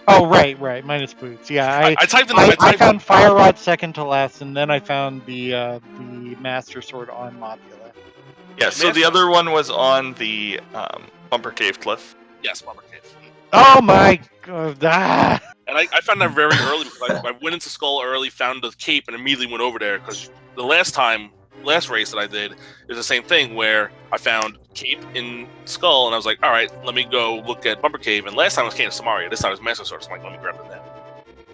Oh, right, minus boots. Yeah, I typed in. I found Fire Rod second to last, and then I found the Master Sword on Mothula. Yeah, so the other one was on the Bumper Cave Cliff. Yes, Bumper Cave. Oh my god! Ah. And I found that very early because I went into Skull early, found the cape, and immediately went over there because the last race that I did is the same thing where I found cape in Skull and I was like, all right, let me go look at Bumper Cave. And last time it was Cane of Samaria, this time it was Master Sword. So I'm like, let me grab it then.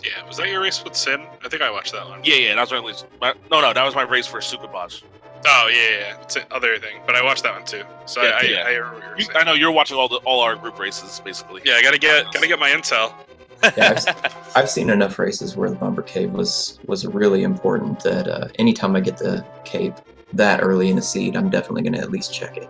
Yeah, was that your race with Sin? I think I watched that one. Yeah, that was no, that was my race for Sukabaj. Oh yeah, it's another thing. But I watched that one too. So I remember what you were saying. I know you're watching all our group races basically. Yeah, I gotta get my intel. Yeah, I've seen enough races where the Bumper Cave was really important that anytime I get the cape that early in the seed, I'm definitely going to at least check it.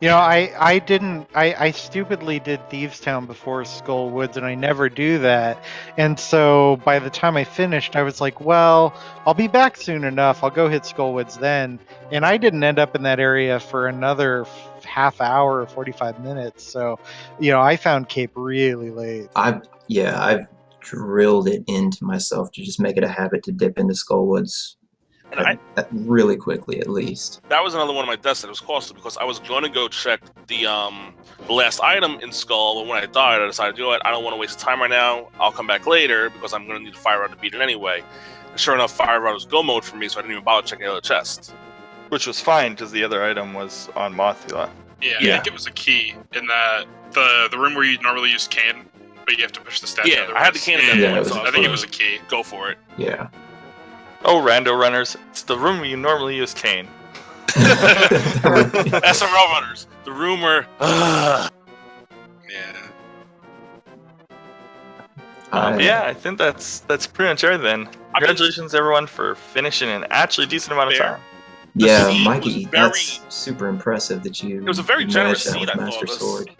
You know, I stupidly did Thieves Town before Skull Woods, and I never do that. And so by the time I finished, I was like, well, I'll be back soon enough. I'll go hit Skull Woods then. And I didn't end up in that area for another half hour or 45 minutes. So, you know, I found Cape really late. I've drilled it into myself to just make it a habit to dip into Skull Woods. And really quickly, at least. That was another one of my deaths that was costly because I was going to go check the last item in Skull, but when I died, I decided, you know what, I don't want to waste time right now. I'll come back later because I'm going to need a Fire Rod to beat it anyway. And sure enough, Fire Rod was go mode for me, so I didn't even bother checking the other chest. Which was fine because the other item was on Mothula. Yeah, I think it was a key in that the room where you normally use Cane, but you have to push the statue. Yeah, I had the Cane in that point, so I think it was a key. Go for it. Yeah. Oh, Rando Runners, it's the room where you normally use Cane. SRL Runners, the rumor. Yeah. Yeah, I think that's pretty much everything. Congratulations, everyone, for finishing in actually a decent amount of time. Yeah, seed Mikey, was very- that's super impressive that you. It was a very managed generous that seed, with I Master thought. Sword.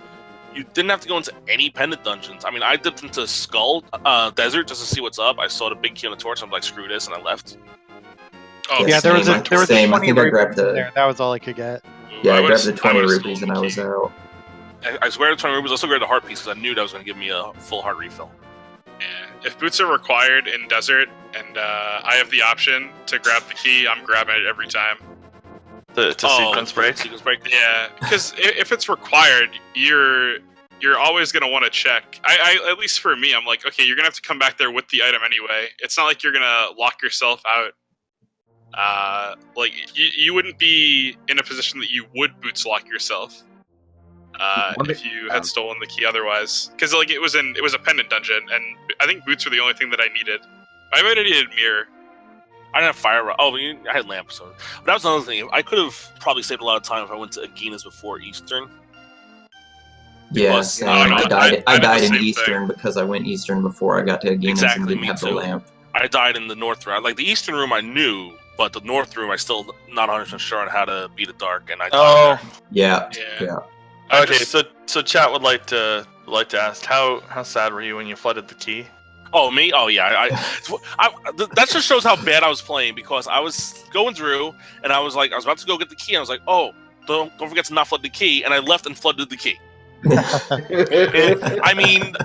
You didn't have to go into any pendant dungeons. I mean, I dipped into Skull Desert just to see what's up. I saw the big key on the torch. I'm like, screw this, and I left. Oh, Yeah, there was same, a same. I 20 think I rupees grabbed in the. there. That was all I could get. Yeah, I grabbed would've- the 20 would've rupees stolen and I the was key. out. I swear to 20 rupees. I also grabbed the heart piece because I knew that was going to give me a full heart refill. Yeah. If boots are required in desert, and I have the option to grab the key, I'm grabbing it every time. To sequence break. Sequence break. Yeah, because if it's required, you're always gonna want to check. I at least for me, I'm like, okay, you're gonna have to come back there with the item anyway. It's not like you're gonna lock yourself out. Like you wouldn't be in a position that you would boots lock yourself if you had stolen the key otherwise. Because like it was a pendant dungeon, and I think boots were the only thing that I needed. I might have needed mirror. I didn't have fire rod. Oh, I had lamp. So that was another thing. I could have probably saved a lot of time if I went to Agina's before Eastern. Yeah, Because- same. Oh, no, I I died did the in same Eastern because I went Eastern before I got to Agina's Exactly, and didn't me have the too. lamp. I died in the North room. Like the Eastern room, I knew, but the North room, I still not 100% sure on how to beat it dark, and I died Oh, there. Yeah, Yeah. yeah. okay. So chat would like to ask how sad were you when you flooded the key? Oh, me? Oh, yeah. That just shows how bad I was playing because I was going through and I was about to go get the key. And I was like, oh, don't forget to not flood the key. And I left and flooded the key. I mean,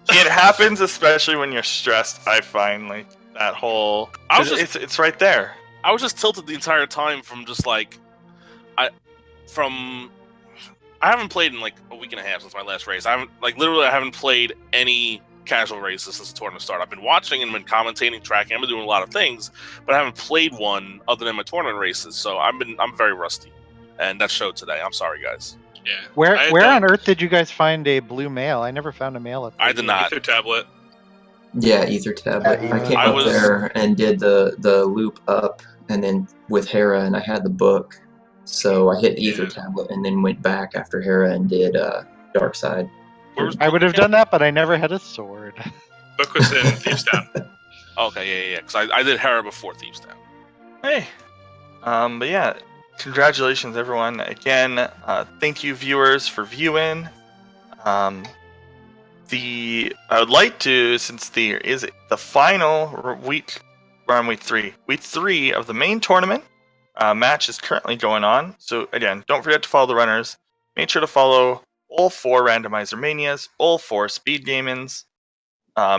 It happens especially when you're stressed. I find like that whole. It's right there. I was just tilted the entire time from just like, I haven't played in like a week and a half since my last race. I haven't played any casual races since the tournament started. I've been watching and been commentating, tracking. I've been doing a lot of things, but I haven't played one other than my tournament races. So I'm very rusty, and that showed today. I'm sorry, guys. Yeah. Where I on earth did you guys find a blue mail? I never found a mail up there. I did not. Ether tablet. Yeah, Ether tablet. I came I up was- there and did the loop up, and then with Hera, and I had the book, so I hit Ether Yeah. tablet, and then went back after Hera and did Dark Side. Where was I would have done that, but I never had a sword. Book was in Thieves Town. Okay, yeah. Because I did Hera before Thieves Town. Hey. But yeah, congratulations everyone. Again, thank you viewers for viewing. I would like to, since there is the final week, we're on week 3. Week 3 of the main tournament match is currently going on. So again, don't forget to follow the runners. Make sure to follow all 4 Randomizer Manias, all 4 Speed Gamins.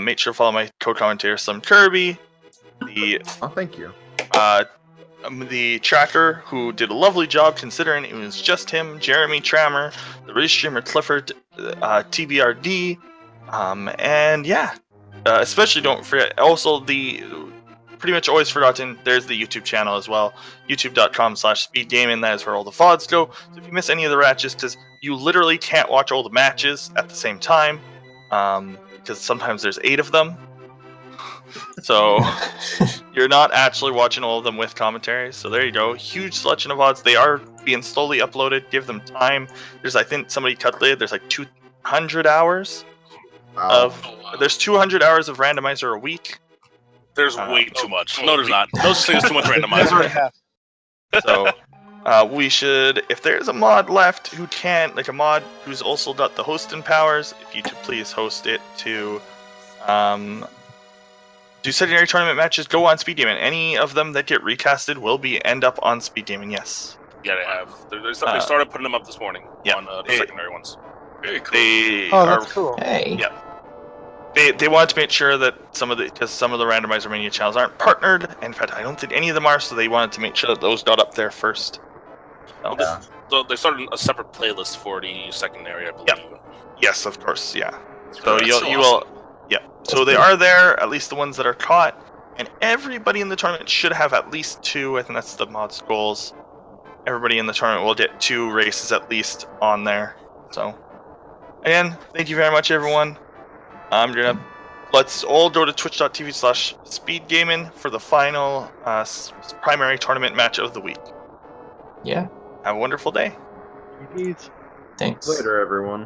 Make sure to follow my co-commentator Slim Kirby, Oh, thank you. the tracker who did a lovely job considering it was just him, Jeremy Trammer, the race streamer Clifford, TBRD, and yeah, especially don't forget also the pretty much always forgotten, there's the YouTube channel as well, youtube.com/speedgaming. That is where all the VODs go. So if you miss any of the matches, because you literally can't watch all the matches at the same time, because sometimes there's 8 of them. So you're not actually watching all of them with commentary. So there you go. Huge selection of VODs. They are being slowly uploaded. Give them time. There's, I think somebody calculated, there's like 200 hours of. Oh, wow. There's 200 hours of randomizer a week. There's way too much. No, there's not. No such thing as too much randomizer. So we should, if there's a mod left who can, like a mod who's also got the hosting powers, if you could please host it to do secondary tournament matches, go on Speed Gaming. Any of them that get recasted will end up on Speed Gaming, yes. Yeah, they have. They started putting them up this morning on the secondary ones. Very cool. They Oh, are that's cool. Hey. Yeah. They wanted to make sure that some of the Randomizer Mania channels aren't partnered. In fact, I don't think any of them are, so they wanted to make sure that those got up there first. So, So they started a separate playlist for the secondary, I believe. yes, of course, yeah. So That's you so will, yeah. So they are there, at least the ones that are caught, and everybody in the tournament should have at least 2. I think that's the mod's goals. Everybody in the tournament will get 2 races at least on there. So, again, thank you very much, everyone. Let's all go to twitch.tv/speedgaming for the final primary tournament match of the week. Yeah. Have a wonderful day. GG's. Thanks. Later, everyone.